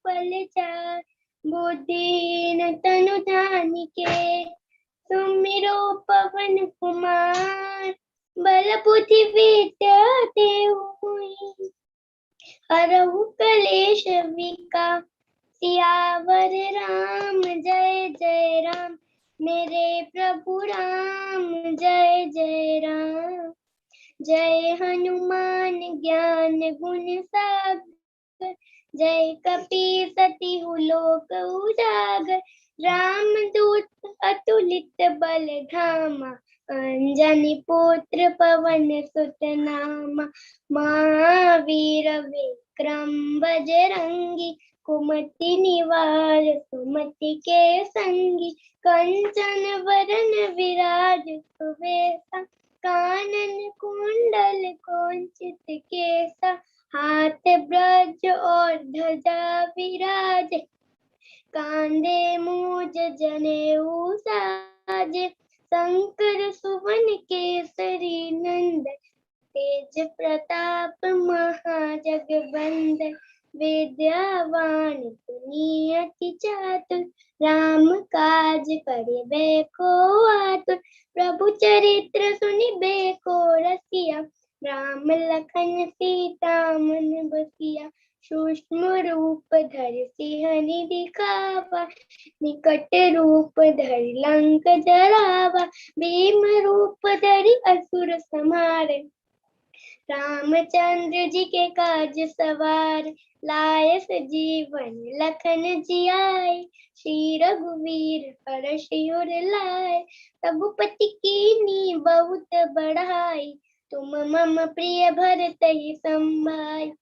फल चार, बुद्धिहीन तनु जानिके, सुमिरो पवन कुमार, बल बुद्धि विद्या देहु हरहु कलेश विकार, सियावर राम जय जय राम, मेरे प्रभु राम जय जय राम। जय हनुमान ज्ञान गुण सागर, जय कपी सतिहु लोक उजागर, राम दूत अतुलित बल धामा, अंजनी पुत्र पवन सुत नामा, महावीर विक्रम बजरंगी, कुमति निवार सुमति के संगी, कंचन वरन विराज सुबेसा, कानन कुंडल कुंचित केसा, हाथ ब्रज और ध्वजा विराज, कांधे मूज जनेऊ साजे, शंकर सुवन केसरी नंदन, तेज प्रताप महाजगबंदन, विद्यावान गुणी अति चातुर, राम काज करिबे को आतुर, प्रभु चरित्र सुनिबे को रसिया, राम लखन सीता मन बसिया, सूक्ष्म रूप धरि सिंहनि दिखावा, निकट रूप धरि लंक जरावा, भीम रूप धरि असुर संहारे, रामचंद्र जी के काज सवार, लाए सजीवन लखन जियाए, श्री रघुवीर हर्षि उर लाए, रघुपति कीन्ही बहुत बढ़ाई, तुम मम प्रिय भरतहि संभाई,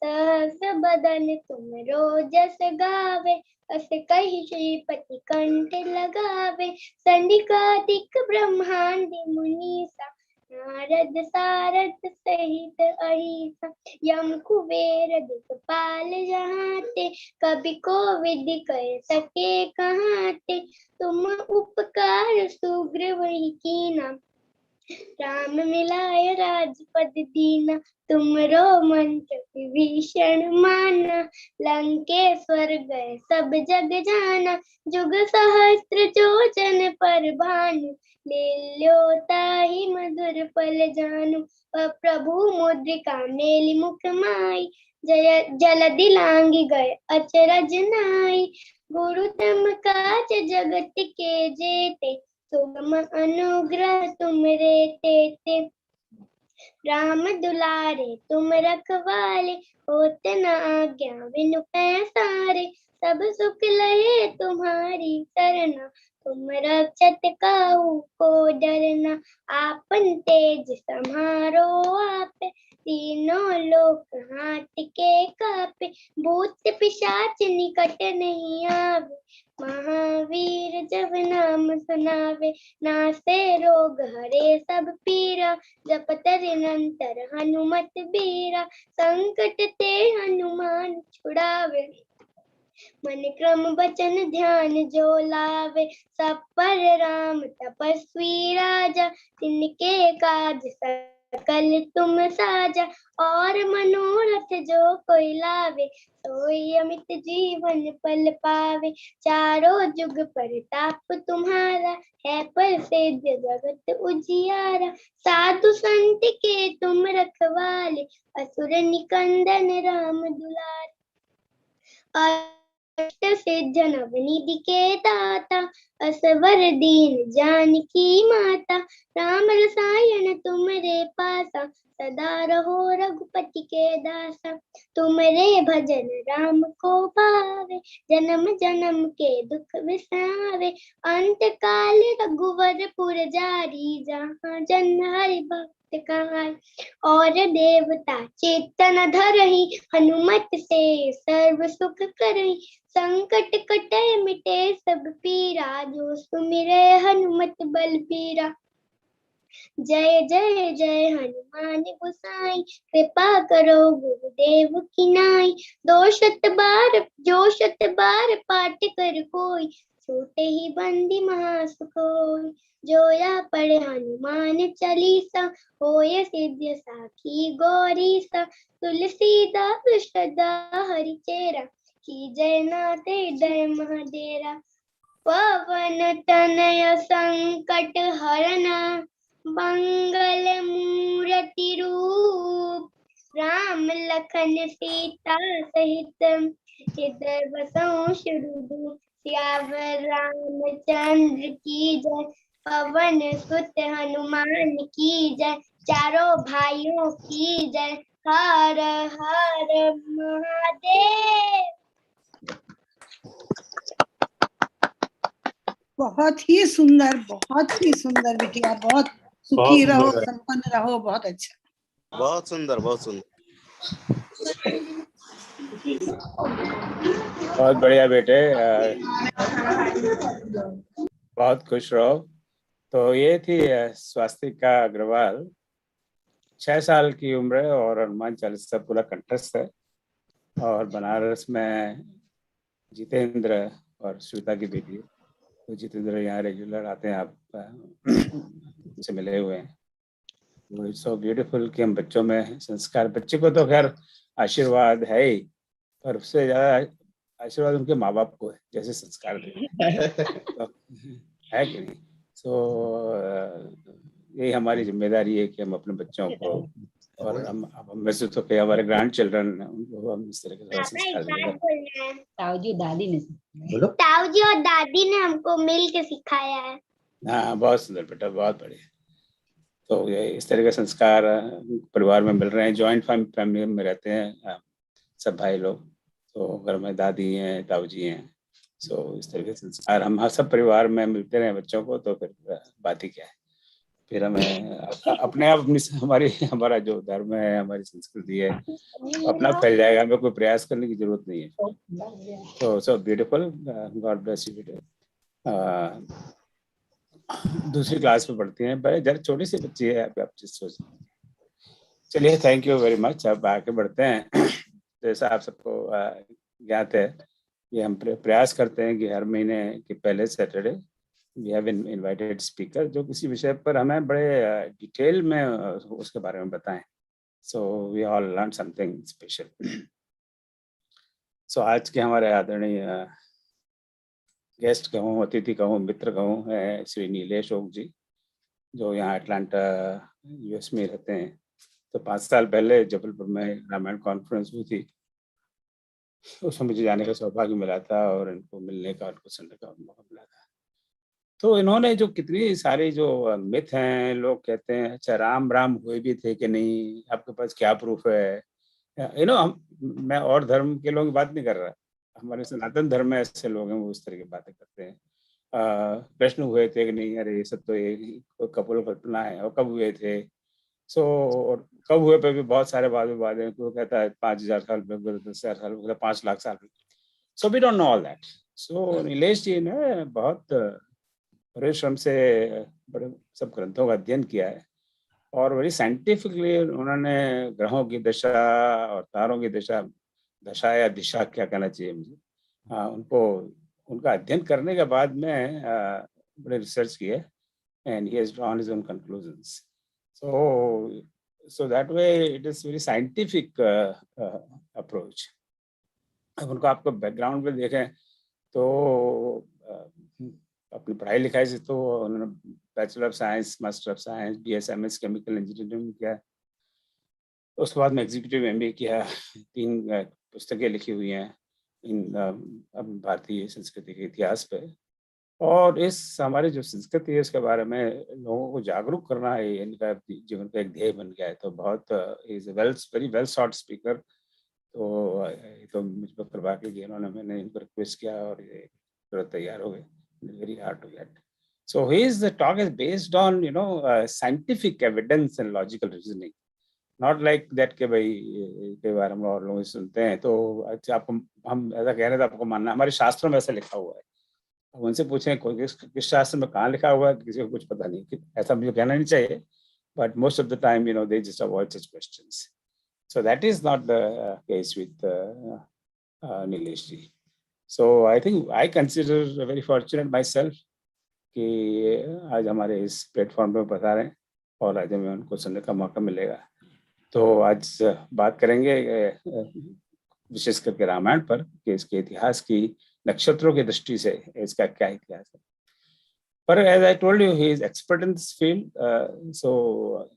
सहस बदन तुम रोजस गावे, अस कहि श्रीपति कंठ लगावे, सनकादिक ब्रह्मांड मुनीसा, नारद सारद सहित अहिसा, यम कुबेर दिखपाल जहाते, कवि कोविद कह सके कहाते, तुम उपकार सुग्रीव कीना, राम मिलाय राजपद दीना, तुमरो मंत्र विभीषण माना, लंकेश्वर गए सब जग जाना, जुग सहस्त्र जो जन पर भानु, ले लो ताहि मधुर फल जानु, प्रभु मुद्रिका मेलि मुख माई, जय जलधि लांघि गए अचरज नाई, गुरु तम काज जगत के जेते, तुम अनुग्रह तुम रे तेते, राम दुलारे तुम रखवाले, होत न आज्ञा बिनु पैसारे, सब सुख लहे तुम्हारी सरना, तुम रक्षत काहू को डरना, आपन तेज समारो आप, तीनों लोक हाथ के कापे, भूत पिशाच निकट नहीं आवे, महावीर जब नाम सुनावे, नासे रोग हरे सब पीरा, जपत निरंतर हनुमत बीरा, संकट ते हनुमान छुड़ावे, मन क्रम बचन ध्यान जो लावे, सब पर राम तपस्वी राजा, तिनके काज सकल तुम साजा, और मनोरथ जो कोई लावे, सोई अमित जीवन पल पावे, चारों जुग परताप तुम्हारा, है प्रसिद्ध जगत उजियारा, साधु संत के तुम रखवाले, असुर निकंदन राम दुलारे, अष्ट सिद्ध नवनिधि के दाता, असवर दीन जानकी माता, राम रसायन तुमरे पासा, सदा रहो रघुपति के दासा, तुमरे भजन राम को भावे, जन्म जन्म के दुख विसावे, अंत काल रघुवर पुर जारी, जहाँ जन हरि भक्त कहाई, और देवता चेतन धरहि, हनुमत से सर्व सुख करहि, संकट कटे मिटे सब पीरा, जो सुमिरे हनुमत बलबीरा, जय जय जय हनुमान गोसाई, कृपा करो गुरुदेव की नाई, जो शत बार पाठ कर कोई, छूटे ही बंदी महासुख होई, जो या पढ़े हनुमान चालीसा, होय सिद्ध साखी गौरीसा, तुलसीदास सदा हरिचेरा, की जय नाथ हृदय महाडेरा। पवन तनय संकट हरन मंगल मूर्ति रूप। राम लखन सीता सहित हृदय बसहु सुरभूप। सियावर रामचंद्र की जय, पवन सुत हनुमान की जय, चारों भाइयों की जय। हर हर महादेव। बहुत ही सुंदर बिटिया, बहुत सुखी रहो, संपन्न रहो। बहुत अच्छा, बहुत सुंदर, बहुत सुंदर, बहुत बढ़िया बेटे, बहुत खुश रहो। तो ये थी स्वास्तिका अग्रवाल, 6 साल की उम्र है और हनुमान चालीसा पूरा कंठस्थ है। और बनारस में जितेंद्र और श्वेता की बेटी है, तो जितेंद्र यहाँ रेगुलर आते हैं, आप से मिले हुए हैं। तो इट्स सो ब्यूटीफुल कि हम बच्चों में संस्कार, बच्चे को तो खैर आशीर्वाद है ही, पर उससे ज़्यादा आशीर्वाद उनके माँ बाप को है, जैसे संस्कार देते तो है कि नहीं। यही हमारी जिम्मेदारी है कि हम अपने बच्चों को, और हम में से तो क्या हमारे ग्रैंड चिल्ड्रन, उनको हम इस तरह के संस्कार देंगे। ताऊजी दादी ने, ताऊजी और दादी ने हमको मिल के सिखाया है। हाँ, बहुत सुंदर बेटा, बहुत बढ़िया। तो ये इस तरह के संस्कार परिवार में मिल रहे हैं। जॉइंट फैमिली में रहते हैं सब भाई लोग, तो घर में दादी हैं, ताऊजी हैं। सो इस तरह के संस्कार हम सब परिवार में मिलते रहे बच्चों को, तो फिर बात ही क्या है। फिर हमें अपने आप हमारा जो धर्म है, हमारी संस्कृति है, अपना फैल जाएगा, हमें कोई प्रयास करने की जरूरत नहीं है। तो so beautiful, God bless you बेटे। दूसरी क्लास में पढ़ती हैं, बड़े जरा छोटी सी बच्ची है, आप जिस सोच। चलिए, थैंक यू वेरी मच। अब आगे बढ़ते हैं। जैसा आप सबको ज्ञात है, ये हम प्रयास करते हैं कि हर महीने के पहले Saturday we have invited speaker, जो किसी विषय पर हमें बड़े डिटेल में उसके बारे में बताएं। So we all learn something special. So आज के हमारे आदरणीय गेस्ट कहूँ, अतिथि कहूँ, मित्र कहूँ, है श्री नीलेश ओक जी, जो यहाँ अटलांटा यूएस में रहते हैं। तो 5 साल पहले जबलपुर में रामायण कॉन्फ्रेंस हुई थी, उसमें मुझे जाने का सौभाग्य मिला था और इनको मिलने का, उनको सुनने का मौका मिला था। तो इन्होंने जो कितनी सारी जो मिथ हैं, लोग कहते हैं अच्छा राम राम हुए भी थे कि नहीं, आपके पास क्या प्रूफ है। मैं और धर्म के लोगों की बात नहीं कर रहा, हमारे सनातन धर्म में ऐसे लोग हैं, वो इस तरह की बातें करते हैं। प्रश्न हुए थे कि नहीं, अरे ये सब तो ये कपोल कल्पना है, और कब हुए थे। और कब हुए पे भी बहुत सारे वाद विवाद हैं। कोई कहता है 5,000 साल पहले, 10,000 साल पहले, 5 लाख साल पहले। So we don't know all that. So Nilesh ji ने बहुत परिश्रम से बड़े सब ग्रंथों का अध्ययन किया है, और बड़ी साइंटिफिकली उन्होंने ग्रहों की दशा और तारों की दशा या दिशा क्या कहना चाहिए मुझे, उनको उनका अध्ययन करने के बाद में बड़े रिसर्च किए, and he has drawn his own conclusions. So that way it is very scientific approach. अब उनको आपको बैकग्राउंड में देखें तो अपनी पढ़ाई लिखाई से तो उन्होंने bachelor of science, master of science, BSMS chemical engineering किया। उसके बाद में एग्जीक्यूटिव MBA किया। 3 पुस्तकें लिखी हुई हैं इन भारतीय संस्कृति के इतिहास पे। और इस हमारी जो संस्कृति है उसके बारे में लोगों को जागरूक करना है, इनका जीवन का एक ध्येय बन गया है। तो बहुत is very well sought speaker. तो मुझ पर कृपा की इन्होंने, मैंने इनको रिक्वेस्ट किया और ये तुरंत तैयार हो गए। Very hard to get. So his talk is based on scientific evidence and logical reasoning, not like that के भाई कई बार हम और लोग सुनते हैं तो अच्छा आपको हम ऐसा कह रहे थे, आपको मानना हमारे शास्त्रों में ऐसा लिखा हुआ है। अब उनसे पूछें किस शास्त्र में कहाँ लिखा हुआ है, किसी को कुछ पता नहीं। ऐसा मुझे कहना नहीं चाहिए, but most of the time they just avoid such questions. So that is not the case with Nilesh ji. So I think I consider very fortunate myself कि आज हमारे इस प्लेटफॉर्म पे बता रहे हैं और आज हमें उनको सुनने का मौका मिलेगा। तो आज बात करेंगे विशेष करके रामायण पर कि इसके इतिहास की नक्षत्रों की दृष्टि से इसका क्या इतिहास है। पर as I told you he is expert in this field, so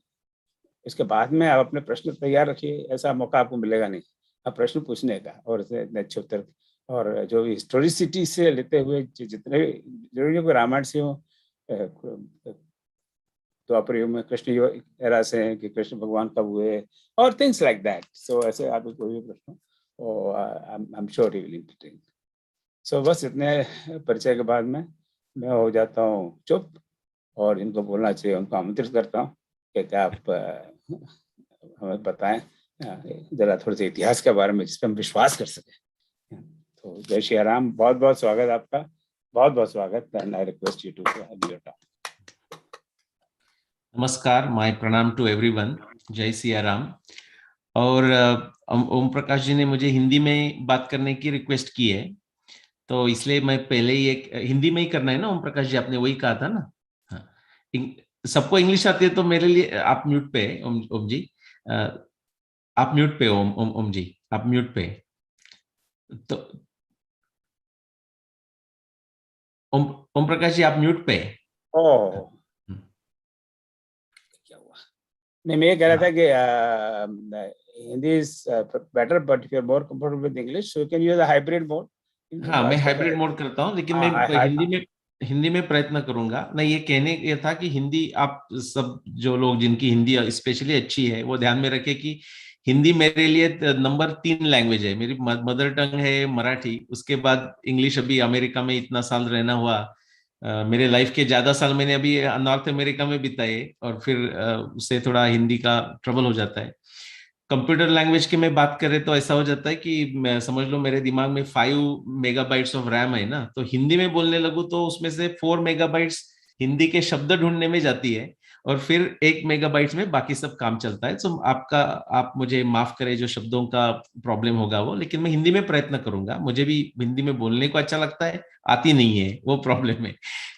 इसके बाद में आप अपने प्रश्न तैयार रखिए, ऐसा मौका आपको मिलेगा नहीं आप प्रश्न पूछने का और अच्छे उत्तर, और जो हिस्टोरिसिटी से लेते हुए जितने जरूरी को रामायण से हो, द्वापर युग में कृष्ण एरा से हैं कि कृष्ण भगवान कब हुए और थिंग्स लाइक दैट। सो ऐसे आपको कोई भी प्रश्न और I am sure he will entertain. So बस इतने परिचय के बाद में मैं हो जाता हूँ चुप, और इनको बोलना चाहिए उनको आमंत्रित करता हूँ कि क्या आप हमें बताएं जरा थोड़े से इतिहास के बारे में जिस पर हम विश्वास कर सकें। तो जय श्री राम, बहुत बहुत स्वागत आपका, बहुत बहुत स्वागत। And I request you to have your talk. नमस्कार, माय प्रणाम टू एवरीवन, जय सिया राम। और ओम प्रकाश जी ने मुझे हिंदी में बात करने की रिक्वेस्ट की है, तो इसलिए मैं पहले ही एक हिंदी में ही करना है ना ओम प्रकाश जी, आपने वही कहा था ना। हाँ, सबको इंग्लिश आती है तो मेरे लिए आप म्यूट पे ओम जी, आप म्यूट पे ओम जी, आप म्यूट पे। तो ओम प्रकाश जी आप म्यूट पे। ओह नहीं, मैं ये कह रहा था कि Hindi is better, but if you are more comfortable with English so you can use a hybrid mode. हाँ, मैं हाइब्रिड मोड करता हूँ, लेकिन मैं हिंदी में प्रयत्न करूंगा। नहीं, ये कहने ये था कि हिंदी आप सब जो लोग जिनकी हिंदी स्पेशली अच्छी है वो ध्यान में रखे कि हिंदी मेरे लिए नंबर 3 लैंग्वेज है। मेरी मदर टंग है मराठी, उसके बाद इंग्लिश। अभी अमेरिका में इतना साल रहना हुआ, मेरे लाइफ के ज्यादा साल मैंने अभी नॉर्थ अमेरिका में बिताए, और फिर उससे थोड़ा हिंदी का ट्रबल हो जाता है। कंप्यूटर लैंग्वेज की मैं बात करें तो ऐसा हो जाता है कि मैं समझ लो मेरे दिमाग में 5 मेगाबाइट्स ऑफ रैम है ना, तो हिंदी में बोलने लगूं तो उसमें से 4 मेगाबाइट्स हिंदी के शब्द ढूंढने में जाती है, और फिर 1 मेगाबाइट्स में बाकी सब काम चलता है। तो आप मुझे माफ करें जो शब्दों का प्रॉब्लम होगा वो, लेकिन मैं हिंदी में प्रयत्न करूंगा। मुझे भी हिंदी में बोलने को अच्छा लगता है, आती नहीं है वो प्रॉब्लम है,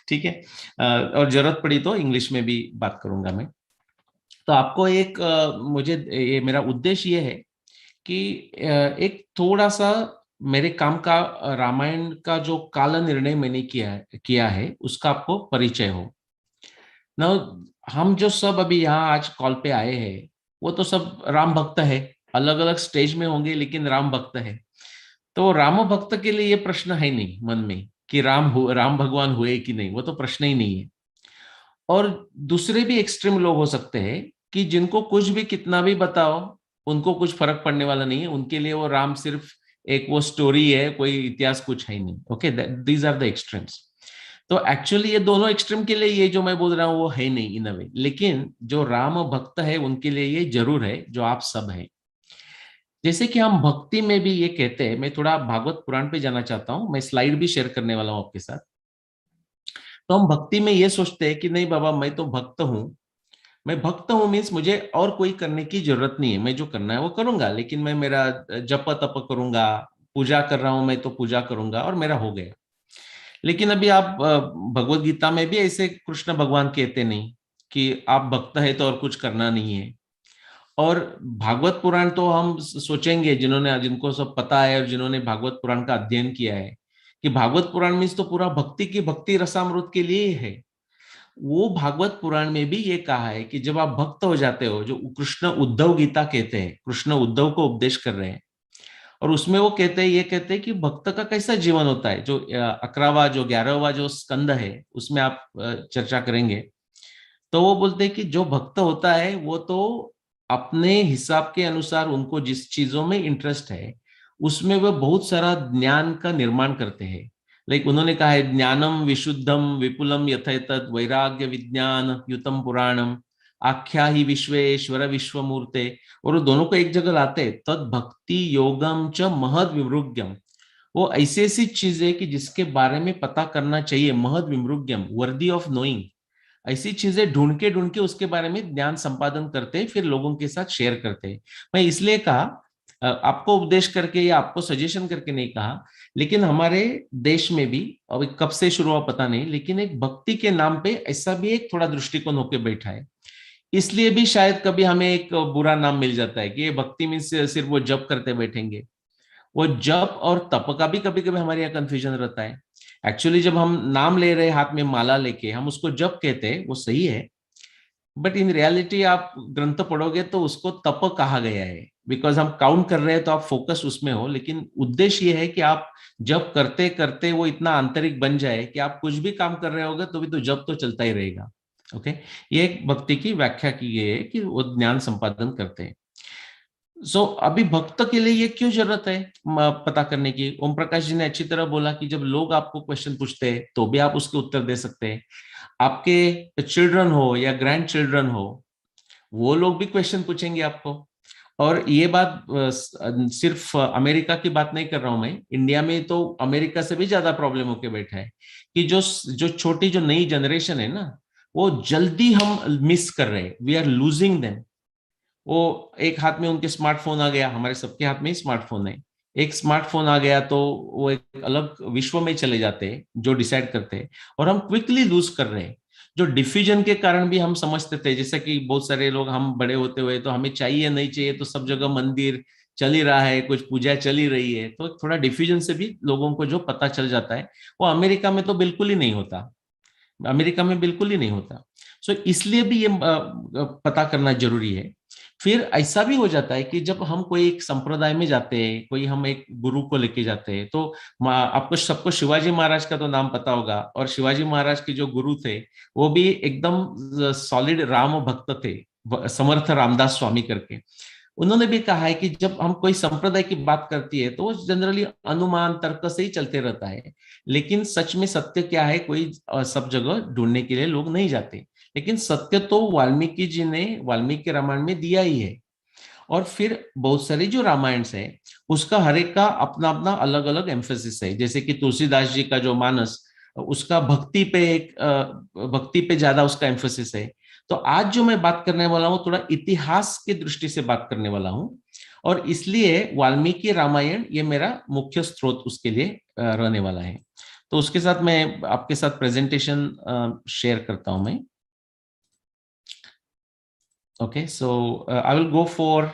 ठीक है। और जरूरत पड़ी तो इंग्लिश में भी बात करूंगा मैं। तो आपको एक मुझे ये मेरा उद्देश्य ये है कि एक थोड़ा सा मेरे काम का रामायण का जो काल निर्णय मैंने किया है उसका आपको परिचय हो ना। हम जो सब अभी यहाँ आज कॉल पे आए हैं वो तो सब राम भक्त है, अलग अलग स्टेज में होंगे लेकिन राम भक्त है। तो राम भक्त के लिए ये प्रश्न है नहीं मन में कि राम भगवान हुए कि नहीं, वो तो प्रश्न ही नहीं है। और दूसरे भी एक्सट्रीम लोग हो सकते हैं कि जिनको कुछ भी कितना भी बताओ उनको कुछ फर्क पड़ने वाला नहीं है, उनके लिए वो राम सिर्फ एक वो स्टोरी है, कोई इतिहास कुछ है नहीं। Okay, these are the extremes. तो एक्चुअली ये दोनों एक्सट्रीम के लिए ये जो मैं बोल रहा हूँ वो है नहीं इन अ वे, लेकिन जो राम भक्त है उनके लिए ये जरूर है, जो आप सब हैं। जैसे कि हम भक्ति में भी ये कहते हैं, मैं थोड़ा भागवत पुराण पे जाना चाहता हूँ, मैं स्लाइड भी शेयर करने वाला हूँ आपके साथ। तो हम भक्ति में ये सोचते हैं कि नहीं बाबा मैं तो भक्त हूं, मैं भक्त हूं मीन्स मुझे और कोई करने की जरूरत नहीं है, मैं जो करना है वो करूंगा, लेकिन मैं मेरा जप तप करूंगा, पूजा कर रहा हूं मैं तो पूजा करूंगा और मेरा हो गया। लेकिन अभी आप भगवत गीता में भी ऐसे कृष्ण भगवान कहते नहीं कि आप भक्त है तो और कुछ करना नहीं है। और भागवत पुराण तो हम सोचेंगे जिनको सब पता है और जिन्होंने भागवत पुराण का अध्ययन किया है कि भागवत पुराण मीन्स तो पूरा भक्ति की भक्ति रसामृत के लिए है। वो भागवत पुराण में भी ये कहा है कि जब आप भक्त हो जाते हो, जो कृष्ण उद्धव गीता कहते हैं, कृष्ण उद्धव को उपदेश कर रहे हैं, और उसमें वो ये कहते हैं कि भक्त का कैसा जीवन होता है। जो 11वां जो स्कंद है उसमें आप चर्चा करेंगे, तो वो बोलते हैं कि जो भक्त होता है वो तो अपने हिसाब के अनुसार उनको जिस चीजों में इंटरेस्ट है उसमें वो बहुत सारा ज्ञान का निर्माण करते हैं। लाइक उन्होंने कहा है ज्ञानम विशुद्धम विपुलम यथेतद वैराग्य विज्ञान युतम पुराणम आख्या ही विश्वेश्वर विश्वमूर्ते, और वो दोनों को एक जगह लाते तद भक्ति योगम च महद विमृग्यम। वो ऐसी ऐसी चीजें कि जिसके बारे में पता करना चाहिए, महद विमृग्यम वर्दी ऑफ नोइंग, ऐसी चीजें ढूंढ के उसके बारे में ज्ञान संपादन करते हैं, फिर लोगों के साथ शेयर करते हैं। मैं इसलिए कहा, आपको उपदेश करके या आपको सजेशन करके नहीं कहा, लेकिन हमारे देश में भी अभी कब से शुरू हुआ पता नहीं, लेकिन एक भक्ति के नाम पे ऐसा भी एक थोड़ा दृष्टिकोण होकर बैठा है। इसलिए भी शायद कभी हमें एक बुरा नाम मिल जाता है कि ये भक्ति में सिर्फ वो जप करते बैठेंगे। वो जप और तप का भी कभी कभी हमारे यहाँ कंफ्यूजन रहता है। एक्चुअली जब हम नाम ले रहे हाथ में माला लेके, हम उसको जप कहते हैं, वो सही है, बट इन रियलिटी आप ग्रंथ पढ़ोगे तो उसको तप कहा गया है, बिकॉज हम काउंट कर रहे हैं तो आप फोकस उसमें हो, लेकिन उद्देश्य ये है कि आप जब करते करते वो इतना आंतरिक बन जाए कि आप कुछ भी काम कर रहे होगे तो भी तो जब तो चलता ही रहेगा। ओके, ये एक भक्ति की व्याख्या की गई है कि वो ज्ञान संपादन करते हैं। सो अभी भक्त के लिए ये क्यों जरूरत है पता करने की? ओम प्रकाश जी ने अच्छी तरह बोला कि जब लोग आपको क्वेश्चन पूछते हैं तो भी आप उसके उत्तर दे सकते हैं। आपके चिल्ड्रन हो या ग्रैंड चिल्ड्रन हो, वो लोग भी क्वेश्चन पूछेंगे आपको। और ये बात सिर्फ अमेरिका की बात नहीं कर रहा हूं मैं, इंडिया में तो अमेरिका से भी ज्यादा प्रॉब्लम होके बैठा है कि जो छोटी जो नई जनरेशन है ना, वो जल्दी हम मिस कर रहे हैं, वी आर लूजिंग देम। वो एक हाथ में उनके स्मार्टफोन आ गया, हमारे सबके हाथ में ही स्मार्टफोन है, एक स्मार्टफोन आ गया तो वो एक अलग विश्व में चले जाते हैं जो डिसाइड करते हैं, और हम क्विकली लूज कर रहे हैं। जो डिफ्यूजन के कारण भी हम समझते थे, जैसे कि बहुत सारे लोग, हम बड़े होते हुए तो हमें चाहिए नहीं चाहिए तो सब जगह मंदिर चल ही रहा है, कुछ पूजा चल ही रही है, तो थोड़ा डिफ्यूजन से भी लोगों को जो पता चल जाता है, वो अमेरिका में तो बिल्कुल ही नहीं होता, अमेरिका में बिल्कुल ही नहीं होता। सो इसलिए भी ये पता करना जरूरी है। फिर ऐसा भी हो जाता है कि जब हम कोई एक संप्रदाय में जाते हैं, कोई हम एक गुरु को लेके जाते हैं, तो आपको सबको शिवाजी महाराज का तो नाम पता होगा, और शिवाजी महाराज के जो गुरु थे वो भी एकदम सॉलिड राम भक्त थे, समर्थ रामदास स्वामी करके। उन्होंने भी कहा है कि जब हम कोई संप्रदाय की बात करती है तो वो जनरली अनुमान तर्क से ही चलते रहता है, लेकिन सच में सत्य क्या है कोई सब जगह ढूंढने के लिए लोग नहीं जाते। लेकिन सत्य तो वाल्मीकि जी ने वाल्मीकि रामायण में दिया ही है। और फिर बहुत सारी जो रामायण है उसका हर एक का अपना अपना अलग अलग एम्फेसिस है। जैसे कि तुलसीदास जी का जो मानस, उसका भक्ति पे ज्यादा उसका एम्फेसिस है। तो आज जो मैं बात करने वाला हूँ थोड़ा इतिहास की दृष्टि से बात करने वाला हूँ, और इसलिए वाल्मीकि रामायण ये मेरा मुख्य स्रोत उसके लिए रहने वाला है। तो उसके साथ मैं आपके साथ प्रेजेंटेशन शेयर करता हूं मैं। Okay, so I will go for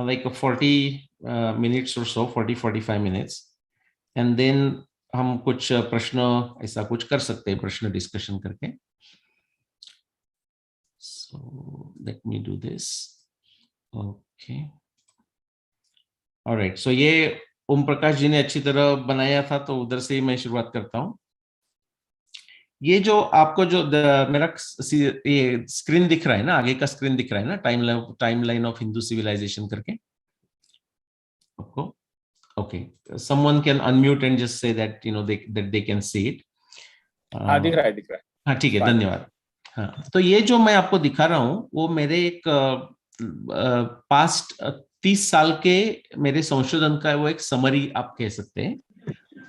like 40 minutes or so, 40-45 minutes, and then हम कुछ प्रश्न ऐसा कुछ कर सकते हैं, प्रश्न डिस्कशन करके। So let me do this. Okay. All right. So ये ओम प्रकाश जी ने अच्छी तरह बनाया था, तो उधर से ही मैं शुरुआत करता हूँ। ये जो आपको जो मेरा ये स्क्रीन दिख रहा है ना, आगे का स्क्रीन दिख रहा है ना, टाइमलाइन ऑफ हिंदू सिविलाइजेशन करके आपको। Okay, someone can unmute and just say that you know that they can see it. दिख रहा है। हाँ ठीक है, धन्यवाद। हाँ, तो ये जो मैं आपको दिखा रहा हूँ वो मेरे एक पास्ट 30 साल के मेरे संशोधन का वो एक समरी आप कह सकते हैं,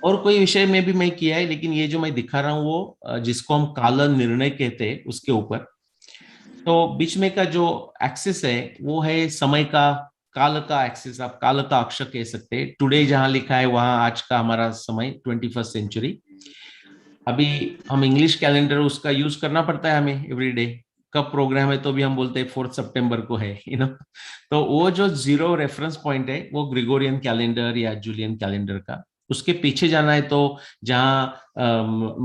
और कोई विषय में भी मैं किया है, लेकिन ये जो मैं दिखा रहा हूँ वो जिसको हम काल निर्णय कहते हैं उसके ऊपर। तो बीच में का जो एक्सिस है वो है समय का, काल का एक्सिस, आप काल का अक्ष कह सकते हैं। टुडे जहां लिखा है वहां आज का हमारा समय 21st सेंचुरी। अभी हम इंग्लिश कैलेंडर उसका यूज करना पड़ता है हमें एवरीडे, कब प्रोग्राम है तो भी हम बोलते हैं 4 सितंबर को है, यू नो। तो वो जो 0 रेफरेंस पॉइंट है वो ग्रेगोरियन कैलेंडर या जूलियन कैलेंडर का। उसके पीछे जाना है तो जहां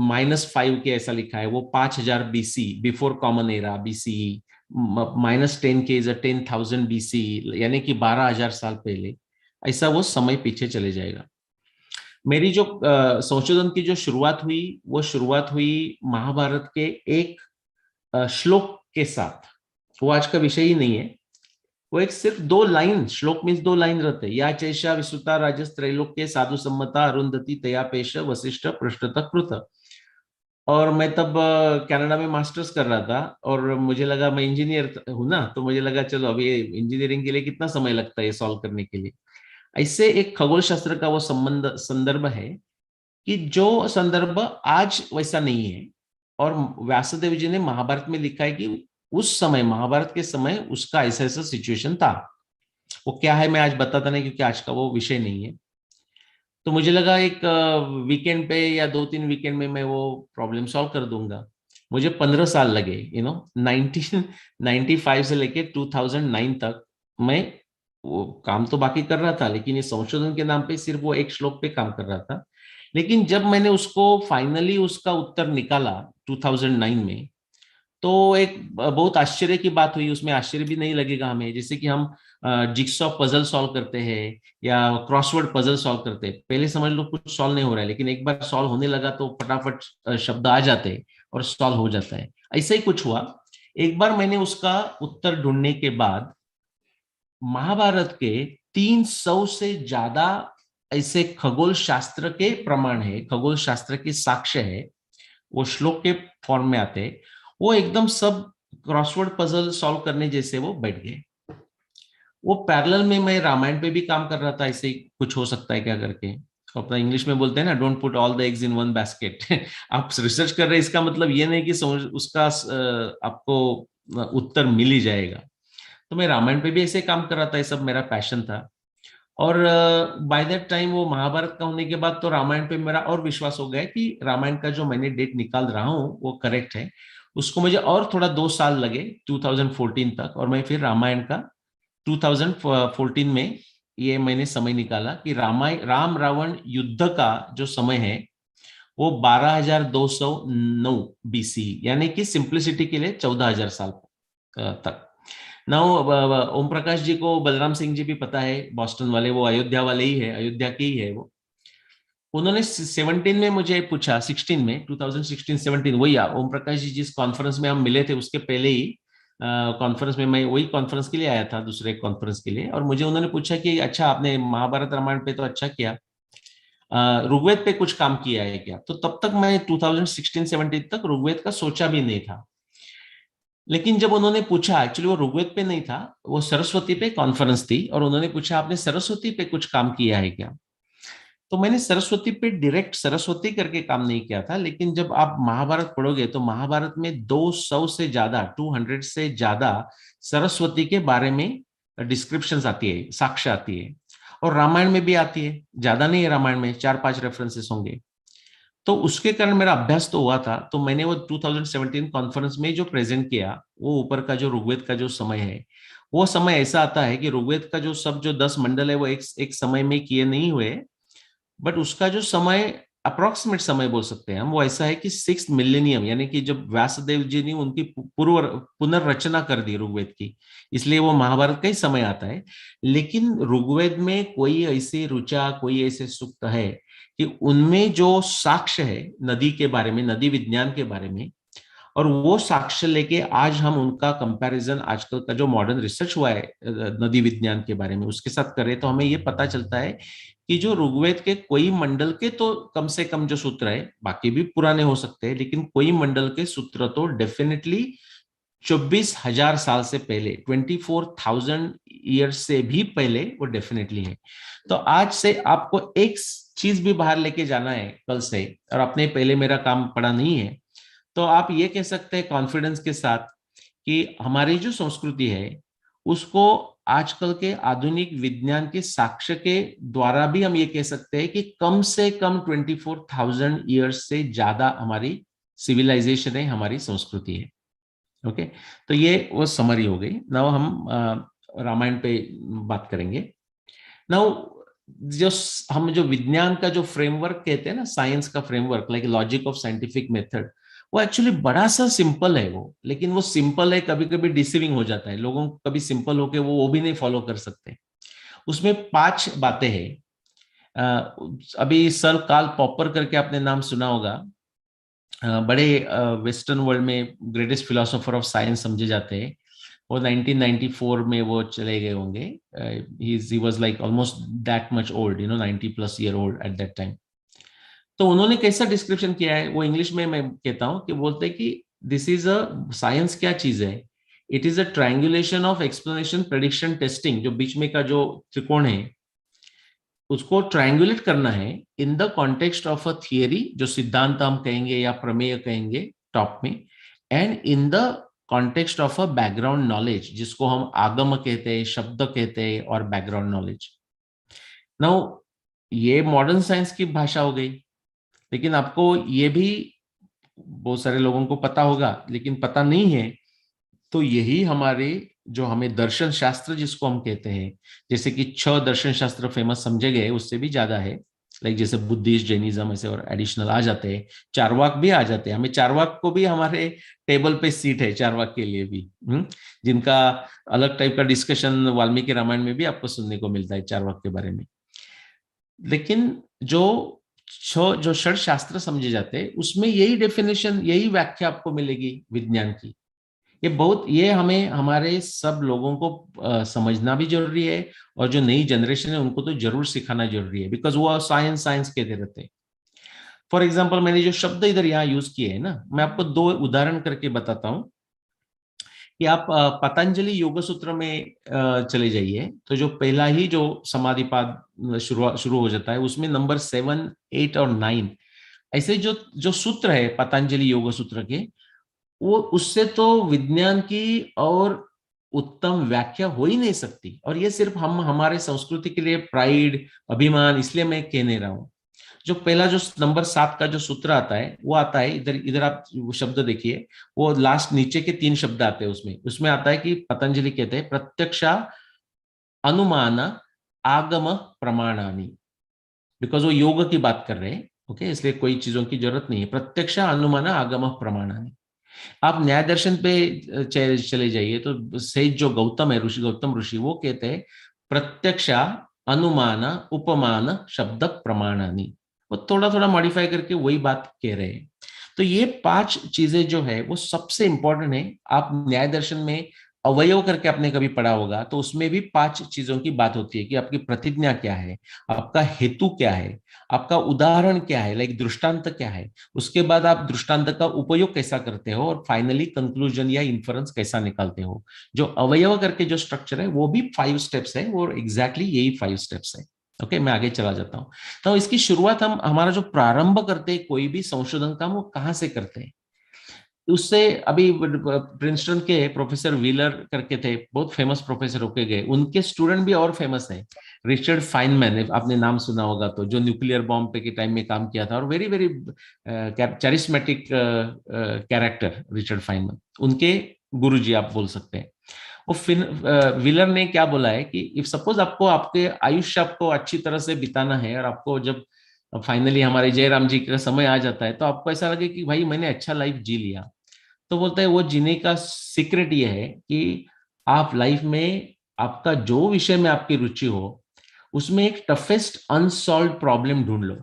-5 के ऐसा लिखा है वो 5000 BC, before common era, BCE। -10 के इज 10,000 BC, यानी कि 12,000 साल पहले। ऐसा वो समय पीछे चले जाएगा। मेरी जो संशोधन की जो शुरुआत हुई वो शुरुआत हुई महाभारत के एक श्लोक के साथ। वो आज का विषय ही नहीं है, वो एक सिर्फ 2 लाइन, श्लोक मीन्स 2 लाइन रहते हैं। या चैषा विसुता राजस त्रैलोक्य साधु सम्मता अरुंधति तया पेश वशिष्ठ पृष्ठतः कृत। और मैं तब कनाडा में मास्टर्स कर रहा था, और मुझे लगा मैं इंजीनियर हूं ना, तो मुझे लगा चलो अभी इंजीनियरिंग के लिए कितना समय लगता है सॉल्व करने के लिए। ऐसे एक खगोल शास्त्र का वो संदर्भ है कि जो संदर्भ आज वैसा नहीं है। और व्यासदेव जी ने महाभारत में लिखा है कि उस समय, महाभारत के समय उसका ऐसा ऐसा सिचुएशन था। वो क्या है मैं आज बताता नहीं, क्योंकि आज का वो विषय नहीं है। तो मुझे लगा एक वीकेंड पे या 2-3 वीकेंड में मैं वो प्रॉब्लम सॉल्व कर दूंगा। मुझे 15 साल लगे, यू नो, 1995 से लेके 2009 तक मैं वो काम तो बाकी कर रहा था, लेकिन ये संशोधन के नाम पे सिर्फ वो एक श्लोक पे काम कर रहा था। लेकिन जब मैंने उसको फाइनली उसका उत्तर निकाला 2009 में, तो एक बहुत आश्चर्य की बात हुई। उसमें आश्चर्य भी नहीं लगेगा हमें, जैसे कि हम जिक्सॉ पजल सॉल्व करते हैं या क्रॉसवर्ड पजल सॉल्व करते हैं, पहले समझ लो कुछ सॉल्व नहीं हो रहा है, लेकिन एक बार सॉल्व होने लगा तो फटाफट शब्द आ जाते हैं और सॉल्व हो जाता है। ऐसा ही कुछ हुआ। एक बार मैंने उसका उत्तर ढूंढने के बाद महाभारत के 300 से ज्यादा ऐसे खगोल शास्त्र के प्रमाण है, खगोल शास्त्र के साक्ष्य है, वो श्लोक के फॉर्म में आते, वो एकदम सब क्रॉसवर्ड पजल सॉल्व करने जैसे वो बैठ गए। वो पैरेलल में मैं रामायण पे भी काम कर रहा था, ऐसे ही कुछ हो सकता है क्या करके। अपना इंग्लिश में बोलते हैं ना, don't put all the eggs in one basket. आप रिसर्च कर रहे हैं, इसका मतलब ये नहीं कि समझ उसका आपको उत्तर मिल ही जाएगा। तो मैं रामायण पे भी ऐसे काम कर रहा था, ये सब मेरा पैशन था। और बाय दैट टाइम वो महाभारत का होने के बाद तो रामायण पे मेरा और विश्वास हो गया कि रामायण का जो मैंने डेट निकाल रहा हूँ वो करेक्ट है। उसको मुझे और थोड़ा 2 साल लगे 2014 तक, और मैं फिर रामायण का 2014 में ये मैंने समय निकाला कि राम रावण युद्ध का जो समय है वो 12,209 BC, यानी कि सिंप्लिसिटी के लिए 14,000 साल तक। नाउ ओम प्रकाश जी को बलराम सिंह जी भी पता है, बॉस्टन वाले, वो अयोध्या वाले ही है, अयोध्या के ही है वो। उन्होंने 17 में मुझे पूछा, 16 में 2016-17 वही ओम प्रकाश जी जिस कॉन्फ्रेंस में हम मिले थे उसके पहले ही कॉन्फ्रेंस में, मैं वही कॉन्फ्रेंस के लिए आया था, दूसरे कॉन्फ्रेंस के लिए, और मुझे उन्होंने पूछा कि अच्छा आपने महाभारत रामायण पे तो अच्छा किया, ऋग्वेद पे कुछ काम किया है क्या? तो तब तक मैं 2016-17 तक ऋग्वेद का सोचा भी नहीं था। लेकिन जब उन्होंने पूछा, एक्चुअली वो ऋग्वेद पे नहीं था, वो सरस्वती पे कॉन्फ्रेंस थी, और उन्होंने पूछा आपने सरस्वती पे कुछ काम किया है क्या? तो मैंने सरस्वती पे डायरेक्ट सरस्वती करके काम नहीं किया था, लेकिन जब आप महाभारत पढ़ोगे तो महाभारत में 200 से ज्यादा 200 से ज्यादा सरस्वती के बारे में डिस्क्रिप्शंस आती है, साक्ष्य आती है, और रामायण में भी आती है, ज्यादा नहीं है, रामायण में 4-5 रेफरेंसेस होंगे। तो उसके कारण मेरा अभ्यास तो हुआ था, तो मैंने वो 2017 कॉन्फ्रेंस में जो प्रेजेंट किया, वो ऊपर का जो ऋग्वेद का जो समय है, वो समय ऐसा आता है कि ऋग्वेद का जो सब जो 10 मंडल है वो एक समय में किए नहीं हुए, बट उसका जो समय अप्रोक्सीमेट समय बोल सकते हैं हम, वो ऐसा है कि 6th मिलेनियम, यानी कि जब व्यासदेव जी ने उनकी पुनर्रचना कर दी ऋग्वेद की, इसलिए वो महाभारत का ही समय आता है। लेकिन ऋग्वेद में कोई ऐसी ऋचा, कोई ऐसे सूक्त है कि उनमें जो साक्ष्य है नदी के बारे में, नदी विज्ञान के बारे में, और वो साक्ष्य लेके आज हम उनका कंपैरिजन आजकल का जो मॉडर्न रिसर्च हुआ है नदी विज्ञान के बारे में उसके साथ करें, तो हमें ये पता चलता है कि जो ऋग्वेद के कोई मंडल के तो कम से कम जो सूत्र है, बाकी भी पुराने हो सकते हैं, लेकिन कोई मंडल के सूत्र तो डेफिनेटली 24,000 साल से पहले, 24,000 ईयर्स से भी पहले वो डेफिनेटली है। तो आज से आपको एक चीज भी बाहर लेके जाना है कल से, और आपने पहले मेरा काम पढ़ा नहीं है, तो आप ये कह सकते हैं कॉन्फिडेंस के साथ कि हमारी जो संस्कृति है उसको आजकल के आधुनिक विज्ञान के साक्ष्य के द्वारा भी हम ये कह सकते हैं कि कम से कम 24,000 ईयर्स से ज्यादा हमारी सिविलाइजेशन है, हमारी संस्कृति है। ओके, तो ये वो समरी हो गई। नाउ हम रामायण पे बात करेंगे। नाउ हम जो विज्ञान का जो फ्रेमवर्क कहते हैं ना, साइंस का framework, like logic of scientific method, वो एक्चुअली बड़ा सा सिंपल है वो, लेकिन वो सिंपल है, कभी कभी डिसीविंग हो जाता है लोगों को, कभी सिंपल होके वो भी नहीं फॉलो कर सकते। उसमें 5 बातें हैं। अभी सर कार्ल पॉपर करके आपने नाम सुना होगा, बड़े वेस्टर्न वर्ल्ड में ग्रेटेस्ट फिलोसोफर ऑफ साइंस समझे जाते हैं। वो 1994 में वो चले गए होंगे। he was like almost that much old, 90+ year old at that time। तो उन्होंने कैसा डिस्क्रिप्शन किया है, वो इंग्लिश में मैं कहता हूं कि बोलते हैं कि दिस इज अ साइंस, क्या चीज है, it is a triangulation of explanation prediction testing. जो बीच में का जो त्रिकोण है उसको ट्रायंगुलेट करना है in the context of a theory, जो सिद्धांत हम कहेंगे या प्रमेय कहेंगे टॉप में, and in the context of a background knowledge, जिसको हम आगम कहते हैं, शब्द कहते हैं, और बैकग्राउंड नॉलेज। नाउ ये मॉडर्न साइंस की भाषा हो गई, लेकिन आपको ये भी बहुत सारे लोगों को पता होगा, लेकिन पता नहीं है, तो यही हमारे जो हमें दर्शन शास्त्र जिसको हम कहते हैं, जैसे कि 6 दर्शन शास्त्र फेमस समझे गए, उससे भी ज्यादा है, लाइक जैसे बुद्धिस्ट, जैनिज्म ऐसे और एडिशनल आ जाते हैं, चारवाक भी आ जाते हैं। हमें चारवाक को भी हमारे टेबल पे सीट है, चारवाक के लिए भी, जिनका अलग टाइप का डिस्कशन वाल्मीकि रामायण में भी आपको सुनने को मिलता है चारवाक के बारे में। लेकिन जो षड शास्त्र समझे जाते हैं उसमें यही डेफिनेशन, यही व्याख्या आपको मिलेगी विज्ञान की। ये हमें हमारे सब लोगों को समझना भी जरूरी है, और जो नई जनरेशन है उनको तो जरूर सिखाना जरूरी है, बिकॉज वो साइंस साइंस कहते रहते हैं। फॉर एग्जाम्पल, मैंने जो शब्द इधर यहाँ यूज किए हैं ना, मैं आपको 2 उदाहरण करके बताता हूँ कि आप पतंजलि योग सूत्र में चले जाइए, तो जो पहला ही जो समाधिपाद शुरू हो जाता है, उसमें नंबर 7, 8 और 9 ऐसे जो सूत्र है पतंजलि योग सूत्र के, वो उससे तो विज्ञान की और उत्तम व्याख्या हो ही नहीं सकती। और ये सिर्फ हमारे संस्कृति के लिए प्राइड, अभिमान, इसलिए मैं कह नहीं रहा हूं। जो पहला जो नंबर 7 का जो सूत्र आता है, वो आता है इधर, इधर आप वो शब्द देखिए, वो लास्ट नीचे के 3 शब्द आते हैं उसमें आता है कि पतंजलि कहते हैं प्रत्यक्षा अनुमान आगम प्रमाणानि, बिकॉज वो योग की बात कर रहे हैं, ओके, इसलिए कोई चीजों की जरूरत नहीं है। प्रत्यक्षा अनुमान आगम प्रमाणानि। आप न्याय दर्शन पे चले जाइए, तो सेज जो गौतम है, गौतम ऋषि, वो कहते हैं प्रत्यक्षा अनुमान उपमान शब्द प्रमाणानि। वो थोड़ा थोड़ा मॉडिफाई करके वही बात कह रहे हैं। तो ये 5 चीजें जो है वो सबसे इंपॉर्टेंट है। आप न्याय दर्शन में अवयव करके आपने कभी पढ़ा होगा, तो उसमें भी 5 चीजों की बात होती है कि आपकी प्रतिज्ञा क्या है, आपका हेतु क्या है, आपका उदाहरण क्या है, लाइक दृष्टांत क्या है, उसके बाद आप दृष्टांत का उपयोग कैसा करते हो, और फाइनली कंक्लूजन या इन्फरेंस कैसा निकालते हो। जो अवयव करके जो स्ट्रक्चर है वो भी 5 स्टेप्स है, और एग्जैक्टली यही 5 स्टेप्स है। ओके, मैं आगे चला जाता हूँ। तो इसकी शुरुआत हमारा जो प्रारंभ करते हैं कोई भी संशोधन का, वो कहाँ से करते हैं, उससे अभी प्रिंसटन के प्रोफेसर व्हीलर करके थे, बहुत फेमस प्रोफेसर होके गए, उनके स्टूडेंट भी और फेमस है, रिचर्ड फाइनमैन, आपने नाम सुना होगा, तो जो न्यूक्लियर बॉम्ब पे के टाइम में काम किया था, और very very charismatic character Richard Feynman, उनके गुरुजी आप बोल सकते हैं। वो व्हीलर ने क्या बोला है कि इफ सपोज आपको आपके आयुष्य आपको अच्छी तरह से बिताना है, और आपको जब फाइनली हमारे जयराम जी का समय आ जाता है, तो आपको ऐसा लगे कि भाई मैंने अच्छा लाइफ जी लिया, तो बोलता है वो जीने का सीक्रेट ये है कि आप लाइफ में आपका जो विषय में आपकी रुचि हो, उसमें एक टफेस्ट अनसॉल्व प्रॉब्लम ढूंढ लो,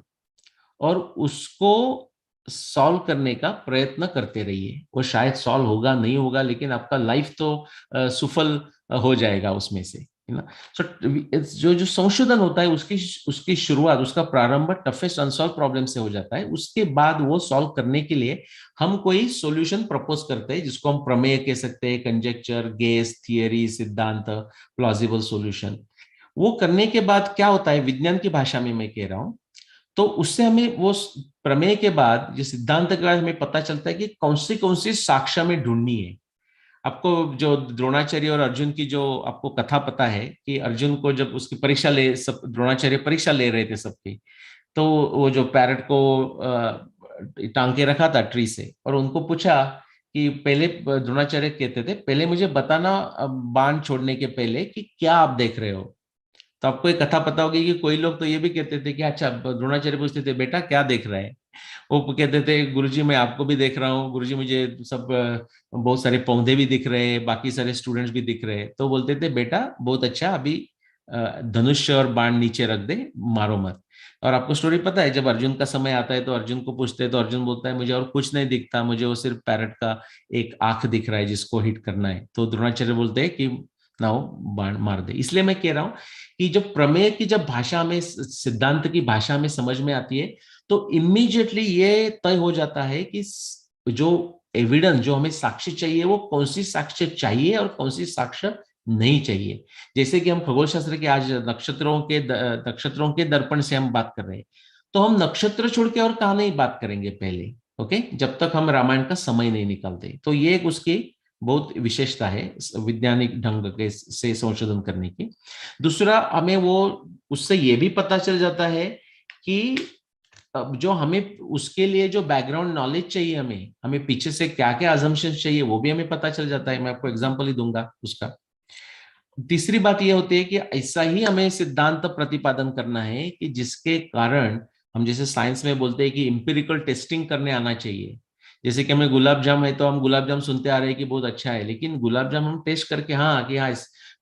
और उसको सॉल्व करने का प्रयत्न करते रहिए। वो शायद सॉल्व होगा, नहीं होगा, लेकिन आपका लाइफ तो सफल हो जाएगा उसमें से, है ना। सो जो संशोधन होता है, उसकी शुरुआत, उसका प्रारंभ टफेस्ट अनसॉल्व प्रॉब्लम से हो जाता है। उसके बाद वो सॉल्व करने के लिए हम कोई सॉल्यूशन प्रपोज करते हैं, जिसको हम प्रमेय कह सकते हैं, कंजेक्चर, गेस, थियरी, सिद्धांत, प्लॉजिबल सॉल्यूशन। वो करने के बाद क्या होता है, विज्ञान की भाषा में मैं कह रहा हूं, तो उससे हमें वो प्रमेय के बाद, जो सिद्धांत के बाद, हमें पता चलता है कि कौन सी साक्ष्य में ढूंढनी है। आपको जो द्रोणाचार्य और अर्जुन की जो आपको कथा पता है कि अर्जुन को जब उसकी परीक्षा द्रोणाचार्य परीक्षा ले रहे थे सबकी, तो वो जो पैरट को टांग के रखा था ट्री से, और उनको पूछा कि पहले, द्रोणाचार्य कहते थे पहले मुझे बताना बाण छोड़ने के पहले कि क्या आप देख रहे हो। तो आपको एक कथा पता होगी कि कोई लोग तो ये भी कहते थे कि अच्छा, द्रोणाचार्य पूछते थे बेटा क्या देख रहा है, वो कहते थे गुरुजी मैं आपको भी देख रहा हूँ, गुरुजी मुझे सब बहुत सारे पौधे भी दिख रहे हैं, बाकी सारे स्टूडेंट्स भी दिख रहे हैं। तो बोलते थे बेटा बहुत अच्छा, अभी धनुष और बाण नीचे रख दे, मारो मत। और आपको स्टोरी पता है, जब अर्जुन का समय आता है तो अर्जुन को पूछते हैं, तो अर्जुन बोलता है मुझे और कुछ नहीं दिखता, मुझे वो सिर्फ पैरट का एक आंख दिख रहा है जिसको हिट करना है। तो द्रोणाचार्य बोलते हैं कि ना बाण मार दे। इसलिए मैं कह रहा हूं कि जब प्रमेय की जब भाषा में, सिद्धांत की भाषा में समझ में आती है, तो इमीडिएटली ये तय हो जाता है कि जो एविडेंस, जो हमें साक्ष्य चाहिए, वो कौन सी साक्ष्य चाहिए और कौन सी साक्ष्य नहीं चाहिए। जैसे कि हम खगोल शास्त्र के आज नक्षत्रों के दर्पण से हम बात कर रहे हैं, तो हम नक्षत्र छोड़ के और कहां नहीं बात करेंगे पहले, ओके, जब तक हम रामायण का समय नहीं निकालते। तो ये एक उसकी बहुत विशेषता है वैज्ञानिक ढंग से संशोधन करने की। दूसरा, हमें वो उससे ये भी पता चल जाता है कि जो हमें उसके लिए जो बैकग्राउंड नॉलेज चाहिए, हमें पीछे से क्या क्या अजम्पशन चाहिए, वो भी हमें पता चल जाता है। मैं आपको एग्जांपल ही दूंगा उसका। तीसरी बात यह होती है कि ऐसा ही हमें सिद्धांत प्रतिपादन करना है कि जिसके कारण हम, जैसे साइंस में बोलते हैं कि इंपिरिकल टेस्टिंग करने आना चाहिए। जैसे कि हमें गुलाब जाम है तो हम गुलाब जाम सुनते आ रहे हैं कि बहुत अच्छा है, लेकिन गुलाब जाम हम टेस्ट करके हाँ कि हाँ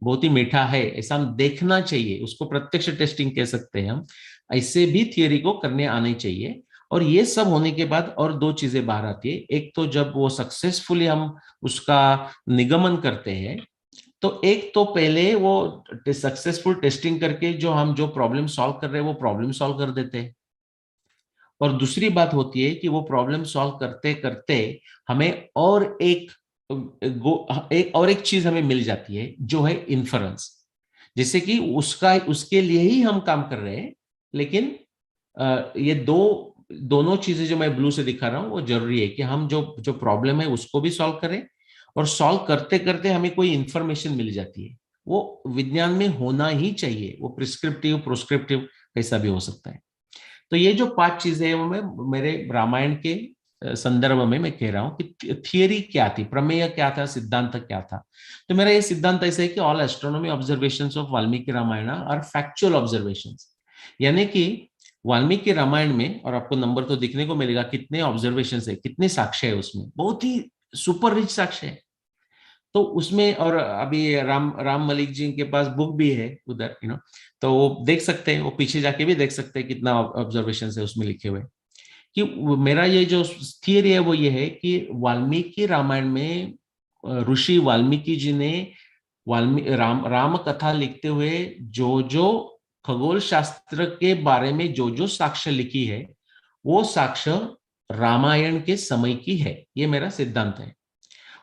बहुत ही मीठा है ऐसा हम देखना चाहिए, उसको प्रत्यक्ष टेस्टिंग कह सकते हैं हम। ऐसे भी थियरी को करने आने चाहिए। और ये सब होने के बाद और दो चीजें बाहर आती है। एक तो जब वो सक्सेसफुली हम उसका निगमन करते हैं, तो एक तो पहले वो सक्सेसफुल टेस्टिंग करके जो हम जो प्रॉब्लम सॉल्व कर रहे हैं वो प्रॉब्लम सॉल्व कर देते हैं। और दूसरी बात होती है कि वो प्रॉब्लम सॉल्व करते करते हमें और एक चीज हमें मिल जाती है जो है इन्फरेंस। जैसे कि उसके लिए ही हम काम कर रहे हैं, लेकिन ये दोनों चीजें जो मैं ब्लू से दिखा रहा हूं वो जरूरी है कि हम जो प्रॉब्लम है उसको भी सॉल्व करें, और सॉल्व करते करते हमें कोई इंफॉर्मेशन मिल जाती है। वो विज्ञान में होना ही चाहिए, वो प्रिस्क्रिप्टिव प्रोस्क्रिप्टिव कैसा भी हो सकता है। तो ये जो 5 चीजें हैं वो मैं मेरे रामायण के संदर्भ में मैं कह रहा हूं कि थियरी क्या थी, प्रमेय क्या था, सिद्धांत क्या था। तो मेरा ये सिद्धांत ऐसा है कि all astronomy observations of Valmiki Ramayana are factual observations. यानी कि वाल्मीकि रामायण में, और आपको नंबर तो दिखने को मिलेगा कितने ऑब्जर्वेशंस है, कितने साक्ष्य है उसमें, बहुत ही सुपर रिच साक्ष्य है। तो उसमें, और अभी राम मलिक जी के पास बुक भी है उधर, तो वो देख सकते हैं, वो पीछे जाके भी देख सकते हैं कितना ऑब्जर्वेशन है उसमें लिखे हुए। कि मेरा ये जो थियरी है वो ये है कि वाल्मीकि रामायण में ऋषि वाल्मीकि जी ने राम कथा लिखते हुए जो खगोल शास्त्र के बारे में जो साक्ष्य लिखी है, वो साक्ष्य रामायण के समय की है। ये मेरा सिद्धांत है।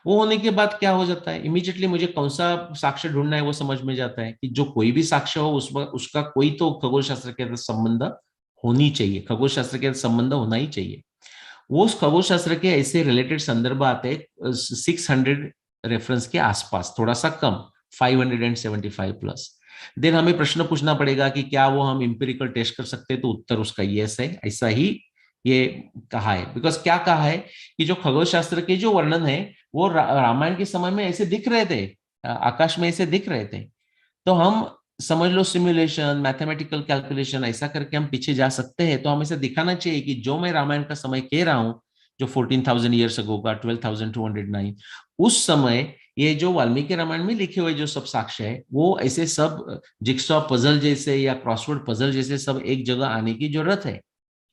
वो होने के बाद क्या हो जाता है, इमीडिएटली मुझे कौन सा साक्ष्य ढूंढना है वो समझ में जाता है कि जो कोई भी साक्ष्य हो उसका कोई तो खगोल शास्त्र के संबंध होनी चाहिए, खगोल शास्त्र के संबंध होना ही चाहिए। वो उस खगोल शास्त्र के ऐसे रिलेटेड संदर्भ आते हैं 600 रेफरेंस के आसपास, थोड़ा सा कम 575 प्लस। देन हमें प्रश्न पूछना पड़ेगा कि क्या वो हम इंपेरिकल टेस्ट कर सकते हैं, तो उत्तर उसका यस है, ऐसा ही ये कहा है। बिकॉज क्या कहा है कि जो खगोल शास्त्र के जो वर्णन है वो रामायण के समय में ऐसे दिख रहे थे, आकाश में ऐसे दिख रहे थे। तो हम समझ लो सिमुलेशन, मैथमेटिकल कैलकुलेशन ऐसा करके हम पीछे जा सकते हैं। तो हमें इसे दिखाना चाहिए कि जो मैं रामायण का समय कह रहा हूं, जो 14,000 ईयर्स अगो का 12,209, उस समय ये जो वाल्मीकि रामायण में लिखे हुए जो सब साक्ष्य है वो ऐसे सब जिक्सॉ पजल जैसे या क्रॉसवर्ड पजल जैसे सब एक जगह आने की जरूरत है।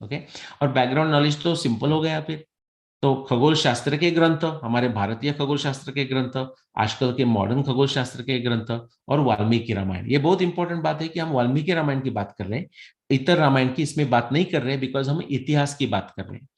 ओके, और बैकग्राउंड नॉलेज तो सिंपल हो गया फिर। तो खगोल शास्त्र के ग्रंथ, हमारे भारतीय खगोल शास्त्र के ग्रंथ, आजकल के मॉडर्न खगोल शास्त्र के ग्रंथ, और वाल्मीकि रामायण। ये बहुत इंपॉर्टेंट बात है कि हम वाल्मीकि रामायण की बात कर रहे हैं, इतर रामायण की इसमें बात नहीं कर रहे हैं, बिकॉज हम इतिहास की बात कर रहे हैं।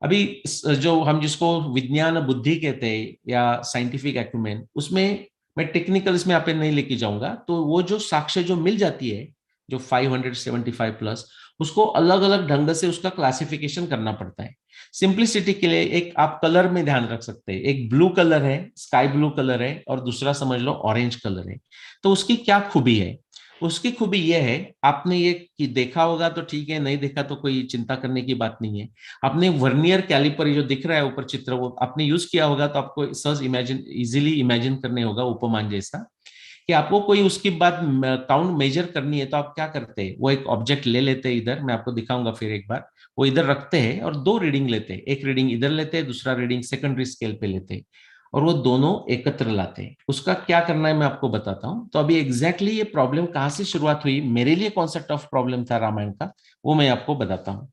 अभी जो हम जिसको विज्ञान बुद्धि कहते हैं या साइंटिफिक एक्यूमेन, उसमें मैं टेक्निकल इसमें आप नहीं लेके जाऊंगा। तो वो जो साक्ष्य जो मिल जाती है जो 575 प्लस, उसको अलग अलग ढंग से उसका क्लासिफिकेशन करना पड़ता है। सिंप्लिसिटी के लिए एक आप कलर में ध्यान रख सकते हैं, एक ब्लू कलर है, स्काई ब्लू कलर है, और दूसरा समझ लो ऑरेंज कलर है। तो उसकी क्या खूबी है? उसकी खूबी यह है, आपने ये कि देखा होगा तो ठीक है, नहीं देखा तो कोई चिंता करने की बात नहीं है। आपने वर्नियर कैलिपर जो दिख रहा है ऊपर चित्र, वो आपने यूज किया होगा तो आपको सहज इजीली इमेजिन करने होगा उपमान जैसा, कि आपको कोई उसकी बात काउंट मेजर करनी है तो आप क्या करते हैं, वो एक ऑब्जेक्ट ले लेते हैं, इधर मैं आपको दिखाऊंगा फिर एक बार, वो इधर रखते हैं और 2 रीडिंग लेते हैं, एक रीडिंग इधर लेते हैं, दूसरा रीडिंग सेकेंडरी स्केल पे लेते हैं, और वो दोनों एकत्र लाते हैं। उसका क्या करना है मैं आपको बताता हूं। तो अभी एग्जैक्टली ये प्रॉब्लम कहां से शुरुआत हुई, मेरे लिए कौन सा टफ प्रॉब्लम था रामायण का, वो मैं आपको बताता हूं।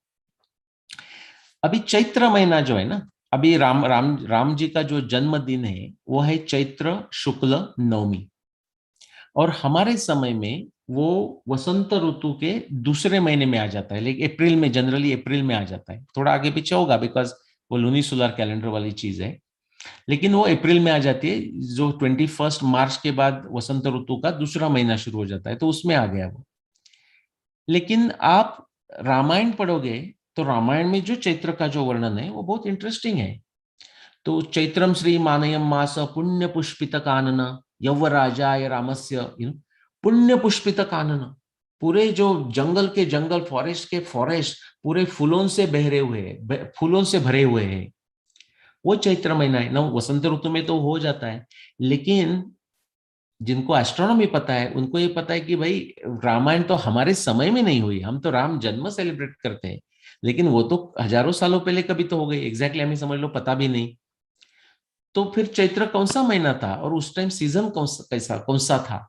अभी चैत्र महीना जो है ना, अभी राम जी का जो जन्मदिन है वो है चैत्र शुक्ल नवमी, और हमारे समय में वो वसंत ऋतु के दूसरे महीने में आ जाता है, लेकिन अप्रैल में, जनरली अप्रैल में आ जाता है, थोड़ा आगे पीछे होगा बिकॉज वो लूनी सोलर कैलेंडर वाली चीज है, लेकिन वो अप्रैल में आ जाती है। जो 21 मार्च के बाद वसंत ऋतु का दूसरा महीना शुरू हो जाता है, तो उसमें आ गया वो। लेकिन आप रामायण पढ़ोगे तो रामायण में जो चैत्र का जो वर्णन है वो बहुत इंटरेस्टिंग है। तो चैत्रम श्री मानयम मास पुण्य पुष्पित कानन यवराजाय रामस्य, पुण्य पुष्पित कानन, पूरे जो जंगल के जंगल, फॉरेस्ट के फॉरेस्ट पूरे फूलों से बहरे हुए हैं, फूलों से भरे हुए हैं। वो चैत्र महीना है ना, वसंत ऋतु में तो हो जाता है, लेकिन जिनको एस्ट्रोनॉमी पता है उनको ये पता है कि भाई रामायण तो हमारे समय में नहीं हुई, हम तो राम जन्म सेलिब्रेट करते हैं, लेकिन वो तो हजारों सालों पहले कभी तो हो गई, एग्जैक्टली हमें समझ लो पता भी नहीं। तो फिर चैत्र कौन सा महीना था और उस टाइम सीजन कौन सा था,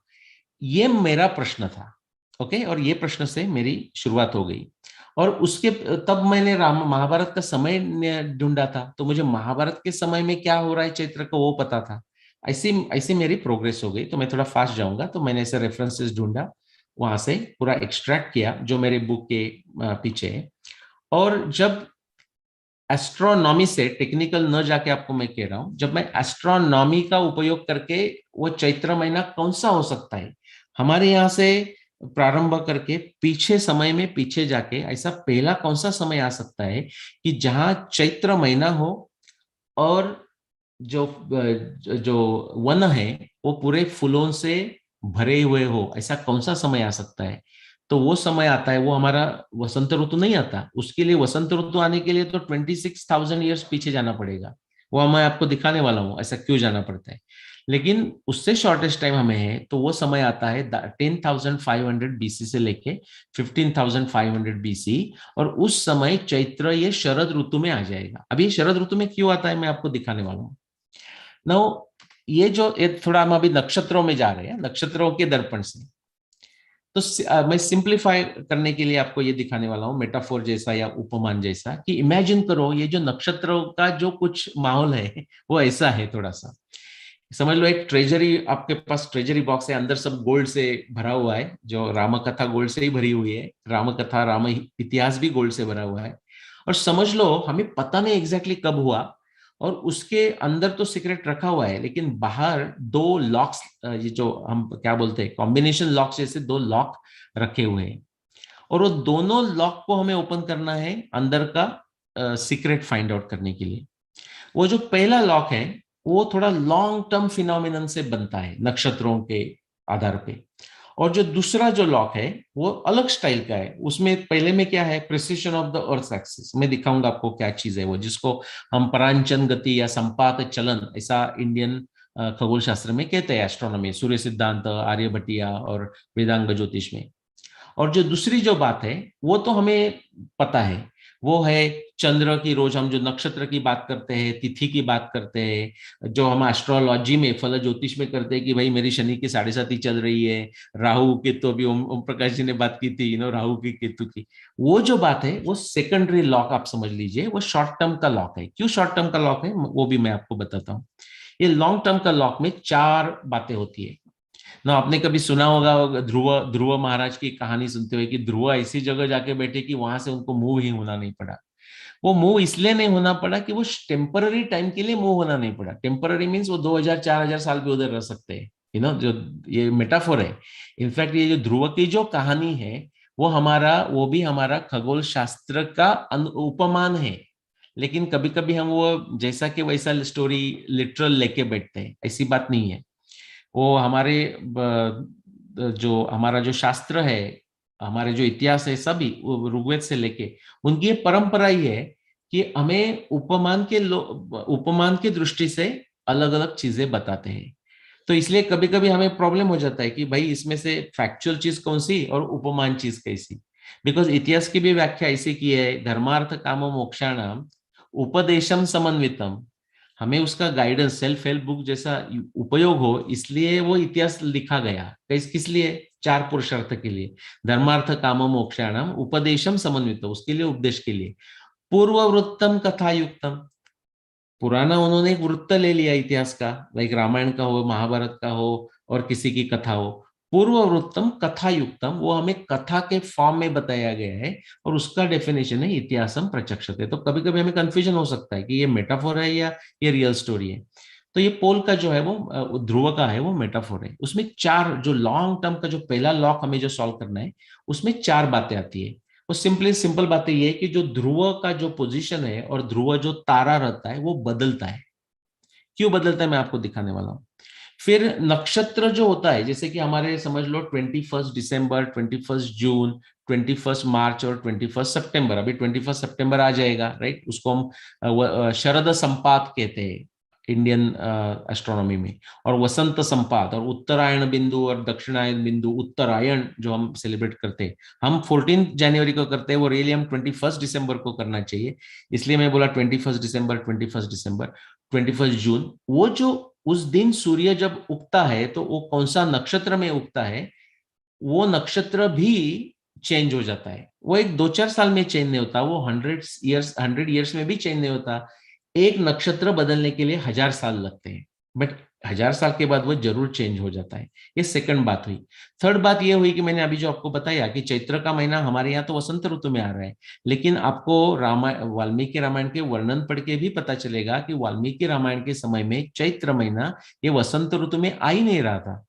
ये मेरा प्रश्न था। ओके, और ये प्रश्न से मेरी शुरुआत हो गई। और उसके तब मैंने राम महाभारत का समय ढूंढा था, तो मुझे महाभारत के समय में क्या हो रहा है चैत्र को वो पता था। ऐसी ऐसी मेरी प्रोग्रेस हो गई। तो मैं थोड़ा फास्ट जाऊंगा, तो मैंने ऐसे रेफरेंसेस ढूंढा, वहां से पूरा एक्सट्रैक्ट किया जो मेरे बुक के पीछे है। और जब एस्ट्रोनॉमी से, टेक्निकल न जाके आपको मैं कह रहा हूं, जब मैं एस्ट्रोनॉमी का उपयोग करके वो चैत्र महीना कौन सा हो सकता है हमारे यहाँ से प्रारंभ करके पीछे समय में पीछे जाके ऐसा पहला कौन सा समय आ सकता है कि जहां चैत्र महीना हो और जो जो वन है वो पूरे फूलों से भरे हुए हो, ऐसा कौन सा समय आ सकता है। तो वो समय आता है, वो हमारा वसंत ऋतु नहीं आता। उसके लिए वसंत ऋतु आने के लिए तो 26,000 ईयर्स पीछे जाना पड़ेगा। वो मैं आपको दिखाने वाला हूँ ऐसा क्यों जाना पड़ता है। लेकिन उससे शॉर्टेस्ट टाइम हमें है, तो वो समय आता है 10,500 बीसी से लेके 15,500 बीसी। और उस समय चैत्र ये शरद ऋतु में आ जाएगा। अभी शरद ऋतु में क्यों आता है मैं आपको दिखाने वाला हूँ। नाउ ये जो थोड़ा हम अभी नक्षत्रों में जा रहे हैं, नक्षत्रों के दर्पण से, तो मैं सिंप्लीफाई करने के लिए आपको ये दिखाने वाला हूं मेटाफोर जैसा या उपमान जैसा, कि इमेजिन करो ये जो नक्षत्रों का जो कुछ माहौल है वो ऐसा है। थोड़ा सा समझ लो एक ट्रेजरी, आपके पास ट्रेजरी बॉक्स है, अंदर सब गोल्ड से भरा हुआ है। जो राम कथा गोल्ड से ही भरी हुई है, राम कथा राम इतिहास भी गोल्ड से भरा हुआ है। और समझ लो हमें पता नहीं एग्जैक्टली कब हुआ, और उसके अंदर तो सीक्रेट रखा हुआ है, लेकिन बाहर दो लॉक्स, ये जो हम क्या बोलते हैं कॉम्बिनेशन लॉक्स जैसे दो लॉक रखे हुए हैं, और वो दोनों लॉक को हमें ओपन करना है अंदर का सीक्रेट फाइंड आउट करने के लिए। वो जो पहला लॉक है वो थोड़ा लॉन्ग टर्म फिनोमिनन से बनता है नक्षत्रों के आधार पे, और जो दूसरा जो लॉक है वो अलग स्टाइल का है। उसमें पहले में क्या है, precision of the earth axis. मैं दिखाऊंगा आपको क्या चीज है वो, जिसको हम परांचन गति या संपात चलन ऐसा इंडियन खगोल शास्त्र में कहते हैं, एस्ट्रोनॉमी, सूर्य सिद्धांत, आर्यभट्टिया और वेदांग ज्योतिष में। और जो दूसरी जो बात है वो तो हमें पता है, वो है चंद्र की, रोज हम जो नक्षत्र की बात करते हैं, तिथि की बात करते हैं, जो हम एस्ट्रोलॉजी में फल ज्योतिष में करते हैं कि भाई मेरी शनि की 7.5 चल रही है, राहु केतु, अभी ओम प्रकाश जी ने बात की थी राहु की केतु की। वो जो बात है वो सेकेंडरी लॉक आप समझ लीजिए, वो शॉर्ट टर्म का लॉक है। क्यों शॉर्ट टर्म का लॉक है वो भी मैं आपको बताता हूँ। ये लॉन्ग टर्म का लॉक में 4 बातें होती है ना। आपने कभी सुना होगा ध्रुव ध्रुव महाराज की कहानी सुनते हुए कि ध्रुव ऐसी जगह जाके बैठे कि वहां से उनको मूव ही होना नहीं पड़ा। वो मूव इसलिए नहीं होना पड़ा कि वो टेम्पररी टाइम के लिए मूव होना नहीं पड़ा। टेम्पररी मीन्स वो 2000-4000 साल भी उधर रह सकते हैं, जो ये मेटाफोर है। इनफैक्ट ये जो ध्रुव की जो कहानी है वो भी हमारा खगोल शास्त्र का उपमान है। लेकिन कभी कभी हम वो जैसा कि वैसा स्टोरी लिटरल लेके बैठते हैं, ऐसी बात नहीं है। वो हमारे जो हमारा जो शास्त्र है, हमारे जो इतिहास है, सभी ऋग्वेद से लेके उनकी ये परंपरा ही है कि हमें उपमान के दृष्टि से अलग अलग चीजें बताते हैं। तो इसलिए कभी कभी हमें प्रॉब्लम हो जाता है कि भाई इसमें से फैक्चुअल चीज कौन सी और उपमान चीज कैसी। बिकॉज इतिहास की भी व्याख्या ऐसी की है, धर्मार्थ काम मोक्षाणाम उपदेशम समन्वितम। हमें उसका गाइडेंस सेल्फ हेल्प बुक जैसा उपयोग हो, इसलिए वो इतिहास लिखा गया। किस लिए? 4 पुरुषार्थ के लिए, धर्मार्थ काम मोक्षाणाम उपदेशम समन्वित, उसके लिए, उपदेश के लिए। पूर्व वृत्तम कथा युक्तम, पुराना उन्होंने एक वृत्त ले लिया इतिहास का, लाइक रामायण का हो, महाभारत का हो और किसी की कथा हो। पूर्व वृत्तम कथा युक्तम, वो हमें कथा के फॉर्म में बताया गया है, और उसका डेफिनेशन है इतिहासम प्रचक्षते। तो कभी कभी हमें कंफ्यूजन हो सकता है कि ये मेटाफोर है या ये रियल स्टोरी है। तो ये पोल का जो है वो ध्रुव का है, वो मेटाफोर है। उसमें 4 जो लॉन्ग टर्म का जो पहला लॉक हमें जो सॉल्व करना है, उसमें 4 बातें आती है। वो सिंपल बात ये है कि जो ध्रुव का जो पोजीशन है और ध्रुव जो तारा रहता है वो बदलता है। क्यों बदलता है मैं आपको दिखाने वाला हूं। फिर नक्षत्र जो होता है, जैसे कि हमारे समझ लो 21 दिसंबर, 21 जून, 21 मार्च और 21 सितंबर। अभी 21 सितंबर आ जाएगा, राइट। उसको हम शरद संपात कहते हैं, इंडियन एस्ट्रोनॉमी में। और वसंत संपात और उत्तरायण बिंदु और दक्षिणायन बिंदु, उत्तरायण जो हम सेलिब्रेट करते हैं, हम 14 जनवरी को करते हैं, वो रियली हम 21 दिसंबर को करना चाहिए। इसलिए मैं बोला 21 दिसंबर, 21 दिसंबर, 21 जून। वो जो उस दिन सूर्य जब उगता है तो वो कौन सा नक्षत्र में उगता है, वो नक्षत्र भी चेंज हो जाता है। वो एक 2-4 साल में चेंज नहीं होता, वो 100 ईयर्स में भी चेंज नहीं होता। एक नक्षत्र बदलने के लिए 1000 साल लगते हैं, बट 1000 साल के बाद वो जरूर चेंज हो जाता है। ये सेकंड बात हुई। थर्ड बात ये हुई कि मैंने अभी जो आपको बताया कि चैत्र का महीना हमारे यहाँ तो वसंत ऋतु में आ रहा है, लेकिन आपको वाल्मीकि रामायण के वर्णन पढ़ के भी पता चलेगा कि वाल्मीकि रामायण के समय में चैत्र महीना ये वसंत ऋतु में आ ही नहीं रहा था।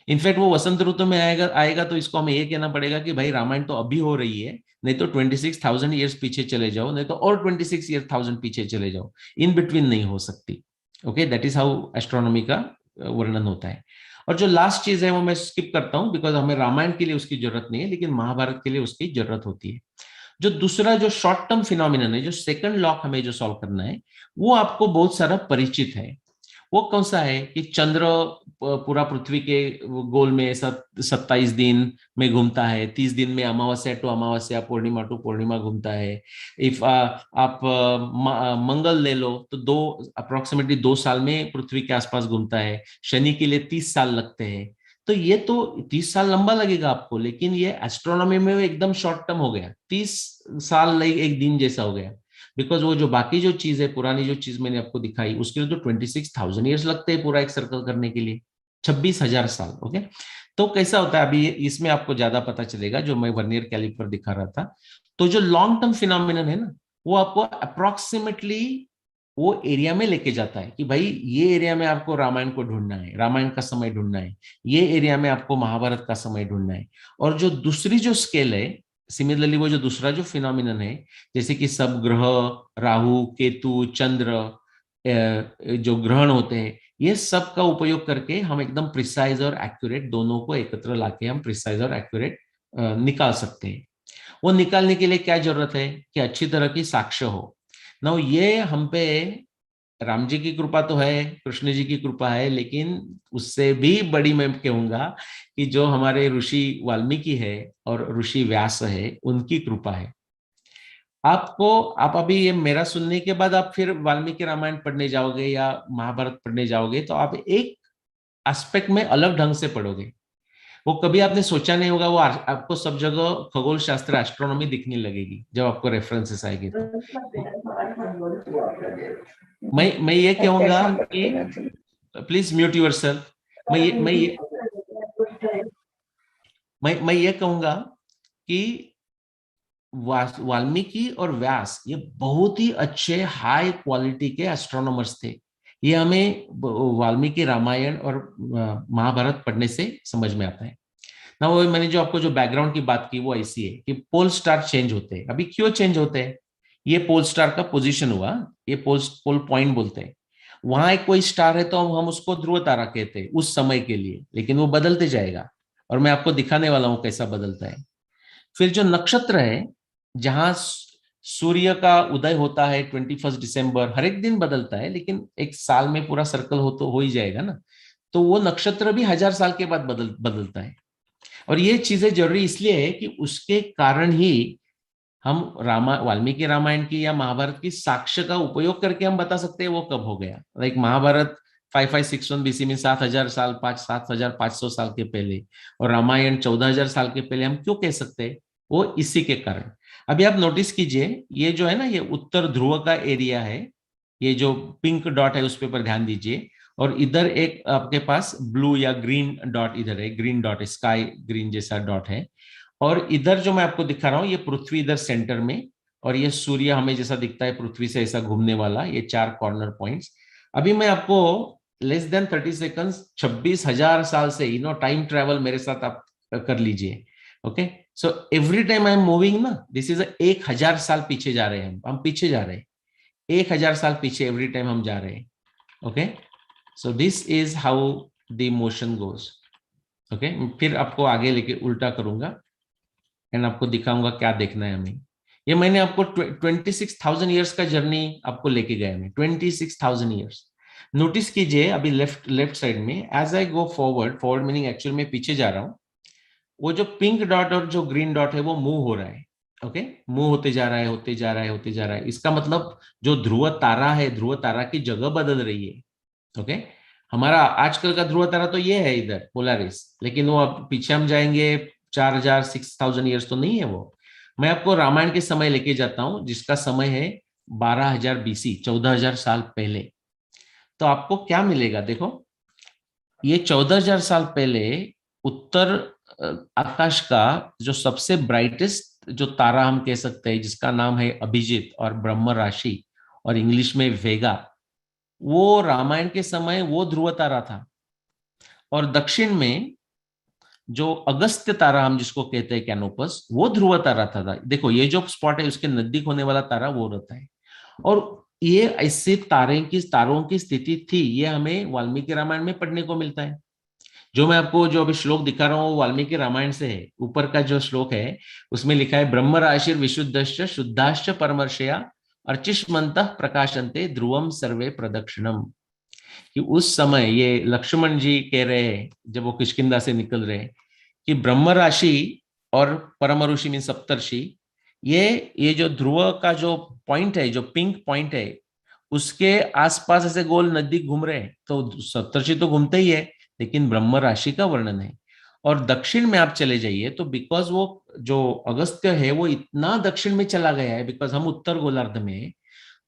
इनफैक्ट वो वसंत ऋतु में आएगा तो इसको हमें ये कहना पड़ेगा कि भाई रामायण तो अभी हो रही है, नहीं तो 26,000 ईयर्स पीछे चले जाओ, नहीं तो और 26,000 पीछे चले जाओ, इन बिटवीन नहीं हो सकती। Okay, that is how astronomy का वर्णन होता है। और जो लास्ट चीज है वो मैं स्किप करता हूं, बिकॉज हमें रामायण के लिए उसकी जरूरत नहीं है, लेकिन महाभारत के लिए उसकी जरूरत होती है। जो दूसरा जो शॉर्ट टर्म फिनोमिनन है, जो सेकंड लॉक हमें जो सॉल्व करना है, वो आपको बहुत सारा परिचित है। वो कौन सा है कि चंद्र पूरा पृथ्वी के गोल में 27 दिन में घूमता है, 30 दिन में अमावस्या टू अमावस्या, पूर्णिमा टू पूर्णिमा घूमता है। इफ आप मंगल ले लो तो अप्रोक्सीमेटली 2 साल में पृथ्वी के आसपास घूमता है। शनि के लिए 30 साल लगते हैं। तो ये तो 30 साल लंबा लगेगा आपको, लेकिन ये एस्ट्रोनॉमी में एकदम शॉर्ट टर्म हो गया, 30 साल एक दिन जैसा हो गया। बिकॉज वो जो बाकी जो चीज है, पुरानी जो चीज मैंने आपको दिखाई, उसके लिए तो 26,000 ईयर्स लगते हैं पूरा एक सर्कल करने के लिए, 26,000 साल। ओके, तो कैसा होता है अभी इसमें आपको ज्यादा पता चलेगा, जो मैं वर्नियर कैलिपर दिखा रहा था। तो जो लॉन्ग टर्म फिनोमिनन है ना, वो आपको अप्रोक्सीमेटली वो एरिया में लेके जाता है कि भाई ये एरिया में आपको रामायण को ढूंढना है, रामायण का समय ढूंढना है, ये एरिया में आपको महाभारत का समय ढूंढना है। और जो दूसरी जो स्केल है, सिमिलरली वो जो दूसरा जो फिनोमिनन है, जैसे कि सब ग्रह, राहु, केतु, चंद्र, जो ग्रहण होते हैं, ये सब का उपयोग करके हम एकदम प्रिसाइज और एक्यूरेट दोनों को एकत्र लाके हम प्रिसाइज और एक्यूरेट निकाल सकते हैं। वो निकालने के लिए क्या जरूरत है कि अच्छी तरह की साक्ष्य हो ना। ये हम पे राम जी की कृपा तो है, कृष्ण जी की कृपा है, लेकिन उससे भी बड़ी मैं कहूंगा कि जो हमारे ऋषि वाल्मीकि है और ऋषि व्यास है, उनकी कृपा है। आप अभी ये मेरा सुनने के बाद आप फिर वाल्मीकि रामायण पढ़ने जाओगे या महाभारत पढ़ने जाओगे, तो आप एक एस्पेक्ट में अलग ढंग से पढ़ोगे। वो कभी आपने सोचा नहीं होगा, वो आपको सब जगह खगोल शास्त्र, एस्ट्रोनॉमी दिखने लगेगी जब आपको रेफरेंसेस आएगी। तो मैं ये कहूंगा कि प्लीज म्यूट योरसेल्फ। मैं ये कहूंगा कि वाल्मीकि और व्यास ये बहुत ही अच्छे हाई क्वालिटी के एस्ट्रोनॉमर्स थे। ये हमें वाल्मीकि रामायण और महाभारत पढ़ने से समझ में आता है ना। वो मैंने जो आपको जो बैकग्राउंड की बात की वो ऐसी है कि पोल स्टार चेंज होते हैं। अभी क्यों चेंज होते हैं? ये पोल स्टार का पोजीशन हुआ, ये पोल पॉइंट बोलते हैं। वहां एक कोई स्टार है तो हम उसको ध्रुव तारा कहते हैं उस समय के लिए, लेकिन वो बदलते जाएगा और मैं आपको दिखाने वाला हूं कैसा बदलता है। फिर जो नक्षत्र है, जहां सूर्य का उदय होता है 21 दिसंबर, हर एक दिन बदलता है, लेकिन एक साल में पूरा सर्कल हो ही जाएगा ना। तो वो नक्षत्र भी 1000 साल के बाद बदलता है। और ये चीजें जरूरी इसलिए है कि उसके कारण ही हम वाल्मीकि रामायण की या महाभारत की साक्ष्य का उपयोग करके हम बता सकते हैं वो कब हो गया। लाइक महाभारत 5561 बीसी में 7000 साल 7500 साल के पहले, और रामायण 14000 साल के पहले। हम क्यों कह सकते हैं? वो इसी के कारण। अभी आप नोटिस कीजिए, ये जो है ना, ये उत्तर ध्रुव का एरिया है, ये जो पिंक डॉट है उस पर ध्यान दीजिए। और इधर एक आपके पास ब्लू या ग्रीन डॉट, इधर है ग्रीन डॉट, स्काई ग्रीन जैसा डॉट है। और इधर जो मैं आपको दिखा रहा हूं, ये पृथ्वी इधर सेंटर में, और ये सूर्य हमें जैसा दिखता है पृथ्वी से ऐसा घूमने वाला, ये 4 कॉर्नर पॉइंट्स। अभी मैं आपको लेस देन 30 सेकंड्स 26,000 साल से टाइम ट्रेवल मेरे साथ आप कर लीजिए। Okay, so every time I am moving ना, दिस इज 1000 साल पीछे जा रहे हैं हम पीछे जा रहे हैं 1000 साल पीछे एवरी टाइम हम जा रहे हैं। Okay, so this is how the motion goes. Okay, फिर आपको आगे लेके उल्टा करूंगा एंड आपको दिखाऊंगा क्या देखना है हमें। ये मैंने आपको 26,000 ईयर्स का जर्नी आपको लेके गया मैं, 26,000 ईयर्स। नोटिस कीजिए अभी लेफ्ट साइड में, as I go forward meaning actual में पीछे जा रहा हूं, वो जो पिंक डॉट और जो ग्रीन डॉट है वो मूव हो रहा है। ओके, मूव होते जा रहा है, होते जा रहा है, होते जा रहा है। इसका मतलब जो ध्रुव तारा है, ध्रुव तारा की जगह बदल रही है। ओके, हमारा आजकल का ध्रुव तारा तो ये है इधर पोलारिस, लेकिन वो अब पीछे हम जाएंगे 4000 6000 ईयर्स तो नहीं है वो। मैं आपको रामायण के समय लेके जाता हूं, जिसका समय है 12000 बीसी, 14000 साल पहले। तो आपको क्या मिलेगा, देखो ये 14000 साल पहले उत्तर आकाश का जो सबसे ब्राइटेस्ट जो तारा हम कह सकते हैं, जिसका नाम है अभिजीत और ब्रह्म राशि और इंग्लिश में वेगा, वो रामायण के समय वो ध्रुव तारा था। और दक्षिण में जो अगस्त्य तारा हम जिसको कहते हैं कैनोपस, वो ध्रुव तारा था। देखो ये जो स्पॉट है उसके नजदीक होने वाला तारा वो रहता है। और ये ऐसे तारों की स्थिति थी, ये हमें वाल्मीकि रामायण में पढ़ने को मिलता है। जो मैं आपको जो अभी श्लोक दिखा रहा हूँ वो वाल्मीकि रामायण से है। ऊपर का जो श्लोक है उसमें लिखा है ब्रह्म राशिर विशुद्धश्च शुद्धाश्च परमर्शया अर्चिष्मन्तः प्रकाशन्ते ध्रुवम सर्वे प्रदक्षिणम। कि उस समय ये लक्ष्मण जी कह रहे हैं जब वो किष्किंधा से निकल रहे हैं कि ब्रह्म राशि और परम ऋषि मीन सप्तर्षि, ये जो ध्रुव का जो पॉइंट है, जो पिंक पॉइंट है, उसके आसपास ऐसे गोल नजदीक घूम रहे हैं। तो सप्तर्षि तो घूमते ही है, लेकिन ब्रह्म राशि का वर्णन है। और दक्षिण में आप चले जाइए तो बिकॉज वो जो अगस्त्य है वो इतना दक्षिण में चला गया है, बिकॉज हम उत्तर गोलार्ध में,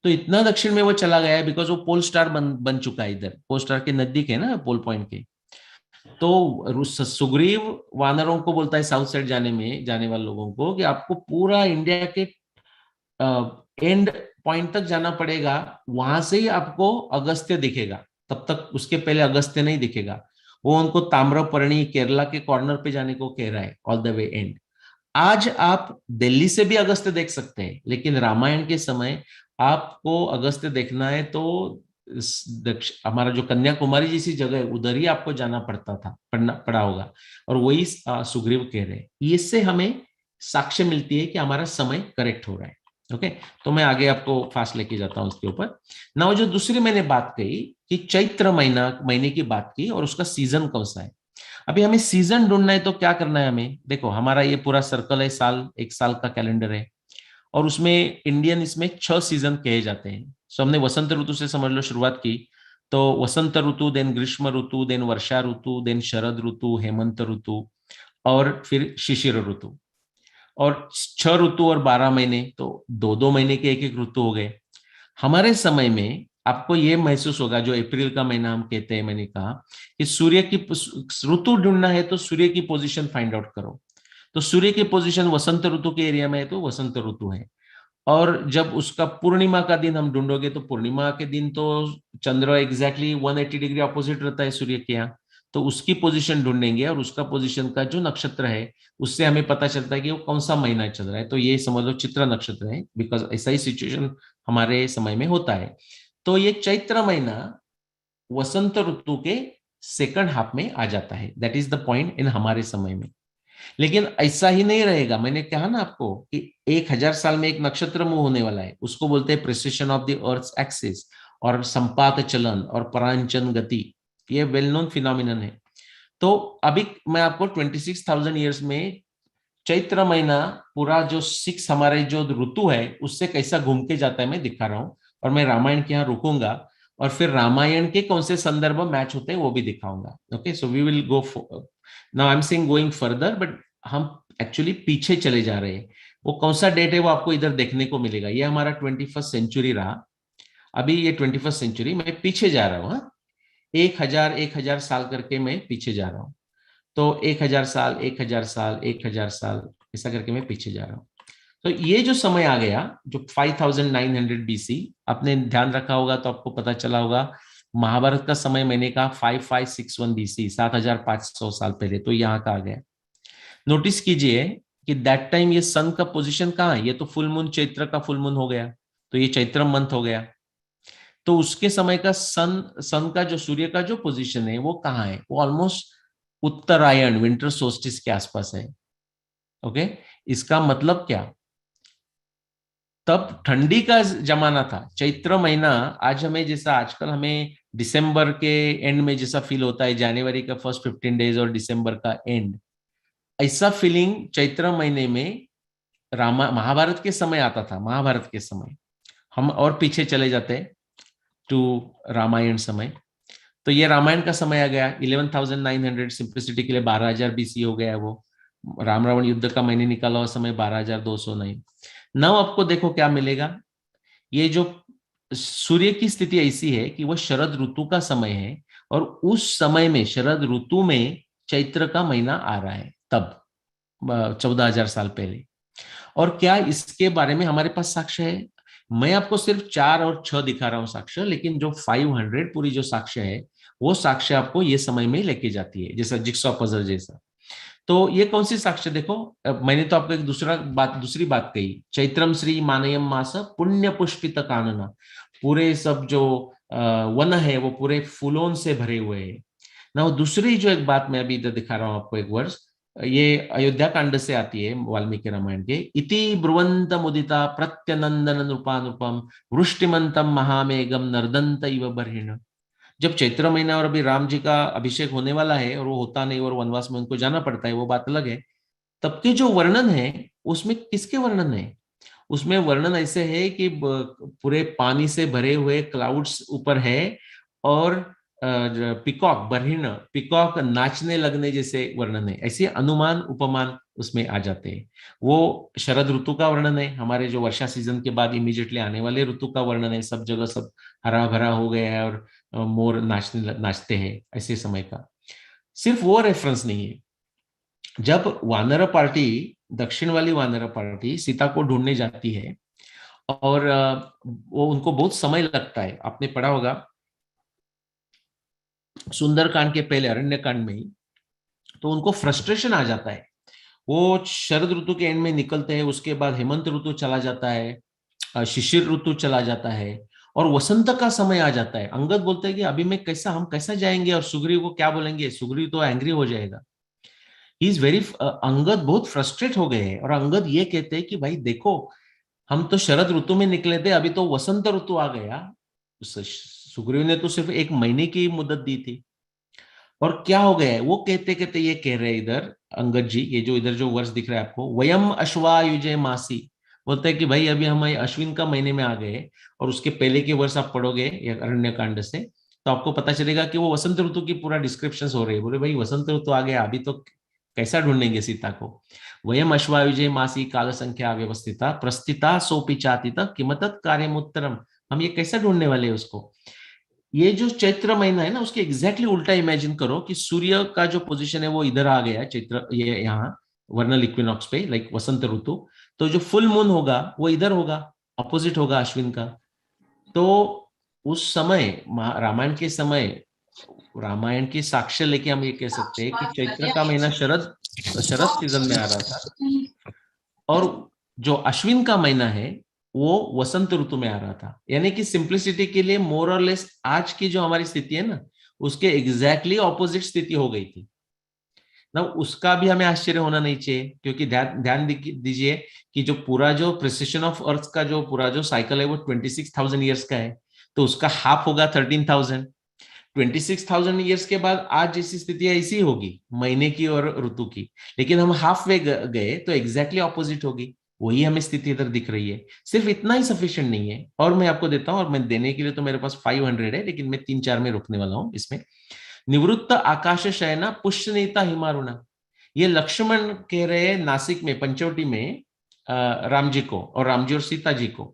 तो इतना दक्षिण में वो चला गया है बिकॉज वो पोल स्टार बन चुका है। इधर पोल स्टार के नजदीक है ना पोल पॉइंट के। तो सुग्रीव वानरों को बोलता है साउथ साइड जाने वाले लोगों को कि आपको पूरा इंडिया के एंड पॉइंट तक जाना पड़ेगा, वहां से ही आपको अगस्त्य दिखेगा। तब तक उसके पहले अगस्त्य नहीं दिखेगा। वो उनको ताम्रपर्णी केरला के कॉर्नर पे जाने को कह रहा है, ऑल द वे एंड। आज आप दिल्ली से भी अगस्त्य देख सकते हैं, लेकिन रामायण के समय आपको अगस्त्य देखना है तो हमारा जो कन्याकुमारी जैसी जगह है उधर ही आपको जाना पड़ा होगा। और वही सुग्रीव कह रहे हैं। इससे हमें साक्ष्य मिलती है कि हमारा समय करेक्ट हो रहा है। ओके, तो मैं आगे आपको फास्ट लेके जाता हूं इसके ऊपर। ना जो दूसरी मैंने बात कही कि चैत्र महीने की बात की और उसका सीजन कौन सा है। अभी हमें सीजन ढूंढना है तो क्या करना है हमें, देखो हमारा ये पूरा सर्कल है, एक साल का कैलेंडर है और उसमें इंडियन इसमें 6 सीजन कहे जाते हैं। सो हमने वसंत ऋतु से समझ लो शुरुआत की, तो वसंत ऋतु, देन ग्रीष्म ऋतु, देन वर्षा ऋतु, देन शरद ऋतु, हेमंत ऋतु और फिर शिशिर ऋतु। और 6 ऋतु और 12 महीने, तो 2-2 महीने के एक ऋतु हो गए। हमारे समय में आपको ये महसूस होगा, जो अप्रैल का महीना हम कहते हैं, मैंने कहा कि सूर्य की ऋतु ढूंढना है तो सूर्य की पोजीशन फाइंड आउट करो। तो सूर्य की पोजीशन वसंत ऋतु के एरिया में है तो वसंत ऋतु है। और जब उसका पूर्णिमा का दिन हम ढूंढोगे तो पूर्णिमा के दिन तो चंद्र एग्जैक्टली 180 डिग्री अपोजिट रहता है सूर्य के यहाँ, तो उसकी पोजीशन ढूंढेंगे और उसका पोजीशन का जो नक्षत्र है उससे हमें पता चलता है कि वो कौन सा महीना चल रहा है। तो ये समझ लो चित्रा नक्षत्र है, बिकॉज ऐसा ही सिचुएशन हमारे समय में होता है। तो ये चैत्र महीना वसंत ऋतु के सेकंड हाफ में आ जाता है। That is the point in हमारे समय में। लेकिन ऐसा ही नहीं रहेगा। मैंने कहा ना आपको कि 1000 साल में एक नक्षत्र मूव होने वाला है, उसको बोलते हैं precision of the earth axis और संपात चलन और परांचन गति। ये वेल नोन फिनोमिनन है। तो अभी मैं आपको 26,000 ईयर्स में चैत्र महीना पूरा जो 6 हमारे जो ऋतु है उससे कैसा घूम के जाता है मैं दिखा रहा हूं। और मैं रामायण के यहाँ रुकूंगा और फिर रामायण के कौन से संदर्भ मैच होते हैं वो भी दिखाऊंगा। Okay, so we will go now I am saying going further, but हम एक्चुअली पीछे चले जा रहे हैं। वो कौन सा डेट है वो आपको इधर देखने को मिलेगा। ये हमारा 21st सेंचुरी रहा। अभी ये 21st सेंचुरी, मैं पीछे जा रहा हूँ। 1000 साल करके मैं पीछे जा रहा हूँ। तो 1000 साल 1000 साल 1000 साल ऐसा करके मैं पीछे जा रहा हूँ। तो ये जो समय आ गया जो 5900 BC, आपने ध्यान रखा होगा तो आपको पता चला होगा महाभारत का समय मैंने कहा 5561 BC, 7500 साल पहले, तो यहाँ का आ गया। नोटिस कीजिए कि दैट टाइम ये सन का पोजीशन कहाँ है, ये तो फुल मून चैत्र का फुल मून हो गया, तो ये चैत्र मंथ हो गया। तो उसके समय का सन का जो सूर्य का जो पोजीशन है वो कहाँ है, वो ऑलमोस्ट उत्तरायण विंटर सोल्स्टिस के आसपास है। ओके, इसका मतलब क्या, तब ठंडी का जमाना था। चैत्र महीना आज हमें जैसा आजकल हमें दिसंबर के एंड में जैसा फील होता है, जनवरी का फर्स्ट 15 डेज और दिसंबर का एंड, ऐसा फीलिंग चैत्र महीने में महाभारत के समय आता था। महाभारत के समय हम और पीछे चले जाते टू रामायण समय, तो ये रामायण का समय आ गया 11,900, सिंप्लिसिटी के लिए 12,000 BC हो गया वो। राम रावण युद्ध का मैंने निकाला हुआ समय 12,209। नव आपको देखो क्या मिलेगा, ये जो सूर्य की स्थिति ऐसी है कि वो शरद ऋतु का समय है, और उस समय में शरद ऋतु में चैत्र का महीना आ रहा है, तब 14,000 साल पहले। और क्या इसके बारे में हमारे पास साक्ष्य है? मैं आपको सिर्फ 4 और 6 दिखा रहा हूं साक्ष्य, लेकिन जो 500 पूरी जो साक्ष्य है वो साक्ष्य आपको ये समय में लेके जाती है, जैसा जिक्सॉ पजल जैसा। तो ये कौन सी साक्ष्य देखो, मैंने तो आपको एक दूसरी बात कही, चैत्रम श्री मानयम मास पुण्य पुष्पित कानना, पूरे सब जो वन है वो पूरे फूलों से भरे हुए हैं ना। दूसरी जो एक बात मैं अभी इधर दिखा रहा हूं आपको एक वर्ष, ये अयोध्या कांड से आती है वाल्मीकि रामायण के। इति ब्रुवंत मुदिता प्रत्यनंदन नृपानुपम वृष्टिमंतम महामेघम नर्दंत इव बर्हिण। जब चैत्र महीना और अभी राम जी का अभिषेक होने वाला है और वो होता नहीं और वनवास में उनको जाना पड़ता है, वो बात अलग है। तब के जो वर्णन है उसमें किसके वर्णन है? उसमें वर्णन ऐसे है कि पूरे पानी से भरे हुए क्लाउड्स ऊपर है, और पिकॉक बरहिण, पिकॉक नाचने लगने जैसे वर्णन है। ऐसे अनुमान उपमान उसमें आ जाते हैं। वो शरद ऋतु का वर्णन है, हमारे जो वर्षा सीजन के बाद इमीडिएटली आने वाले ऋतु का वर्णन है। सब जगह सब हरा भरा हो गया है और मोर नाचते हैं, ऐसे समय का। सिर्फ वो रेफरेंस नहीं है, जब वानर पार्टी, दक्षिण वाली वानर पार्टी सीता को ढूंढने जाती है और वो उनको बहुत समय लगता है, आपने पढ़ा होगा सुंदरकांड के पहले अरण्य कांड में ही, तो उनको फ्रस्ट्रेशन आ जाता है। वो शरद ऋतु के एंड में निकलते हैं, उसके बाद हेमंत ऋतु चला जाता है, शिशिर ऋतु चला जाता है, और वसंत का समय आ जाता है। अंगद बोलते हैं कि अभी मैं हम कैसा जाएंगे, और सुग्रीव को क्या बोलेंगे, सुग्रीव तो एंग्री हो जाएगा। अंगद बहुत फ्रस्ट्रेट हो गए हैं, और अंगद ये कहते हैं कि भाई देखो, हम तो शरद ऋतु में निकले थे, अभी तो वसंत ऋतु आ गया। सुग्रीव ने तो सिर्फ 1 महीने की मुद्दत दी थी, और क्या हो गया है? वो कहते कहते ये कह रहे हैं इधर अंगद जी, ये जो इधर जो वर्ष दिख रहा है आपको, वयम अश्वायुजे मासी, बोलते हैं कि भाई अभी हम अश्विन का महीने में आ गए। और उसके पहले के वर्ष आप पढ़ोगे अरण्य कांड से, तो आपको पता चलेगा कि वो वसंत ऋतु की पूरा डिस्क्रिप्शन हो रही है। बोले भाई वसंत ऋतु आ गया, अभी तो कैसा ढूंढेंगे सीता को? वयम अश्वायुजे मासी काल संख्या व्यवस्थिता प्रस्थिता सोपि चातिता किमतत् कार्यमुत्तरम, हम ये कैसा ढूंढने वाले हैं उसको? ये जो चैत्र महीना है ना, उसके एग्जैक्टली उल्टा इमेजिन करो कि सूर्य का जो पोजीशन है वो इधर आ गया चैत्र, ये यहाँ वर्नल इक्विनॉक्स पे, लाइक वसंत ऋतु। तो जो फुल मून होगा वो इधर होगा, अपोजिट होगा अश्विन का। तो उस समय रामायण के समय, रामायण की साक्ष्य लेके हम ये कह सकते हैं कि चैत्र का महीना शरद सीजन में आ रहा था, और जो अश्विन का महीना है वो वसंत ऋतु में आ रहा था। यानी कि सिंप्लिसिटी के लिए मोर और लेस आज की जो हमारी स्थिति है ना, उसके एग्जैक्टली ऑपोजिट स्थिति हो गई थी ना। उसका भी हमें आश्चर्य होना नहीं चाहिए, क्योंकि ध्यान दीजिए कि जो पूरा जो प्रिसिशन ऑफ अर्थ का जो पूरा जो साइकिल है वो 26,000 ईयर्स का है, तो उसका हाफ होगा 13,000। 26,000 ईयर्स के बाद आज जैसी स्थिति ऐसी होगी महीने की और ऋतु की, लेकिन हम हाफ वे गए तो एग्जैक्टली ऑपोजिट होगी। वही हमें स्थिति इधर दिख रही है। सिर्फ इतना ही सफिशिएंट नहीं है, और मैं आपको देता हूं, और मैं देने के लिए तो मेरे पास 500 है, लेकिन मैं 3-4 में रुकने वाला हूं इसमें। निवृत्त आकाश शयना पुष्यनीता हिमारुणा, ये लक्ष्मण कह रहे हैं नासिक में पंचवटी में राम जी को, और राम जी और सीता जी को,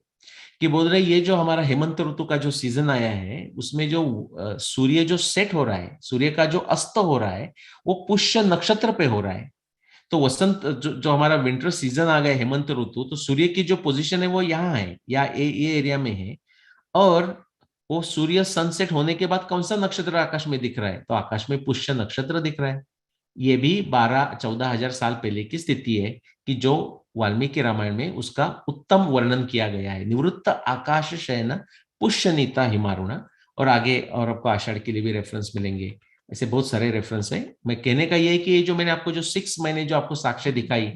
कि बोल रहे ये जो हमारा हेमंत ऋतु का जो सीजन आया है उसमें जो सूर्य जो सेट हो रहा है, सूर्य का जो अस्त हो रहा है वो पुष्य नक्षत्र पे हो रहा है। तो वसंत जो हमारा विंटर सीजन आ गया हेमंत ऋतु, तो सूर्य की जो पोजीशन है वो यहाँ है, या ये एरिया में है। और वो सूर्य सनसेट होने के बाद कौन सा नक्षत्र आकाश में दिख रहा है? तो आकाश में पुष्य नक्षत्र दिख रहा है। ये भी 12-14 साल पहले की स्थिति है कि जो वाल्मीकि रामायण में उसका उत्तम वर्णन किया गया है। निवृत्त आकाश शयन पुष्यनीता हिमारुणा, और आगे और आपको आषाढ़ के लिए भी रेफरेंस मिलेंगे। ऐसे बहुत सारे रेफरेंस है। मैं कहने का ये है कि ये जो मैंने आपको जो 6 महीने जो आपको साक्ष्य दिखाई,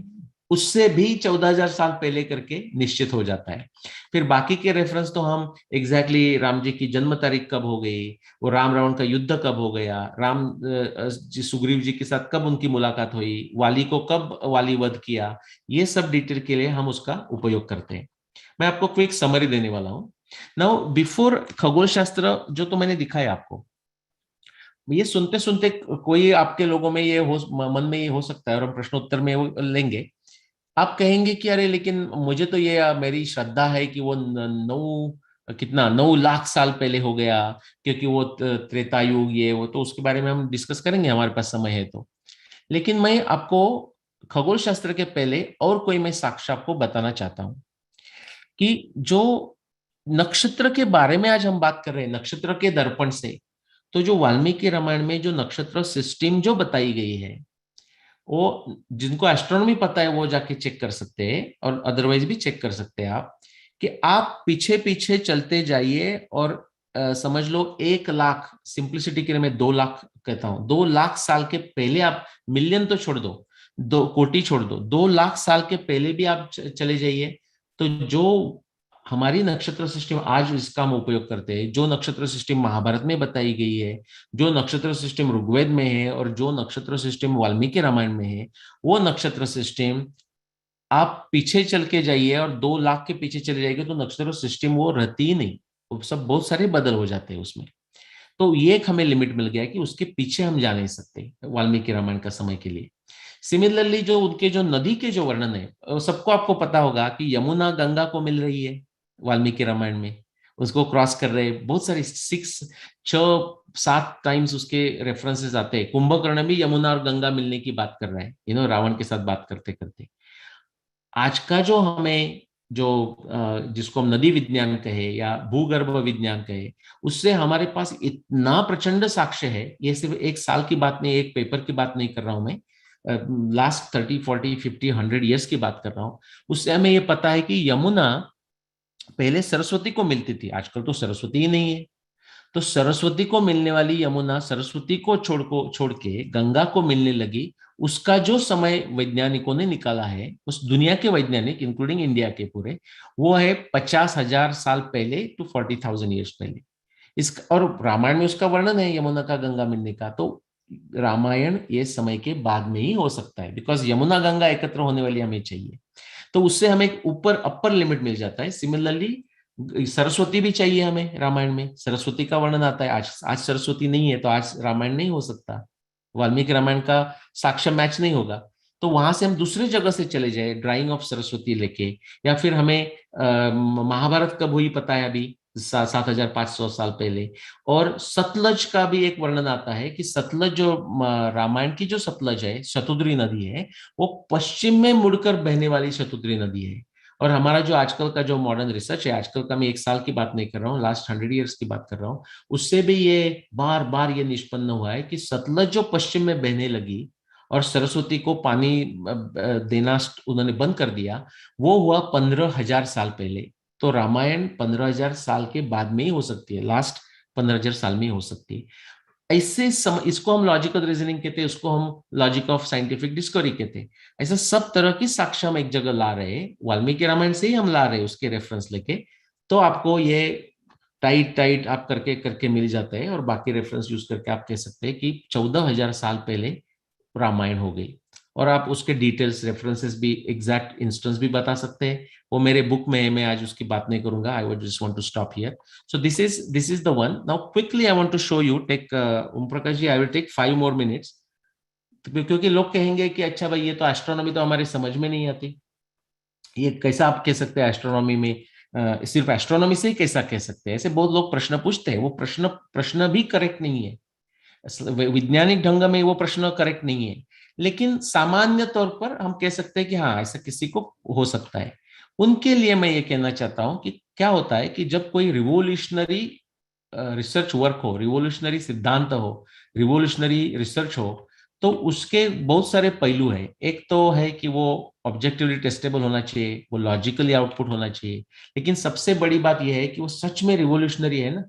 उससे भी 14,000 साल पहले करके निश्चित हो जाता है। फिर बाकी के रेफरेंस तो हम एग्जैक्टली राम जी की जन्म तारीख कब हो गई, वो राम रावण का युद्ध कब हो गया, राम जी सुग्रीव जी के साथ कब उनकी मुलाकात हुई, वाली को कब वाली वध किया, ये सब डिटेल के लिए हम उसका उपयोग करते हैं। मैं आपको क्विक समरी देने वाला हूं। नाउ बिफोर खगोल शास्त्र जो तो मैंने दिखाया आपको, ये सुनते सुनते कोई आपके लोगों में ये हो मन में ये हो सकता है, और हम प्रश्न उत्तर में वो लेंगे। आप कहेंगे कि अरे लेकिन मुझे तो ये मेरी श्रद्धा है कि वो 9 लाख साल पहले हो गया, क्योंकि वो त्रेता युग ये वो, तो उसके बारे में हम डिस्कस करेंगे, हमारे पास समय है तो। लेकिन मैं आपको खगोल शास्त्र के पहले और कोई मैं साक्ष्य आपको बताना चाहता हूं कि जो नक्षत्र के बारे में आज हम बात कर रहे हैं, नक्षत्र के दर्पण से, तो जो वाल्मीकि रामायण में जो नक्षत्र सिस्टम जो बताई गई है, वो जिनको एस्ट्रोनॉमी पता है वो जाके चेक कर सकते हैं, और अदरवाइज भी चेक कर सकते हैं आप, कि आप पीछे पीछे चलते जाइए और समझ लो 1 लाख, सिंप्लिसिटी के लिए मैं 2 लाख कहता हूं, 2 लाख साल के पहले आप, मिलियन तो छोड़ दो, 2 कोटि छोड़ दो, 2 लाख साल के पहले भी आप चले जाइए, तो जो हमारी नक्षत्र सिस्टम आज इसका हम उपयोग करते हैं, जो नक्षत्र सिस्टम महाभारत में बताई गई है, जो नक्षत्र सिस्टम ऋग्वेद में है, और जो नक्षत्र सिस्टम वाल्मीकि रामायण में है, वो नक्षत्र सिस्टम आप पीछे चल के जाइए और 2 लाख के पीछे चले जाएंगे तो नक्षत्र सिस्टम वो रहती ही नहीं, वो सब बहुत सारे बदल हो जाते हैं उसमें। तो ये एक हमें लिमिट मिल गया कि उसके पीछे हम जा नहीं सकते वाल्मीकि रामायण का समय के लिए। सिमिलरली जो उनके जो नदी के जो वर्णन है, सबको आपको पता होगा कि यमुना गंगा को मिल रही है वाल्मीकि रामायण में, उसको क्रॉस कर रहे हैं, बहुत सारी 6-7 टाइम्स उसके रेफरेंसेस आते हैं। कुंभकर्ण भी यमुना और गंगा मिलने की बात कर रहा है, रावण के साथ बात करते करते। आज का जो हमें जो जिसको हम नदी विज्ञान कहे या भूगर्भ विज्ञान कहे, उससे हमारे पास इतना प्रचंड साक्ष्य है, ये सिर्फ एक साल की बात नहीं, एक पेपर की बात नहीं कर रहा हूं मैं, लास्ट 30, 40, 50, 100 ईयर्स की बात कर रहा हूं। उससे हमें ये पता है कि यमुना पहले सरस्वती को मिलती थी, आजकल तो सरस्वती ही नहीं है, तो सरस्वती को मिलने वाली यमुना सरस्वती को छोड़ के गंगा को मिलने लगी। उसका जो समय वैज्ञानिकों ने निकाला है, उस दुनिया के वैज्ञानिक इंक्लूडिंग इंडिया के पूरे, वो है 50,000 साल पहले टू 40,000 ईयर्स पहले। इस और रामायण में उसका वर्णन है यमुना का गंगा मिलने का, तो रामायण ये समय के बाद में ही हो सकता है, बिकॉज यमुना गंगा एकत्र होने वाली हमें चाहिए, तो उससे हमें ऊपर अपर लिमिट मिल जाता है। सिमिलरली सरस्वती भी चाहिए हमें, रामायण में सरस्वती का वर्णन आता है। आज सरस्वती नहीं है तो आज रामायण नहीं हो सकता, वाल्मीकि रामायण का साक्ष्य मैच नहीं होगा, तो वहां से हम दूसरे जगह से चले जाए ड्राइंग ऑफ सरस्वती लेके, या फिर हमें महाभारत कब हुई पता है अभी 7,500 साल पहले, और सतलज का भी एक वर्णन आता है कि सतलज जो रामायण की जो सतलज है, शतुद्री नदी है, वो पश्चिम में मुड़कर बहने वाली शतुद्री नदी है। और हमारा जो आजकल का जो मॉडर्न रिसर्च है, आजकल का मैं एक साल की बात नहीं कर रहा हूँ, लास्ट 100 ईयर्स की बात कर रहा हूँ, उससे भी ये बार बार ये निष्पन्न हुआ है कि सतलज जो पश्चिम में बहने लगी और सरस्वती को पानी देना उन्होंने बंद कर दिया, वो हुआ 15,000 साल पहले। तो रामायण 15,000 साल के बाद में ही हो सकती है, लास्ट 15,000 साल में ही हो सकती है। ऐसे इसको हम लॉजिकल रीजनिंग कहते हैं, उसको हम लॉजिक ऑफ साइंटिफिक डिस्कवरी कहते हैं। ऐसा सब तरह की साक्ष्य हम एक जगह ला रहे हैं, वाल्मीकि रामायण से ही हम ला रहे हैं उसके रेफरेंस लेके, तो आपको ये टाइट आप करके करके मिल जाता है, और बाकी रेफरेंस यूज करके आप कह सकते हैं कि 14,000 साल पहले रामायण हो गई। और आप उसके डिटेल्स रेफरेंसेस भी, एग्जैक्ट इंस्टेंस भी बता सकते हैं, वो मेरे बुक में है, मैं आज उसकी बात नहीं करूंगा, I would just want to stop here. So this is the one. Now quickly I want to show you, take Om Prakash ji, I will take 5 more minutes, क्योंकि लोग कहेंगे कि अच्छा भाई ये तो एस्ट्रोनॉमी तो हमारे समझ में नहीं आती, ये कैसा आप कह सकते हैं एस्ट्रोनॉमी में, सिर्फ एस्ट्रोनॉमी से ही कैसा कह सकते हैं, ऐसे बहुत लोग प्रश्न पूछते हैं। वो प्रश्न भी करेक्ट नहीं है, वैज्ञानिक ढंग में वो प्रश्न करेक्ट नहीं है, लेकिन सामान्य तौर पर हम कह सकते हैं कि हाँ ऐसा किसी को हो सकता है। उनके लिए मैं ये कहना चाहता हूं कि क्या होता है कि जब कोई रिवोल्यूशनरी रिसर्च वर्क हो, रिवोल्यूशनरी सिद्धांत हो, रिवोल्यूशनरी रिसर्च हो, तो उसके बहुत सारे पहलू हैं। एक तो है कि वो ऑब्जेक्टिवली टेस्टेबल होना चाहिए, वो लॉजिकली आउटपुट होना चाहिए, लेकिन सबसे बड़ी बात यह है कि वो सच में रिवोल्यूशनरी है ना,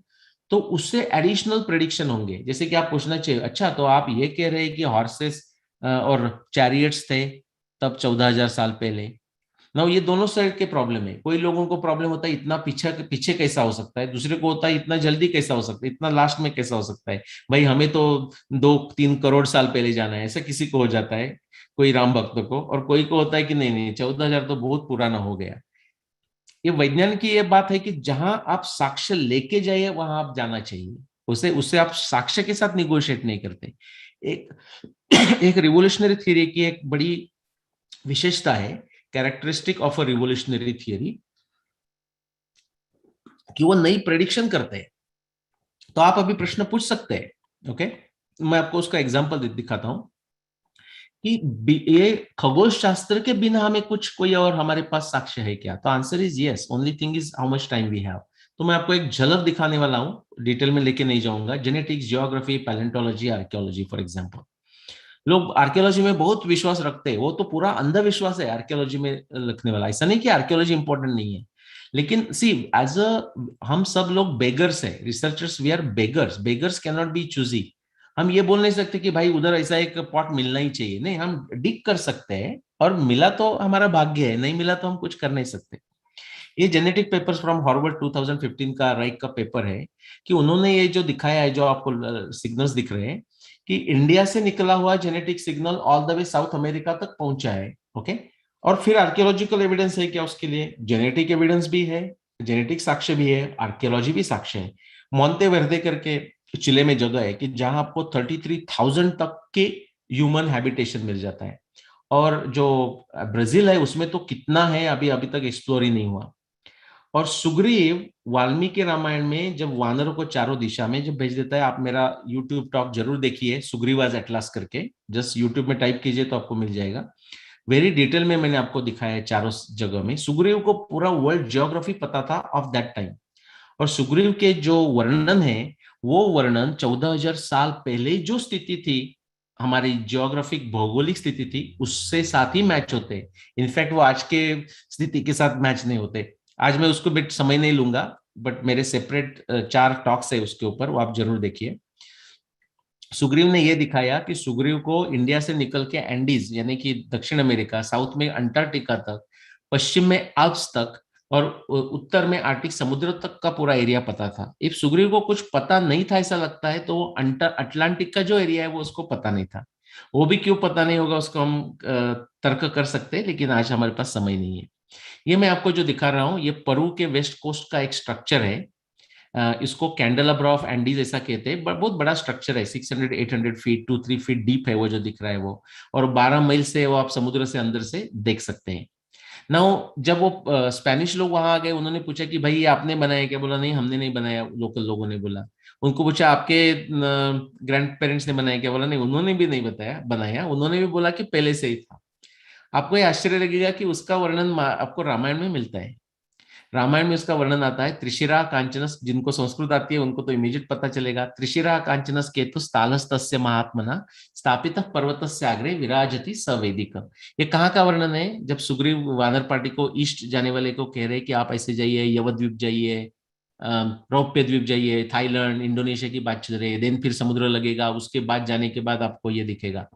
तो उससे एडिशनल प्रेडिक्शन होंगे। जैसे कि आप पूछना चाहिए, अच्छा तो आप ये कह रहे हैं कि हॉर्सेस और चैरियट्स थे, तब 14,000 साल पहले। ना ये दोनों साइड के प्रॉब्लम है। कोई लोगों को प्रॉब्लम होता है इतना पीछे पीछे कैसा हो सकता है, दूसरे को होता है इतना जल्दी कैसा हो सकता है, इतना लास्ट में कैसा हो सकता है, भाई हमें तो 2-3 करोड़ साल पहले जाना है, ऐसा किसी को हो जाता है, कोई राम भक्त को। और कोई को होता है कि नहीं नहीं 14,000 तो बहुत पुराना हो गया। ये वैज्ञानिक की ये बात है कि जहां आप साक्ष्य लेके जाइए वहां आप जाना चाहिए, उसे उससे आप साक्ष्य के साथ निगोशिएट नहीं करते। एक एक रिवोल्यूशनरी थियरी की एक बड़ी विशेषता है, characteristic of a revolutionary theory, कि वो नई प्रेडिक्शन करते हैं। तो आप अभी प्रश्न पूछ सकते हैं, ओके, मैं आपको उसका एग्जांपल दिखाता हूं कि ये खगोल शास्त्र के बिना हमें कुछ कोई और हमारे पास साक्ष्य है क्या। तो answer is yes, only thing is how much time we have. तो मैं आपको एक झलक दिखाने वाला हूं, डिटेल में लेके नहीं जाऊंगा। Genetics, geography, palaeontology, archaeology for example. लोग आर्कियोलॉजी में बहुत विश्वास रखते हैं, वो तो पूरा अंधविश्वास है आर्कियोलॉजी में रखने वाला। ऐसा नहीं कि आर्कियोलॉजी इंपॉर्टेंट नहीं है, लेकिन सी एज अ हम सब लोग बेगर्स है, researchers we are beggars. Beggars can not be choosy. हम ये बोल नहीं सकते कि भाई उधर ऐसा एक पॉट मिलना ही चाहिए, नहीं, हम डिग कर सकते हैं, और मिला तो हमारा भाग्य है, नहीं मिला तो हम कुछ कर नहीं सकते। ये जेनेटिक पेपर्स फ्रॉम हार्वर्ड 2015 का राइक का पेपर है, कि उन्होंने ये जो दिखाया है, जो आपको सिग्नल्स दिख रहे हैं, कि इंडिया से निकला हुआ genetic signal all the way south America तक पहुंचा है, ओके। और फिर आर्कियोलॉजिकल एविडेंस है क्या उसके लिए, जेनेटिक एविडेंस भी है, जेनेटिक साक्ष्य भी है, आर्कियोलॉजी भी साक्ष्य है। मोंते वेर्दे करके चिले में जगह है कि जहां आपको 33,000 तक के ह्यूमन हैबिटेशन मिल जाता है। और जो ब्राजील है उसमें तो कितना है अभी अभी तक एक्सप्लोर ही नहीं हुआ। और सुग्रीव वाल्मीकि रामायण में जब वानरों को चारों दिशा में जब भेज देता है, आप मेरा यूट्यूब टॉक जरूर देखिए, सुग्रीवाज एटलास करके, जस्ट यूट्यूब में टाइप कीजिए तो आपको मिल जाएगा। वेरी डिटेल में मैंने आपको दिखाया है चारों जगह में। सुग्रीव को पूरा वर्ल्ड जियोग्राफी पता था ऑफ दैट टाइम। और सुग्रीव के जो वर्णन है, वो वर्णन 14,000 साल पहले जो स्थिति थी, हमारी जियोग्राफिक भौगोलिक स्थिति थी, उससे साथ ही मैच होते। इनफैक्ट वो आज के स्थिति के साथ मैच नहीं होते। आज मैं उसको बिट समय नहीं लूंगा, बट मेरे सेपरेट 4 टॉक्स है उसके ऊपर, वो आप जरूर देखिए। सुग्रीव ने यह दिखाया कि सुग्रीव को इंडिया से निकल के एंडीज यानी कि दक्षिण अमेरिका, साउथ में अंटार्कटिका तक, पश्चिम में अल्प्स तक, और उत्तर में आर्टिक समुद्र तक का पूरा एरिया पता था। इफ सुग्रीव को कुछ पता नहीं था ऐसा लगता है, तो वो अटलांटिक का जो एरिया है वो उसको पता नहीं था। वो भी क्यों पता नहीं होगा उसको हम तर्क कर सकते हैं, लेकिन आज हमारे पास समय नहीं है। ये मैं आपको जो दिखा रहा हूं, ये पेरू के वेस्ट कोस्ट का एक स्ट्रक्चर है। इसको कैंडेलाब्रा ऑफ एंडीज ऐसा कहते हैं। बहुत बड़ा स्ट्रक्चर है, 600-800 फीट 2-3 फीट डीप है वो जो दिख रहा है वो। और 12 मील से वो आप समुद्र से अंदर से देख सकते हैं। नाउ जब वो स्पेनिश लोग वहां आ गए, उन्होंने पूछा कि भाई ये आपने बनाया क्या? बोला नहीं हमने नहीं बनाया, लोकल लोगों ने बोला। उनको पूछा आपके ग्रैंड पेरेंट्स ने बनाया क्या? बोला नहीं उन्होंने भी नहीं बताया बनाया, उन्होंने भी बोला कि पहले से ही था। आपको ये आश्चर्य लगेगा कि उसका वर्णन आपको रामायण में मिलता है। रामायण में उसका वर्णन आता है, त्रिशिरा कांचनस, जिनको संस्कृत आती है उनको तो इमीडिएट पता चलेगा। त्रिशिरा कांचनस केतु तालस्तस्य महात्मना स्थापित पर्वतस्य आग्रे विराजति सवेदिक। ये कहाँ का वर्णन है? जब सुग्रीव वानर पार्टी को ईस्ट जाने वाले को कह रहे हैं कि आप ऐसे जाइए, यवद्वीप जाइए, रौप्य द्वीप जाइए, थाईलैंड, इंडोनेशिया की बात चल रही है, देन फिर समुद्र लगेगा, उसके बाद जाने के बाद आपको ये दिखेगा।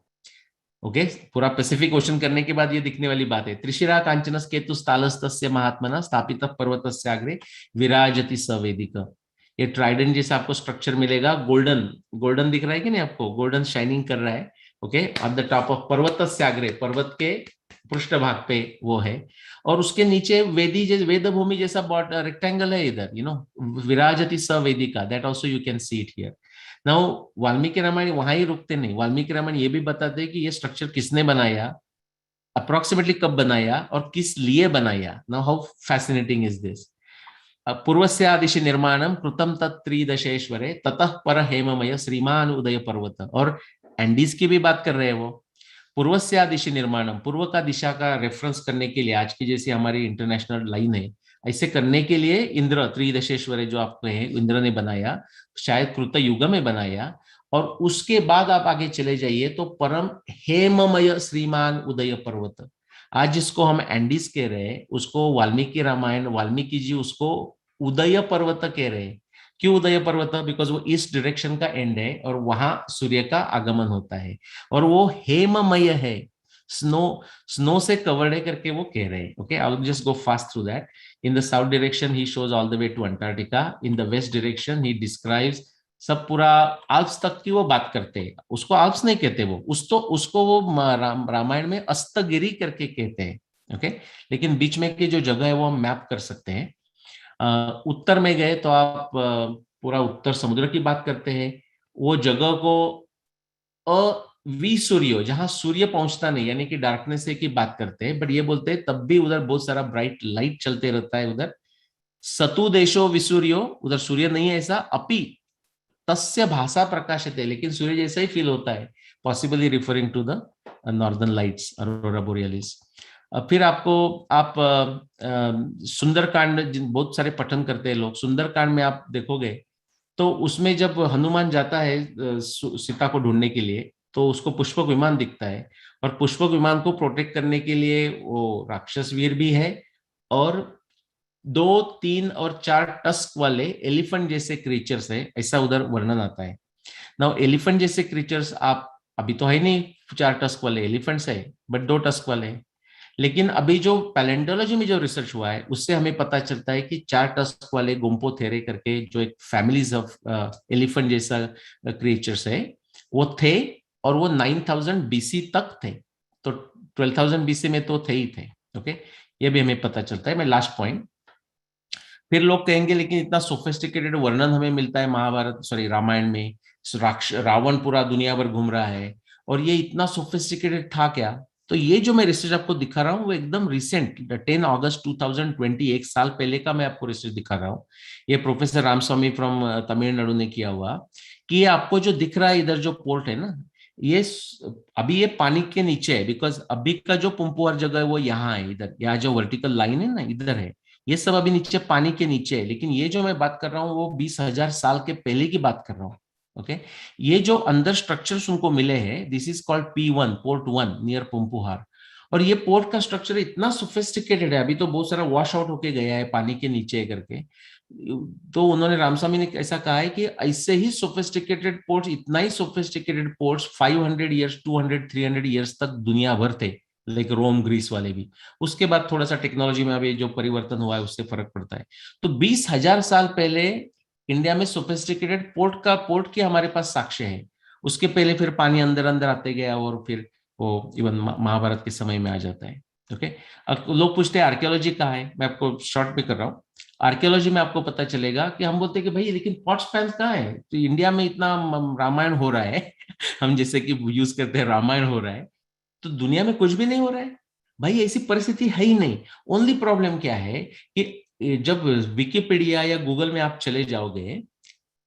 ओके, पूरा पैसिफिक ओशन करने के बाद ये दिखने वाली बात है। त्रिशिरा कांचनस केतुस तालस्तस्य महात्मना स्थापित पर्वतस्य आग्रे विराजति सवेदिक। ये ट्राइडेंट जैसा आपको स्ट्रक्चर मिलेगा, गोल्डन गोल्डन दिख रहा है कि नहीं आपको? गोल्डन शाइनिंग कर रहा है। Okay, at the top of पर्वतस्य आग्रे, पर्वत के पृष्ठभाग पे वो है। और उसके नीचे वेद भूमि जैसा रेक्टेंगल है इधर, विराजति सवेदिका, that also you can see it here. Now Valmiki Ramayana वहां ही रुकते नहीं, वाल्मीकि रामायण ये भी बताते हैं कि ये स्ट्रक्चर किसने बनाया, अप्रोक्सीमेटली कब बनाया और किस लिए बनाया। Now how fascinating is this. पूर्वस्यादिशि निर्माणम कृतम तत्त्रिदशेश्वरे ततः पर हेममय श्रीमान उदय पर्वत। और एंडीज की भी बात कर रहे हैं वो। पूर्वस्यादिशि निर्माणम, पूर्व का दिशा का रेफरेंस करने के लिए, आज की जैसी हमारी इंटरनेशनल लाइन है, ऐसे करने के लिए इंद्र त्रिदशेश्वर जो आपको है, इंद्र ने बनाया, शायद कृत युग में बनाया। और उसके बाद आप आगे चले जाइए तो परम हेममय श्रीमान उदय पर्वत, आज जिसको हम एंडीज कह रहे हैं, उसको वाल्मीकि रामायण, वाल्मीकि जी उसको उदय पर्वत कह रहे हैं। क्यों उदय पर्वत? बिकॉज वो ईस्ट डायरेक्शन का एंड है और वहां सूर्य का आगमन होता है। और वो हेममय है, स्नो से कवर्ड है करके वो कह रहे हैं। Okay, I will just go fast through that. In the south direction he shows all the way to Antarctica. In the west direction he describes, सब पूरा आल्प्स तक की वो बात करते हैं। उसको आल्प्स नहीं कहते वो, उसको वो रामायण में अस्तगिरी करके कहते हैं। ओके, लेकिन बीच में की जो जगह है वो हम मैप कर सकते हैं। उत्तर में गए तो आप पूरा उत्तर समुद्र की बात करते हैं। वो जगह को अविसूर्य, जहां सूर्य पहुंचता नहीं, यानी कि डार्कनेस की बात करते हैं, बट ये बोलते हैं तब भी उधर बहुत सारा ब्राइट लाइट चलते रहता है उधर। सतु देशो विसूर्यो, उधर सूर्य नहीं है ऐसा। अपि तस्य भाषा प्रकाशित है, लेकिन सूर्य जैसा ही फील होता है, possibly referring to the northern lights, aurora borealis. फिर आप सुंदरकांड बहुत सारे पठन करते हैं लोग। सुंदरकांड में आप देखोगे तो उसमें जब हनुमान जाता है सीता को ढूंढने के लिए, तो उसको पुष्पक विमान दिखता है, और पुष्पक विमान को प्रोटेक्ट करने के लिए वो राक्षस वीर भी है, और 2, 3 और 4 टस्क वाले एलिफेंट जैसे क्रीचर्स है, ऐसा उधर वर्णन आता है। नाउ एलिफेंट जैसे क्रीचर्स आप अभी तो है नहीं, 4 टस्क वाले एलिफेंट्स है, बट 2 टस्क वाले हैं। लेकिन अभी जो पैलेंटोलॉजी में जो रिसर्च हुआ है उससे हमें पता चलता है कि 4 टस्क वाले गुम्पोथेरे करके जो एक फैमिलीज ऑफ एलिफेंट जैसा क्रिएचर्स है वो थे, और वो 9000 बीसी तक थे। तो 12000 बीसी में तो थे ही थे। ओके, ये भी हमें पता चलता है। मैं लास्ट पॉइंट, फिर लोग कहेंगे लेकिन इतना सोफिस्टिकेटेड वर्णन हमें मिलता है रामायण में, रावण पूरा दुनिया भर घूम रहा है, और ये इतना सोफिस्टिकेटेड था क्या? तो ये जो मैं रिसर्च आपको दिखा रहा हूँ वो एकदम रिसेंट 10 अगस्त 2020, 1 साल पहले का मैं आपको रिसर्च दिखा रहा हूँ। ये प्रोफेसर रामस्वामी फ्रॉम तमिलनाडु ने किया हुआ, कि ये आपको जो दिख रहा है इधर जो पोर्ट है ना, ये अभी ये पानी के नीचे है, बिकॉज अभी का जो पुम्पुआर जगह है वो यहाँ है, इधर यहाँ जो वर्टिकल लाइन है ना इधर है, ये सब अभी नीचे पानी के नीचे है। लेकिन ये जो मैं बात कर रहा हूँ वो 20,000 साल के पहले की बात कर रहा हूँ। ओके, ये जो अंदर स्ट्रक्चर्स उनको मिले हैं, this is called P1, port 1 near Poompuhar. और ये पोर्ट का स्ट्रक्चर इतना सोफिस्टिकेटेड है, अभी तो बहुत सारा वॉश आउट होके गया है पानी के नीचे करके। तो उन्होंने, रामस्वामी ने ऐसा कहा है कि ऐसे ही सोफिस्टिकेटेड पोर्ट्स, इतना ही सोफिस्टिकेटेड पोर्ट्स 500 ईयर्स, 200, 300 ईयर्स तक दुनिया भर थे, लाइक रोम ग्रीस वाले भी। उसके बाद थोड़ा सा टेक्नोलॉजी में अभी जो परिवर्तन हुआ है उससे फर्क पड़ता है। तो 20,000 साल पहले इंडिया में सोफिस्टिकेटेड पोर्ट की हमारे पास साक्ष्य है। उसके पहले फिर पानी अंदर अंदर आते गया, और फिर वो इवन महाभारत के समय में आ जाता है। ओके, अब लोग पूछते हैं आर्कियोलॉजी कहाँ है, मैं आपको शॉर्ट में कर रहा हूँ। आर्कियोलॉजी में आपको पता चलेगा कि हम बोलते हैं कि भाई लेकिन पॉट्स पैंस कहाँ है? तो इंडिया में इतना रामायण हो रहा है हम जैसे कि यूज करते हैं रामायण हो रहा है, तो दुनिया में कुछ भी नहीं हो रहा है भाई, ऐसी परिस्थिति है ही नहीं। ओनली प्रॉब्लम क्या है कि जब विकिपीडिया या गूगल में आप चले जाओगे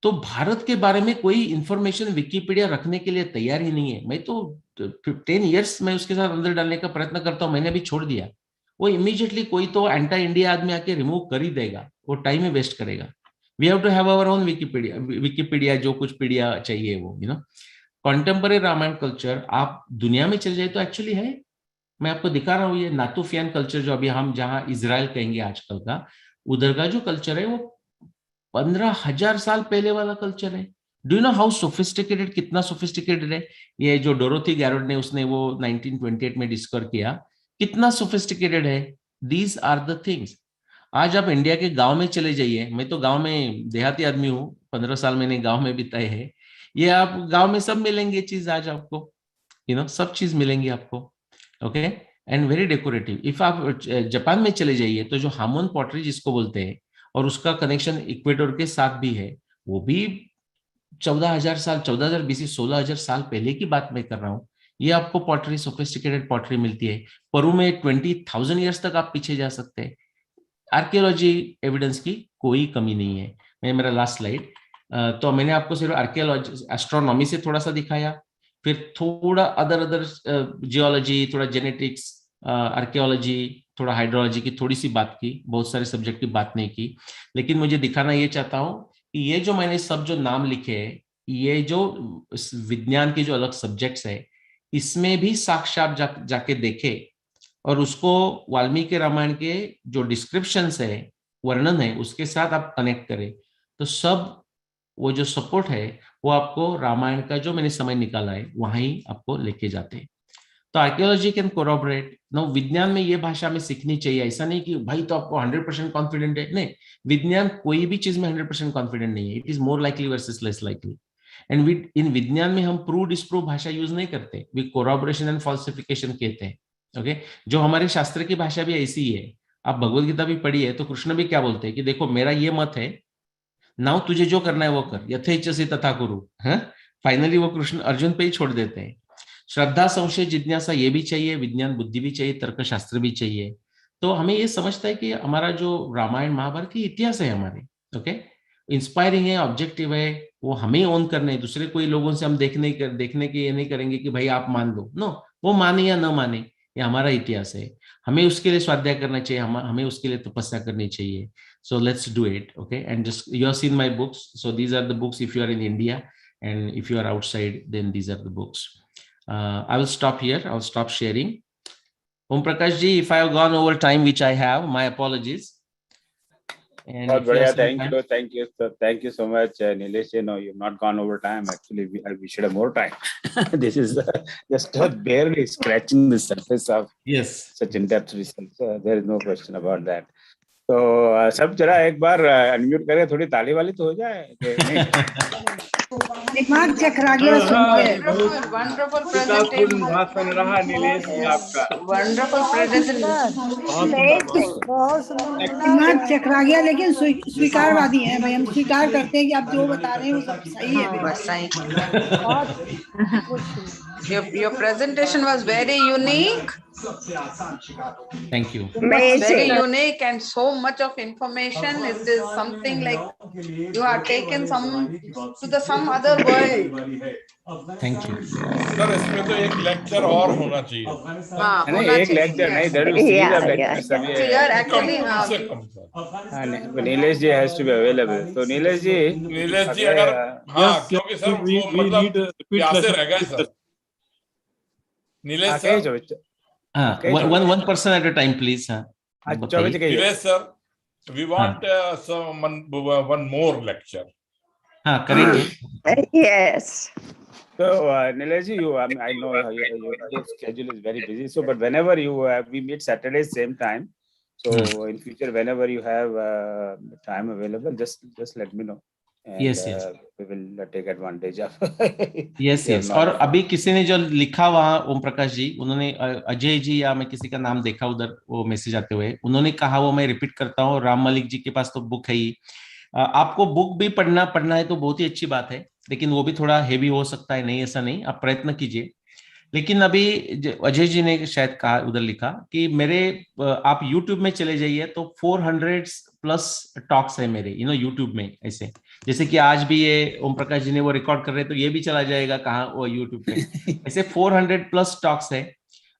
तो भारत के बारे में कोई इंफॉर्मेशन विकिपीडिया रखने के लिए तैयार ही नहीं है। मैं तो 10 ईयर्स में उसके साथ अंदर डालने का प्रयत्न करता हूँ, मैंने अभी छोड़ दिया। वो इमीडिएटली कोई तो एंटी इंडिया आदमी आके रिमूव कर ही देगा, वो टाइम ही वेस्ट करेगा। We have to have our own Wikipedia जो कुछ पीडिया चाहिए वो, कॉन्टेम्पररी रामायण कल्चर आप दुनिया में चले जाए तो एक्चुअली है। मैं आपको दिखा रहा हूँ ये नातुफियान कल्चर, जो अभी हम जहाँ इजराइल कहेंगे आजकल का, उधर का जो कल्चर है वो 15,000 साल पहले वाला कल्चर है। Do you know how sophisticated, कितना सोफिस्टिकेटेड है? ये जो डोरोथी गैरोड ने उसने वो 1928 में डिस्कवर किया, कितना सोफिस्टिकेटेड है। These are the things. आज आप इंडिया के गांव में चले जाइए, मैं तो गांव में देहाती आदमी हूँ, 15 साल मैंने गांव में बिताए हैं। ये आप गांव में सब मिलेंगे चीज आज आपको, सब चीज मिलेंगी आपको। Okay, and very decorative. If आप जापान में चले जाइए तो जो हामोन पॉटरी जिसको बोलते हैं, और उसका कनेक्शन इक्वेटर के साथ भी है, वो भी 14,000 साल, 14,000 बीसी, 16,000 साल पहले की बात मैं कर रहा हूँ। ये आपको पॉटरी, सोफिस्टिकेटेड पॉटरी मिलती है। परु में 20,000 ईयर्स तक आप पीछे जा सकते हैं। आर्कियोलॉजी एविडेंस की कोई कमी नहीं है। मेरा लास्ट स्लाइड, तो मैंने आपको सिर्फ आर्कियोलॉजी, एस्ट्रोनॉमी से थोड़ा सा दिखाया, फिर थोड़ा अदर जियोलॉजी, थोड़ा जेनेटिक्स, आर्कियोलॉजी, थोड़ा हाइड्रोलॉजी की थोड़ी सी बात की, बहुत सारे सब्जेक्ट की बात नहीं की। लेकिन मुझे दिखाना ये चाहता हूँ कि ये जो मैंने सब जो नाम लिखे हैं, ये जो विज्ञान के जो अलग सब्जेक्ट्स है, इसमें भी साक्षात जाके देखे, और उसको वाल्मीकि रामायण के जो डिस्क्रिप्शंस है, वर्णन है, उसके साथ आप कनेक्ट करें, तो सब वो जो सपोर्ट है वो आपको रामायण का जो मैंने समय निकाला है वहां ही आपको लेके जाते हैं। तो आर्कियोलॉजी कैन कोरोबरेट। नो, विज्ञान में ये भाषा हमें सीखनी चाहिए। ऐसा नहीं कि भाई तो आपको 100% कॉन्फिडेंट है, नहीं, विज्ञान कोई भी चीज में 100% कॉन्फिडेंट नहीं है। It is more likely versus less likely. And in विज्ञान में हम प्रूव डिस्प्रूव भाषा यूज नहीं करते, वी कोरोबरेशन एंड फॉल्सिफिकेशन कहते हैं। ओके, जो हमारे शास्त्र की भाषा भी ऐसी ही है। आप भगवत गीता भी पढ़ी है तो कृष्ण भी क्या बोलते हैं कि देखो मेरा ये मत है, नाउ तुझे जो करना है वो कर, यथेच्छसि तथा कुरु। फाइनली वो कृष्ण अर्जुन पे ही छोड़ देते हैं। श्रद्धा, संशय, जिज्ञासा ये भी चाहिए, विज्ञान बुद्धि भी चाहिए, तर्कशास्त्र भी चाहिए। तो हमें ये समझता है कि हमारा जो रामायण महाभारत की इतिहास है हमारे, ओके, इंस्पायरिंग है, ऑब्जेक्टिव है, वो हमें ओन करने, दूसरे कोई लोगों से हम देखने के ये नहीं करेंगे कि भाई आप मान लो, नो, वो माने या न माने, ये हमारा इतिहास है। हमें उसके लिए स्वाध्याय करना चाहिए, हमें उसके लिए तपस्या करनी चाहिए। So let's do it, okay? And just you have seen my books, so these are the books if you are in India, and if you are outside, then these are the books. I will stop here. I will stop sharing. Om Prakash ji, if I have gone over time, which I have, my apologies. And बहुत if you बढ़िया, have some thank time- you, thank you so much, Nilesh. No, you've not gone over time. Actually, we should have more time. This is just barely scratching the surface of Yes. such in-depth research. There is no question about that. तो सब जरा एक बार unmute करें, थोड़ी ताली वाली तो हो जाए कि नहीं? दिमाग चकरा गया सुन के। Wonderful presentation. भाषण रहा नीलेश जी आपका। Wonderful presentation. बहुत सुंदर। दिमाग चकरा गया, लेकिन स्वीकारवादी हैं भाई, हम स्वीकार करते हैं कि आप जो बता रहे हैं वो सब सही है। बस सही। Your presentation was very unique. Thank you. Very unique and so much of information. It is something like you are taken to some other world. Thank you. Sir इसमें तो एक लेक्चर और होना चाहिए। हाँ, नहीं, होना एक लेक्चर नहीं, there is a series of lectures अभी है। Here actually, कम से कम सर। हाँ, नहीं, नीलेश जी has to be available. तो नीलेश जी अगर हाँ, क्योंकि सर वो मतलब प्यासे रह गए sir. Nilesh sir, One person at a time, please. Nilesh sir, we want one more lecture. हाँ, करेंगे। Yes. So Nilesh ji, I know your schedule is very busy. So, but whenever we meet Saturdays same time. So in future, whenever you have time available, just let me know. And, yes. We will take advantage of. yes. और अभी किसी ने जो लिखा वहाँ, ओम प्रकाश जी, उन्होंने अजय जी या मैं किसी का नाम देखा उधर वो मैसेज आते हुए, उन्होंने कहा, वो मैं रिपीट करता हूँ, राम मलिक जी के पास तो बुक है ही। आपको बुक भी पढ़ना है तो बहुत ही अच्छी बात है, लेकिन वो भी थोड़ा हेवी हो सकता है, नहीं ऐसा नहीं, आप प्रयत्न कीजिए। लेकिन अभी अजय जी ने शायद कहा, उधर लिखा कि आप YouTube में चले जाइए तो 400+ टॉक्स है मेरे, YouTube में। ऐसे जैसे कि आज भी ये ओम प्रकाश जी ने वो रिकॉर्ड कर रहे हैं तो ये भी चला जाएगा कहाँ, वो YouTube पे। ऐसे 400+ टॉक्स है।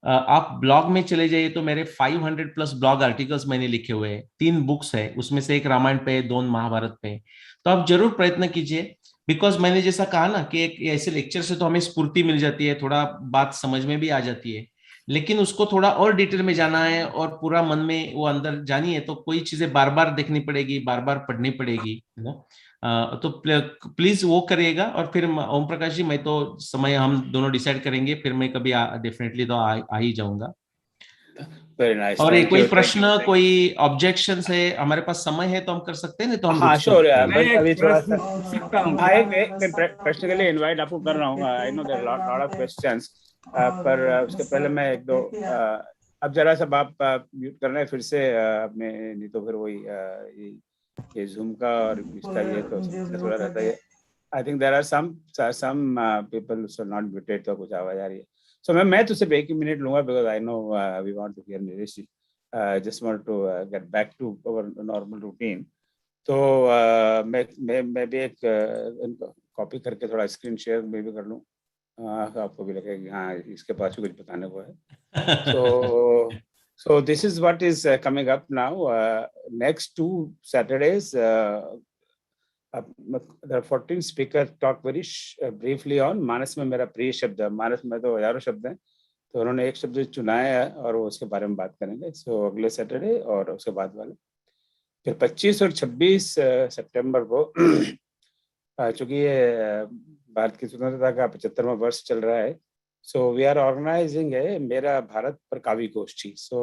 आप ब्लॉग में चले जाइए तो मेरे 500+ ब्लॉग आर्टिकल्स मैंने लिखे हुए हैं, 3 बुक्स है, उसमें से एक रामायण पे, 2 महाभारत पे। तो आप जरूर प्रयत्न कीजिए, बिकॉज मैंने जैसा कहा ना कि एक ऐसे लेक्चर से तो हमें स्फूर्ति मिल जाती है, थोड़ा बात समझ में भी आ जाती है, लेकिन उसको थोड़ा और डिटेल में जाना है और पूरा मन में वो अंदर जानी है तो कोई चीजें बार बार देखनी पड़ेगी, बार बार पढ़नी पड़ेगी, तो प्लीज वो करिएगा। और फिर ओम प्रकाश जी, मैं तो समय हम दोनों डिसाइड करेंगे, फिर मैं कभी डेफिनेटली तो आ ही जाऊंगा। Very nice. और कोई प्रश्न, कोई ऑब्जेक्शन है, हमारे पास समय है तो हम कर सकते हैं, नहीं तो हम हाँ, श्योर। अभी थोड़ा सा मैं प्रश्न के लिए इनवाइट आपको कर रहा हूँ। I know there are lot of questions, पर उसके पहले मैं एक दो अब जरा सा आप म्यूट करना है फिर से अपने, नहीं तो फिर वही ये जूम का और इसका ये तो थोड़ा रहता है। I think there are some people so not muted, तो कुछ आवाज आ रही है। So मैं तो सिर्फ 1 मिनट लूंगा, because I know we want to hear Nilesh ji. Just want to get back to our normal routine. तो मैं भी एक कॉपी करके थोड़ा स्क्रीन शेयर में भी कर लूँ, आपको भी लगेगा कि हाँ इसके पास कुछ बताने को है। So this is what is coming up now. Next 2 Saturdays. There are 14 speakers talk very briefly on मानस में मेरा प्रिय शब्द है। मानस में तो हजारों शब्द हैं, तो उन्होंने एक शब्द चुनाया है और वो उसके बारे में बात करेंगे। सो अगले सैटरडे और उसके बाद वाले फिर 25 और 26 सितंबर को, चूंकि ये भारत की स्वतंत्रता का 75वां वर्ष चल रहा है, So we are organizing a मेरा भारत पर काव्य गोष्ठी. So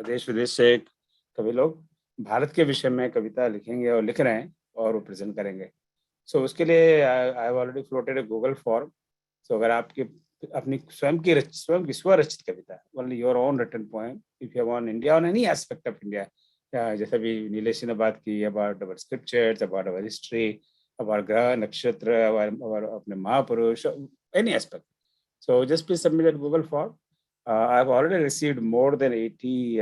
देश विदेश से कवि लोग भारत के विषय में कविता लिखेंगे और लिख रहे हैं और वो प्रेजेंट करेंगे. So उसके लिए I have already floated a Google form. So अगर आपकी अपनी स्वयं की स्वरचित कविता, only your own written poem, if you want India on any aspect of India, जैसे भी नीलेश ने बात की about our scriptures, about our history, about ग्रह नक्षत्र, about अपने महापुरुष, any aspect. So just please submit that Google form. I've already received more than 80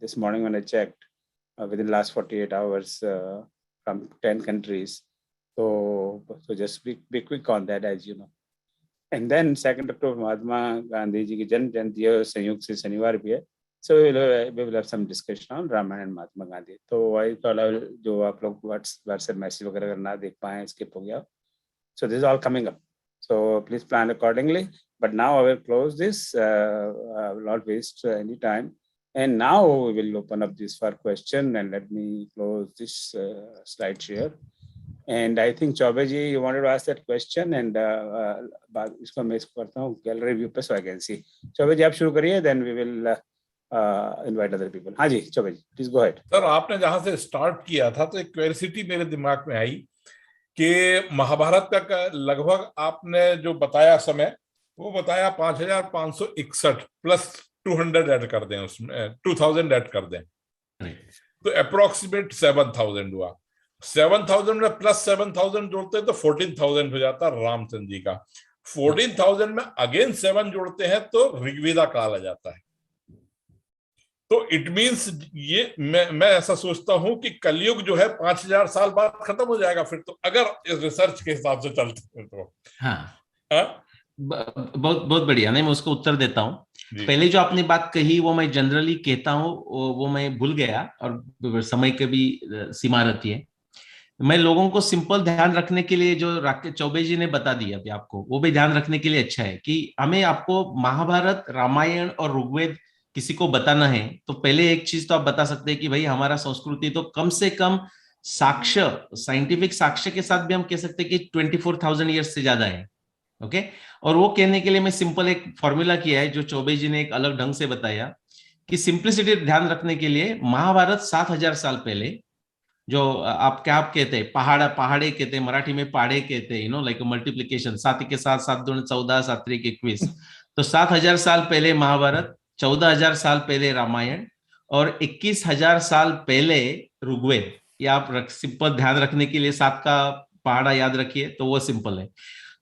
this morning when I checked within the last 48 hours from 10 countries. So just be quick on that, as you know. And then 2nd October Mahatma Gandhi ji की जन्म जयंती है, संयुक्त से शनिवार भी है. So we will have some discussion on Ramayan Mahatma Gandhi. तो I thought जो आप लोग WhatsApp मैसेज वगैरह अगर ना देख पाए, skip हो गया. So this is all coming up. So please plan accordingly. But now I will close this. I will not waste any time. And now we will open up this for question. And let me close this slide share. And I think Chaube ji, you wanted to ask that question. And इसको मैं इसको करता हूँ gallery view पे so I can see. Chaube ji, आप शुरू करिए. Then we will invite other people. हाँ जी, Chaube ji, please go ahead. Sir, आपने जहाँ से स्टार्ट किया था तो एक क्वेरिसिटी मेरे दिमाग में आई कि महाभारत का लगभग आपने जो बताया समय, वो बताया 5561 प्लस 200 ऐड कर दें, उसमें 2000 ऐड कर दें, तो अप्रोक्सीमेट 7000 हुआ. 7000 में प्लस 7000 जोड़ते हैं तो 14000 हो जाता रामचंद्र जी का. 14000 में अगेन 7 जोड़ते हैं तो ऋग्वेदा काल आ जाता है. तो इट मीन्स ये मैं ऐसा सोचता हूं कि कलयुग जो है 5000 साल बाद खत्म हो जाएगा फिर तो, अगर इस रिसर्च के हिसाब से चलते हैं तो. हाँ, बहुत बढ़िया. नहीं, मैं उसको उत्तर देता हूँ. पहले जो आपने बात कही वो मैं जनरली कहता हूँ, वो मैं भूल गया और समय की भी सीमा रहती है. मैं लोगों को सिंपल ध्यान रखने के लिए जो राकेश चौबे जी ने बता दिया अभी आपको, वो भी ध्यान रखने के लिए अच्छा है कि हमें आपको महाभारत, रामायण और ऋग्वेद किसी को बताना है तो पहले एक चीज तो आप बता सकते हैं कि भाई हमारा संस्कृति तो कम से कम साक्ष्य, साइंटिफिक साक्ष्य के साथ भी हम कह सकते हैं कि 24,000 ईयर्स से ज्यादा है. ओके, और वो कहने के लिए मैं सिंपल एक फॉर्मूला किया है जो चौबे जी ने एक अलग ढंग से बताया कि सिंप्लिसिटी ध्यान रखने के लिए महाभारत 7000 साल पहले, जो आप कहते हैं पहाड़े कहते हैं, मराठी में पहाड़े कहते हैं, लाइक मल्टीप्लीकेशन, 7 के साथ 7 दूनी 14, 7 3 21. तो 7000 साल पहले महाभारत, 14000 साल पहले रामायण और 21000 साल पहले ऋग्वेद. ये आप सिंपल ध्यान रखने के लिए 7 का पहाड़ा याद रखिए तो वो सिंपल है.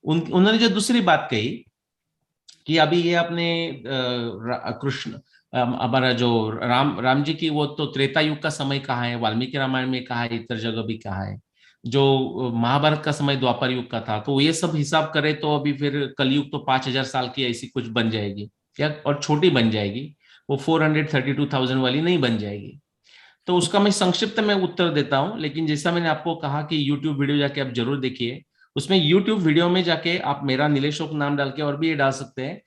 उन्होंने जो दूसरी बात कही कि अभी ये अपने कृष्ण, हमारा जो राम जी की, वो तो त्रेता युग का समय कहा है, वाल्मीकि रामायण में कहा है, इतर जगह भी कहा है. जो महाभारत का समय द्वापर युग का था, तो ये सब हिसाब करे तो अभी फिर कलयुग तो 5000 साल की ऐसी कुछ बन जाएगी या और छोटी बन जाएगी, वो 432,000 वाली नहीं बन जाएगी. तो उसका मैं संक्षिप्त में उत्तर देता हूं. लेकिन जैसा मैंने आपको कहा कि YouTube वीडियो जाके आप जरूर देखिए. उसमें YouTube वीडियो में जाके आप मेरा नीलेशोक नाम डाल के और भी ये डाल सकते हैं,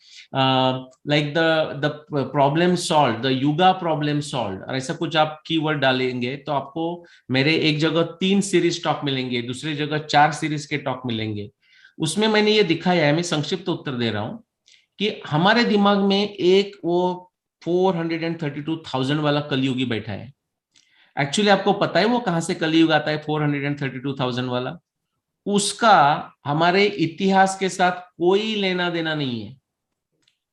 like the problem solve, the yuga problem solve, और ऐसा कुछ आप कीवर्ड डालेंगे तो आपको मेरे एक जगह 3 सीरीज टॉक मिलेंगे, दूसरी जगह 4 सीरीज के टॉक मिलेंगे. उसमें मैंने ये दिखाया है, मैं संक्षिप्त उत्तर दे रहा हूं कि हमारे दिमाग में एक वो 432,000 वाला कलयुगी बैठा है. एक्चुअली आपको पता है वो कहां से कलयुग आता है 432,000 वाला? उसका हमारे इतिहास के साथ कोई लेना देना नहीं है.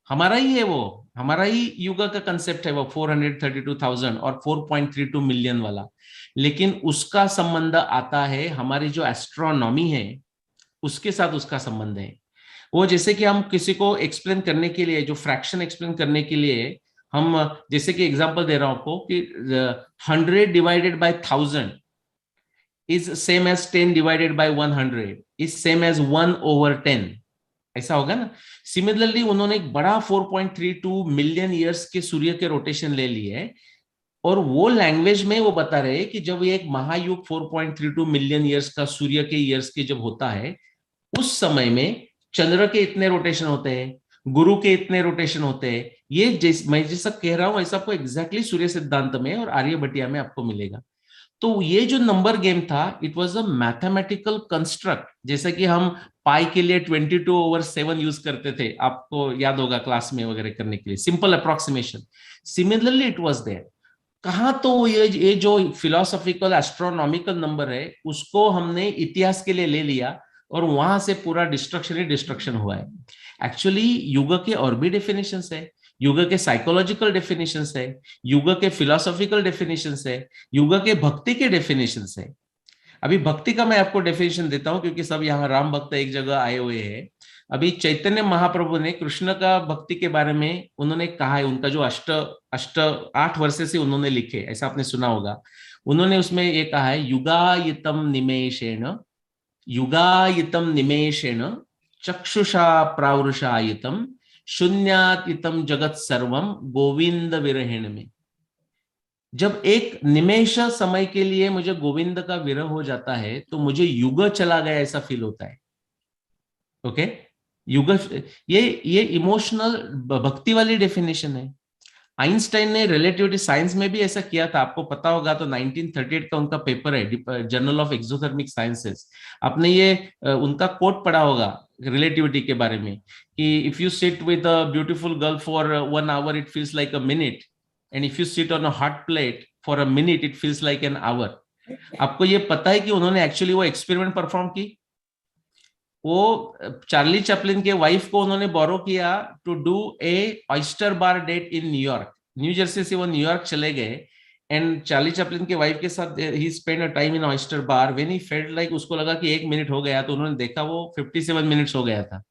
हमारा ही है वो, हमारा ही युग का कंसेप्ट है वो 432,000 और 4.32 मिलियन वाला. लेकिन उसका संबंध आता है हमारी जो एस्ट्रोनॉमी है उसके साथ, उसका संबंध है वो. जैसे कि हम किसी को एक्सप्लेन करने के लिए, जो फ्रैक्शन एक्सप्लेन करने के लिए हम, जैसे कि एग्जांपल दे रहा हूं आपको कि 100 divided by 1000 is same as 10 divided by 100 is same as 1/10, ऐसा होगा ना. सिमिलरली उन्होंने एक बड़ा 4.32 मिलियन ईयर्स के सूर्य के रोटेशन ले लिए और वो लैंग्वेज में वो बता रहे कि जब ये एक महायुग 4.32 मिलियन ईयर्स का सूर्य के ईयर्स के जब होता है, उस समय में चंद्र के इतने रोटेशन होते हैं, गुरु के इतने रोटेशन होते हैं. ये मैं जैसा कह रहा हूं ऐसा आपको एग्जैक्टली सूर्य सिद्धांत में और आर्यभट्टिया में आपको मिलेगा. तो ये जो नंबर गेम था, it was a mathematical construct, जैसे कि हम पाई के लिए 22/7 यूज करते थे, आपको याद होगा क्लास में वगैरह करने के लिए, simple approximation. Similarly it was there. कहाँ तो ये जो फिलोसॉफिकल एस्ट्रोनॉमिकल नंबर है, उसको हमने इतिहास के लिए ले लिया और वहां से पूरा डिस्ट्रक्शन ही डिस्ट्रक्शन हुआ है। एक्चुअली युग के और भी डेफिनेशंस है, युग के साइकोलॉजिकल डेफिनेशंस है, युग के फिलोसॉफिकल डेफिनेशंस है, युग के भक्ति के डेफिनेशंस है। अभी भक्ति का मैं आपको डेफिनेशन देता हूं, क्योंकि सब यहाँ राम भक्त एक जगह आए हुए हैं। अभी चैतन्य महाप्रभु ने कृष्ण का भक्ति के बारे में उन्होंने कहा है, उनका जो 8 वर्ष से उन्होंने लिखे, ऐसा आपने सुना होगा। उन्होंने उसमें ये कहा है, युगायितम निमेषेण, युगायितम निमेषेण चक्षुषा प्रावृषायितम शून्यातीतम जगत सर्वम गोविंद विरहेण में। जब एक निमेष समय के लिए मुझे गोविंद का विरह हो जाता है, तो मुझे युग चला गया ऐसा फील होता है। ओके, युग, ये इमोशनल भक्ति वाली डेफिनेशन है। आइंस्टाइन ने रिलेटिविटी साइंस में भी ऐसा किया था, आपको पता होगा, तो 1938 का उनका पेपर है, जर्नल ऑफ एक्सोथर्मिक साइंसेस। आपने ये उनका कोट पढ़ा होगा रिलेटिविटी के बारे में, कि if you sit with a beautiful girl for 1 hour it feels like a minute, and if you sit on a hot plate for a minute it feels like an hour. आपको ये पता है कि उन्होंने एक्चुअली वो experiment perform की। वो Charlie Chaplin के वाइफ को उन्होंने बोरो किया to do a oyster bar date in New York. New Jersey से वो न्यूयॉर्क चले गए, एंड चार्ली चैपलिन के वाइफ के साथ ही spend a time in oyster bar. When he felt like, उसको लगा कि 1 मिनट हो गया, तो उन्होंने देखा वो 57 मिनट्स हो गया था।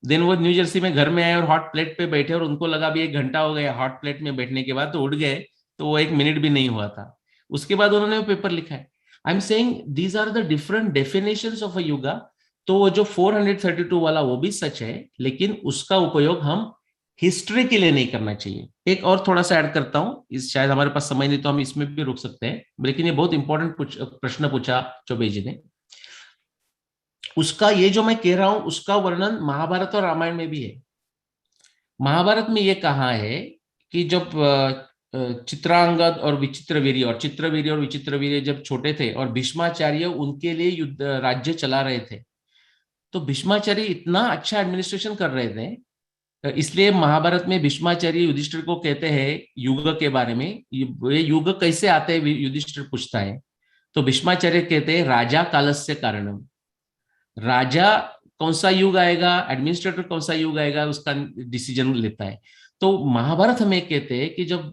देन वो न्यू जर्सी में घर में आए और हॉट प्लेट पे बैठे, और उनको लगा भी 1 घंटा हो गया हॉट प्लेट में बैठने के बाद, तो उठ गए, तो वो 1 मिनट भी नहीं हुआ था। उसके बाद उन्होंने वो पेपर लिखा है। I am saying these are the different definitions of a yuga. तो वो जो 432 वाला वो भी सच है, लेकिन उसका उपयोग हम हिस्ट्री के लिए नहीं करना चाहिए। एक और थोड़ा सा ऐड करता हूं, इस शायद हमारे पास समय नहीं तो हम इसमें भी रुक सकते हैं, लेकिन ये बहुत इंपॉर्टेंट प्रश्न पूछा चौबे जी ने। उसका ये जो मैं कह रहा हूं, उसका वर्णन महाभारत और रामायण में भी है। महाभारत में ये कहा है कि जब चित्रांगद और विचित्रवीर्य, और चित्रवीर्य और विचित्रवीर्य जब छोटे थे और भीष्माचार्य उनके लिए युद्ध राज्य चला रहे थे, तो भीष्माचार्य इतना अच्छा एडमिनिस्ट्रेशन कर रहे थे, इसलिए महाभारत में भीष्माचार्य युधिष्ठिर को कहते हैं युग के बारे में, ये युग कैसे आते हैं युधिष्ठिर पूछता है, तो भीष्माचार्य कहते हैं राजा कालस्य कारणम। राजा कौन सा युग आएगा, एडमिनिस्ट्रेटर कौन सा युग आएगा, उसका डिसीजन लेता है। तो महाभारत हमें कहते हैं कि जब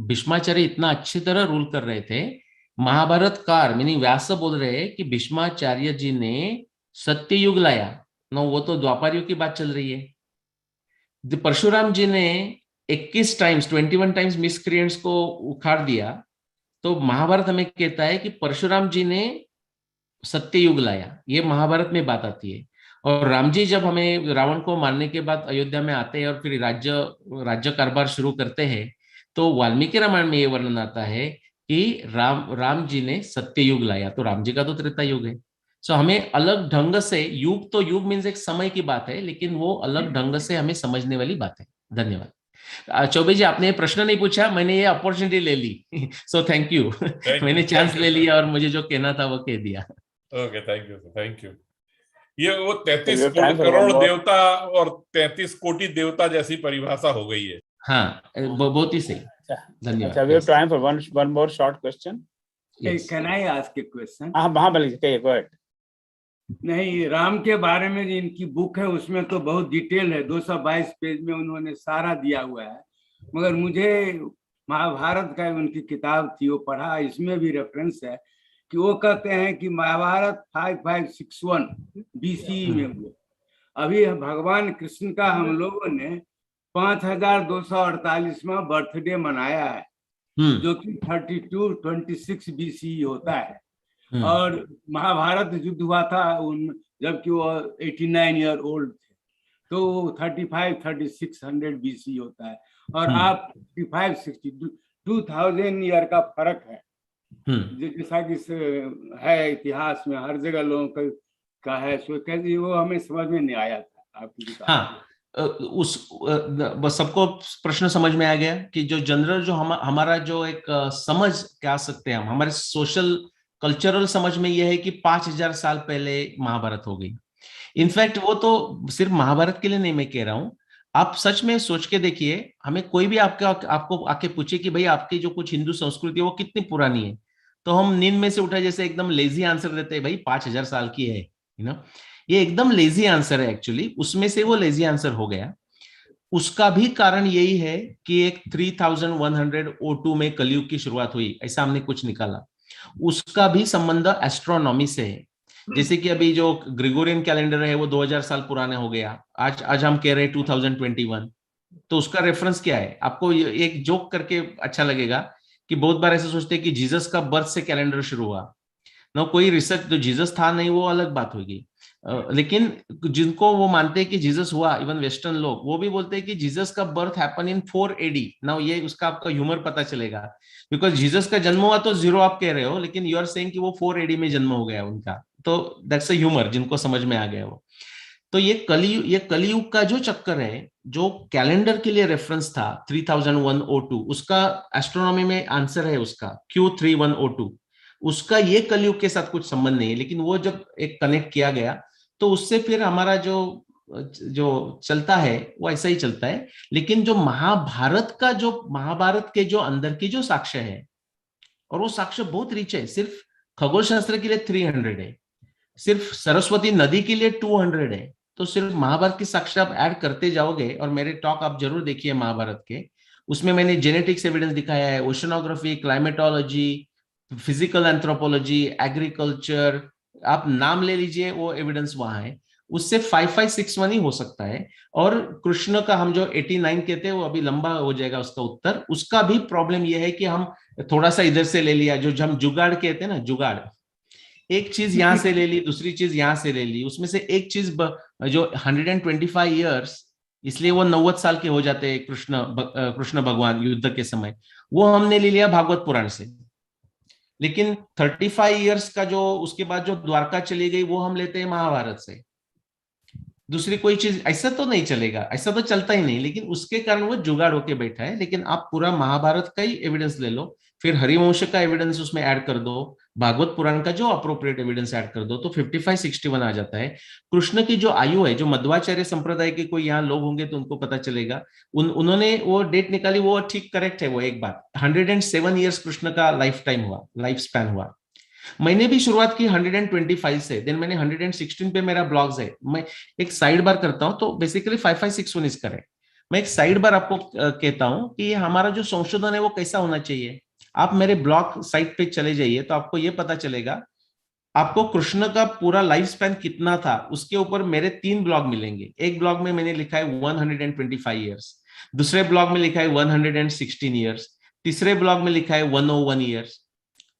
भीष्माचार्य इतना अच्छी तरह रूल कर रहे थे, महाभारतकार मीनिंग व्यास बोल रहे हैं कि भीष्माचार्य जी ने सत्य युग लाया ना, वो तो द्वापर युग की बात चल रही है। परशुराम जी ने 21 टाइम्स मिसक्रिएंट्स को उखाड़ दिया, तो महाभारत हमें कहता है कि परशुराम जी ने सत्य युग लाया, ये महाभारत में बात आती है। और राम जी जब हमें रावण को मारने के बाद अयोध्या में आते हैं और फिर राज्य कारभार शुरू करते हैं, तो वाल्मीकि रामायण में ये वर्णन आता है कि राम जी ने सत्य युग लाया, तो राम जी का तो त्रेता युग है। सो हमें अलग ढंग से, युग तो युग मीन्स एक समय की बात है, लेकिन वो अलग ढंग से हमें समझने वाली बात है। धन्यवाद। चौबे जी, आपने प्रश्न नहीं पूछा, मैंने ये अपॉर्चुनिटी ले ली, सो थैंक यू। मैंने चांस ले लिया और मुझे जो कहना था वो कह दिया। Okay, thank you. ये वो 33 करोड़ देवता और 33 कोटि देवता जैसी परिभाषा हो गई है। हाँ, बहुत ही सही, धन्यवाद। अच्छा, we have time for one more short question. Yes. Can I ask a question? हाँ बोलिए, go ahead. नहीं, राम के बारे में जो इनकी बुक है उसमें तो बहुत डिटेल है, 222 पेज में उन्होंने सारा दिया हुआ है, मगर मुझे महाभारत का उनकी किताब थी वो पढ़ा, इसमें भी रेफरेंस है कि वो कहते हैं कि महाभारत 5561 BCE में हुआ। अभी भगवान कृष्ण का हम लोगों ने 5248वां बर्थडे मनाया है, जो कि 3226 BCE होता है। और महाभारत युद्ध हुआ था जबकि वो 89 ईयर ओल्ड थे, तो 35-3600 BCE होता है। और आप 55-60 2000 ईयर का फर्क है, जैसा कि है इतिहास में हर जगह लोगों का है, सो कैसे वो हमें समझ में नहीं आया था आपकी किताब। हाँ, बस सबको प्रश्न समझ में आ गया कि जो जनरल जो हमारा जो एक समझ कह सकते हैं हम, हमारे सोशल कल्चरल समझ में यह है कि 5000 साल पहले महाभारत हो गई। इनफैक्ट वो तो सिर्फ महाभारत के लिए नहीं मैं कह रहा हूं, आप सच में सोच के देखिए, हमें कोई भी आपको आके पूछे कि भाई आपकी जो कुछ हिंदू संस्कृति है वो कितनी पुरानी है, तो हम नींद में से उठा जैसे एकदम लेजी आंसर देते हैं, भाई 5000 साल की है, ये एकदम लेजी आंसर है। एक्चुअली उसमें से वो लेजी आंसर हो गया। उसका भी कारण यही है कि एक 3102 में कलयुग की शुरुआत हुई, ऐसा हमने कुछ निकाला। उसका भी संबंध एस्ट्रोनॉमी से है। जैसे कि अभी जो ग्रेगोरियन कैलेंडर है वो 2000 साल पुराने हो गया, आज हम कह रहे हैं 2021, तो उसका रेफरेंस क्या है? आपको एक जोक करके अच्छा लगेगा कि बहुत बार ऐसे सोचते हैं कि जीसस का बर्थ से कैलेंडर शुरू हुआ ना, कोई रिसर्च जो जीसस था नहीं वो अलग बात होगी, लेकिन जिनको वो मानते हैं कि जीसस हुआ, इवन वेस्टर्न लोग वो भी बोलते हैं कि जीसस का birth happen in 4 AD। Now ये उसका आपका ह्यूमर पता चलेगा, बिकॉज जीसस का जन्म हुआ तो 0 आप कह रहे हो, लेकिन यू आर सेइंग कि वो 4 AD में जन्म हो गया उनका, तो दैट्स अ ह्यूमर जिनको समझ में आ गया वो। तो ये कलयुग का जो चक्कर है, जो कैलेंडर के लिए रेफरेंस था 3102, उसका एस्ट्रोनॉमी में आंसर है उसका Q3102, उसका ये कलयुग के साथ कुछ संबंध नहीं है। लेकिन वो जब एक कनेक्ट किया गया तो उससे फिर हमारा जो चलता है वो ऐसा ही चलता है। लेकिन जो महाभारत के जो अंदर की जो साक्ष्य है, और वो साक्ष्य बहुत रिच है, सिर्फ खगोल शास्त्र के लिए 300 है, सिर्फ सरस्वती नदी के लिए 200 है, तो सिर्फ महाभारत की साक्ष्य आप ऐड करते जाओगे। और मेरे टॉक आप जरूर देखिए महाभारत के, उसमें मैंने जेनेटिक्स एविडेंस दिखाया है, oceanography, climatology, physical anthropology, agriculture, आप नाम ले लीजिए, वो एविडेंस वहां है। उससे 5561 ही हो सकता है। और कृष्ण का हम जो 89 कहते हैं वो अभी लंबा हो जाएगा उसका उत्तर। उसका भी प्रॉब्लम यह है कि हम थोड़ा सा इधर से ले लिया, जो हम जुगाड़ कहते हैं ना, जुगाड़, एक चीज यहां से ले ली, दूसरी चीज यहां से ले ली, उसमें से एक चीज जो 125 इयर्स, इसलिए वो 90 साल के हो जाते हैं कृष्ण भगवान युद्ध के समय, वो हमने ले लिया भागवत पुराण से। लेकिन 35 इयर्स का जो उसके बाद जो द्वारका चली गई वो हम लेते हैं महाभारत से। दूसरी कोई चीज ऐसा तो नहीं चलेगा, ऐसा तो चलता ही नहीं, लेकिन उसके कारण वो जुगाड़ होके बैठा है। लेकिन आप पूरा महाभारत का ही एविडेंस ले लो, फिर हरिवंश का एविडेंस उसमें ऐड कर दो, भागवत पुराण का जो अप्रोप्रिएट एविडेंस ऐड कर दो, तो 5561 आ जाता है। कृष्ण की जो आयु है, जो मध्वाचार्य संप्रदाय के कोई यहाँ लोग होंगे तो उनको पता चलेगा, उन्होंने वो डेट निकाली, वो ठीक करेक्ट है। वो एक बात 107 ईयर्स कृष्ण का लाइफ टाइम हुआ, लाइफ स्पैन हुआ। मैंने भी शुरुआत की 125 से, देन मैंने 116 पे मेरा ब्लॉग्स है। मैं एक साइड बार करता हूं, तो बेसिकली 5561 इस करें। मैं एक साइड बार आपको कहता हूं कि हमारा जो संशोधन है वो कैसा होना चाहिए। आप मेरे ब्लॉग साइट पे चले जाइए तो आपको ये पता चलेगा, आपको कृष्ण का पूरा लाइफ स्पैन कितना था उसके ऊपर मेरे 3 ब्लॉग मिलेंगे। एक ब्लॉग में मैंने लिखा है 125 ईयर्स, दूसरे ब्लॉग में लिखा है 116 ईयर्स, तीसरे ब्लॉग में लिखा है 101 ईयर्स।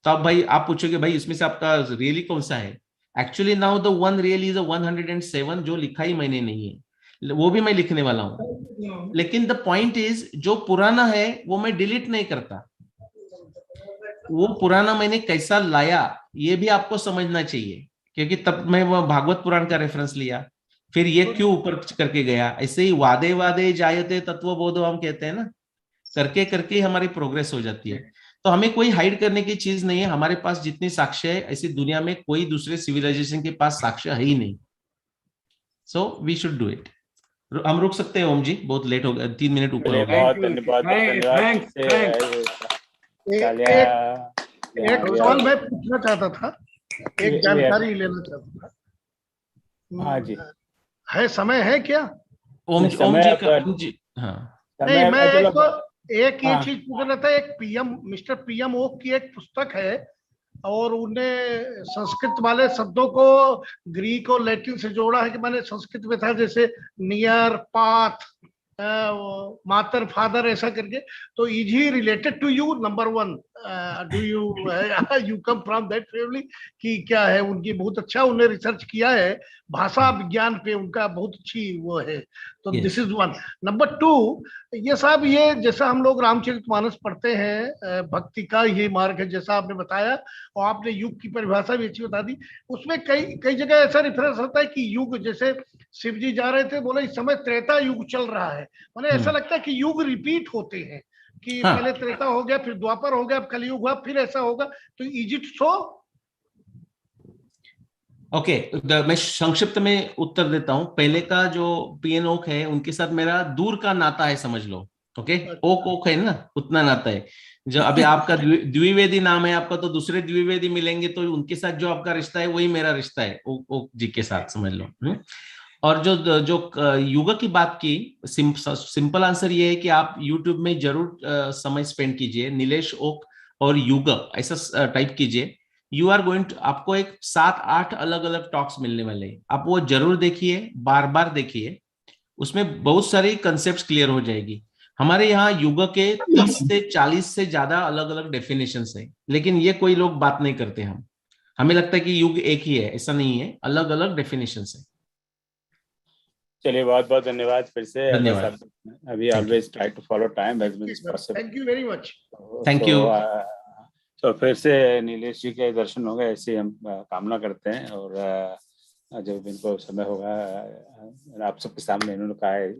तो अब भाई आप पूछोगे भाई इसमें से आपका रियली कौन सा है? Actually now the one really is 107, जो लिखा ही मैंने नहीं है, वो भी मैं लिखने वाला हूं। लेकिन द पॉइंट इज, जो पुराना है वो मैं डिलीट नहीं करता, वो पुराना मैंने कैसा लाया ये भी आपको समझना चाहिए, क्योंकि तब मैं वो भागवत पुराण का रेफरेंस लिया, फिर ये क्यों ऊपर करके गया। ऐसे ही वादे वादे जायते तत्वबोधो हम कहते हैं ना, करके करके हमारी प्रोग्रेस हो जाती है। तो हमें कोई हाइड करने की चीज नहीं है, हमारे पास जितनी साक्ष्य है ऐसी दुनिया में कोई दूसरे सिविलाइजेशन के पास साक्ष्य है ही नहीं। So we should do it. हम रुक सकते हैं ओम जी, बहुत लेट हो गया, 3 मिनट ऊपर हो गया। बहुत धन्यवाद। एक सवाल मैं पूछना चाहता था, एक जानकारी लेना चाहता था। हाँ जी, है समय है क्या? ओम जी हाँ। नहीं, मैं एक ये चीज पूछ रहा था, एक मिस्टर पीएम ओक की एक पुस्तक है, और उन्हें संस्कृत वाले शब्दों को ग्रीक और लैटिन से जोड़ा है कि मैंने संस्कृत में था, जैसे नियर, पाथ, मातर फादर ऐसा करके, तो is he related to you? Number one, do you you come from that family? कि क्या है उनकी बहुत अच्छा उन्हें रिसर्च किया है, भाषा विज्ञान पे उनका बहुत अच्छी वो है। तो this is one. Number two, ये साहब ये जैसा हम लोग रामचरितमानस पढ़ते हैं, भक्ति का ये मार्ग है जैसा आपने बताया, और आपने युग की परिभाषा भी अच्छी बता दी। उसमें कई कई जगह ऐसा रेफरेंस होता है कि युग, जैसे शिव जी जा रहे थे, बोले इस समय त्रेता युग चल रहा है। मैंने ऐसा लगता है कि युग रिपीट होते हैं, कि पहले त्रेता हो गया, फिर द्वापर हो गया, अब कलयुग हुआ, फिर ऐसा होगा। तो इज इट सो? ओके, मैं संक्षिप्त में उत्तर देता हूं। पहले का जो पीएन ओक है उनके साथ मेरा दूर का नाता है, समझ लो। ओके, ओक ओक है ना, उतना नाता है। जो अभी आपका द्विवेदी नाम है आपका, तो दूसरे द्विवेदी मिलेंगे तो उनके साथ जो आपका रिश्ता है वही मेरा रिश्ता है ओक जी के साथ, समझ लो। और जो जो युग की बात की, सिंपल आंसर ये है कि आप यूट्यूब में जरूर समय स्पेंड कीजिए, नीलेश ओक और युग ऐसा टाइप कीजिए। यू आर गोइंग टू, आपको एक 7-8 अलग अलग टॉक्स मिलने वाले हैं, आप वो जरूर देखिए, बार बार देखिए, उसमें बहुत सारी कंसेप्ट क्लियर हो जाएगी। हमारे यहाँ युग के 30 से 40 से ज्यादा अलग अलग डेफिनेशन है, लेकिन ये कोई लोग बात नहीं करते। हमें लगता है कि युग एक ही है, ऐसा नहीं है, अलग अलग डेफिनेशन है। चलिए, बहुत बहुत धन्यवाद फिर से। धन्यवाद। अभी always try to follow time as much as possible. Thank you very much. Thank you. तो फिर से नीलेश जी के दर्शन होंगे ऐसे हम कामना करते हैं। और जब इनको समय होगा, आप सबके सामने इन्होंने कहा है,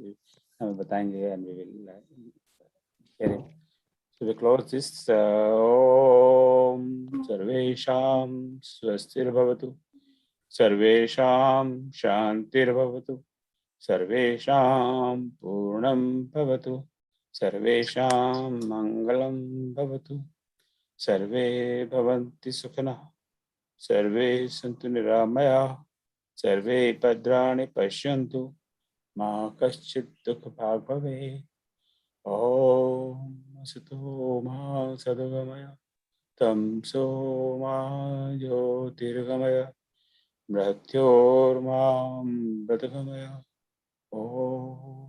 हमें बताएंगे and we will hear him. So we close this. ओम सर्वेषां स्वस्तिर्भवतु, सर्वेषां शान्तिर्भवतु, सर्वेषां पूर्णं भवतु, सर्वेषां मंगलं भवतु, सर्वे भवन्ति सुखिनः, सर्वे सन्तु निरामयाः, सर्वे भद्राणि पश्यन्तु, मा कश्चित् दुःखभाग् भवेत्। ॐ असतो मा सद्गमय, तमसो मा ज्योतिर्गमय, मृत्योर्मामृतगमय। ओम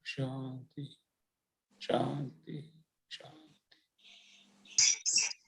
शांति शांति।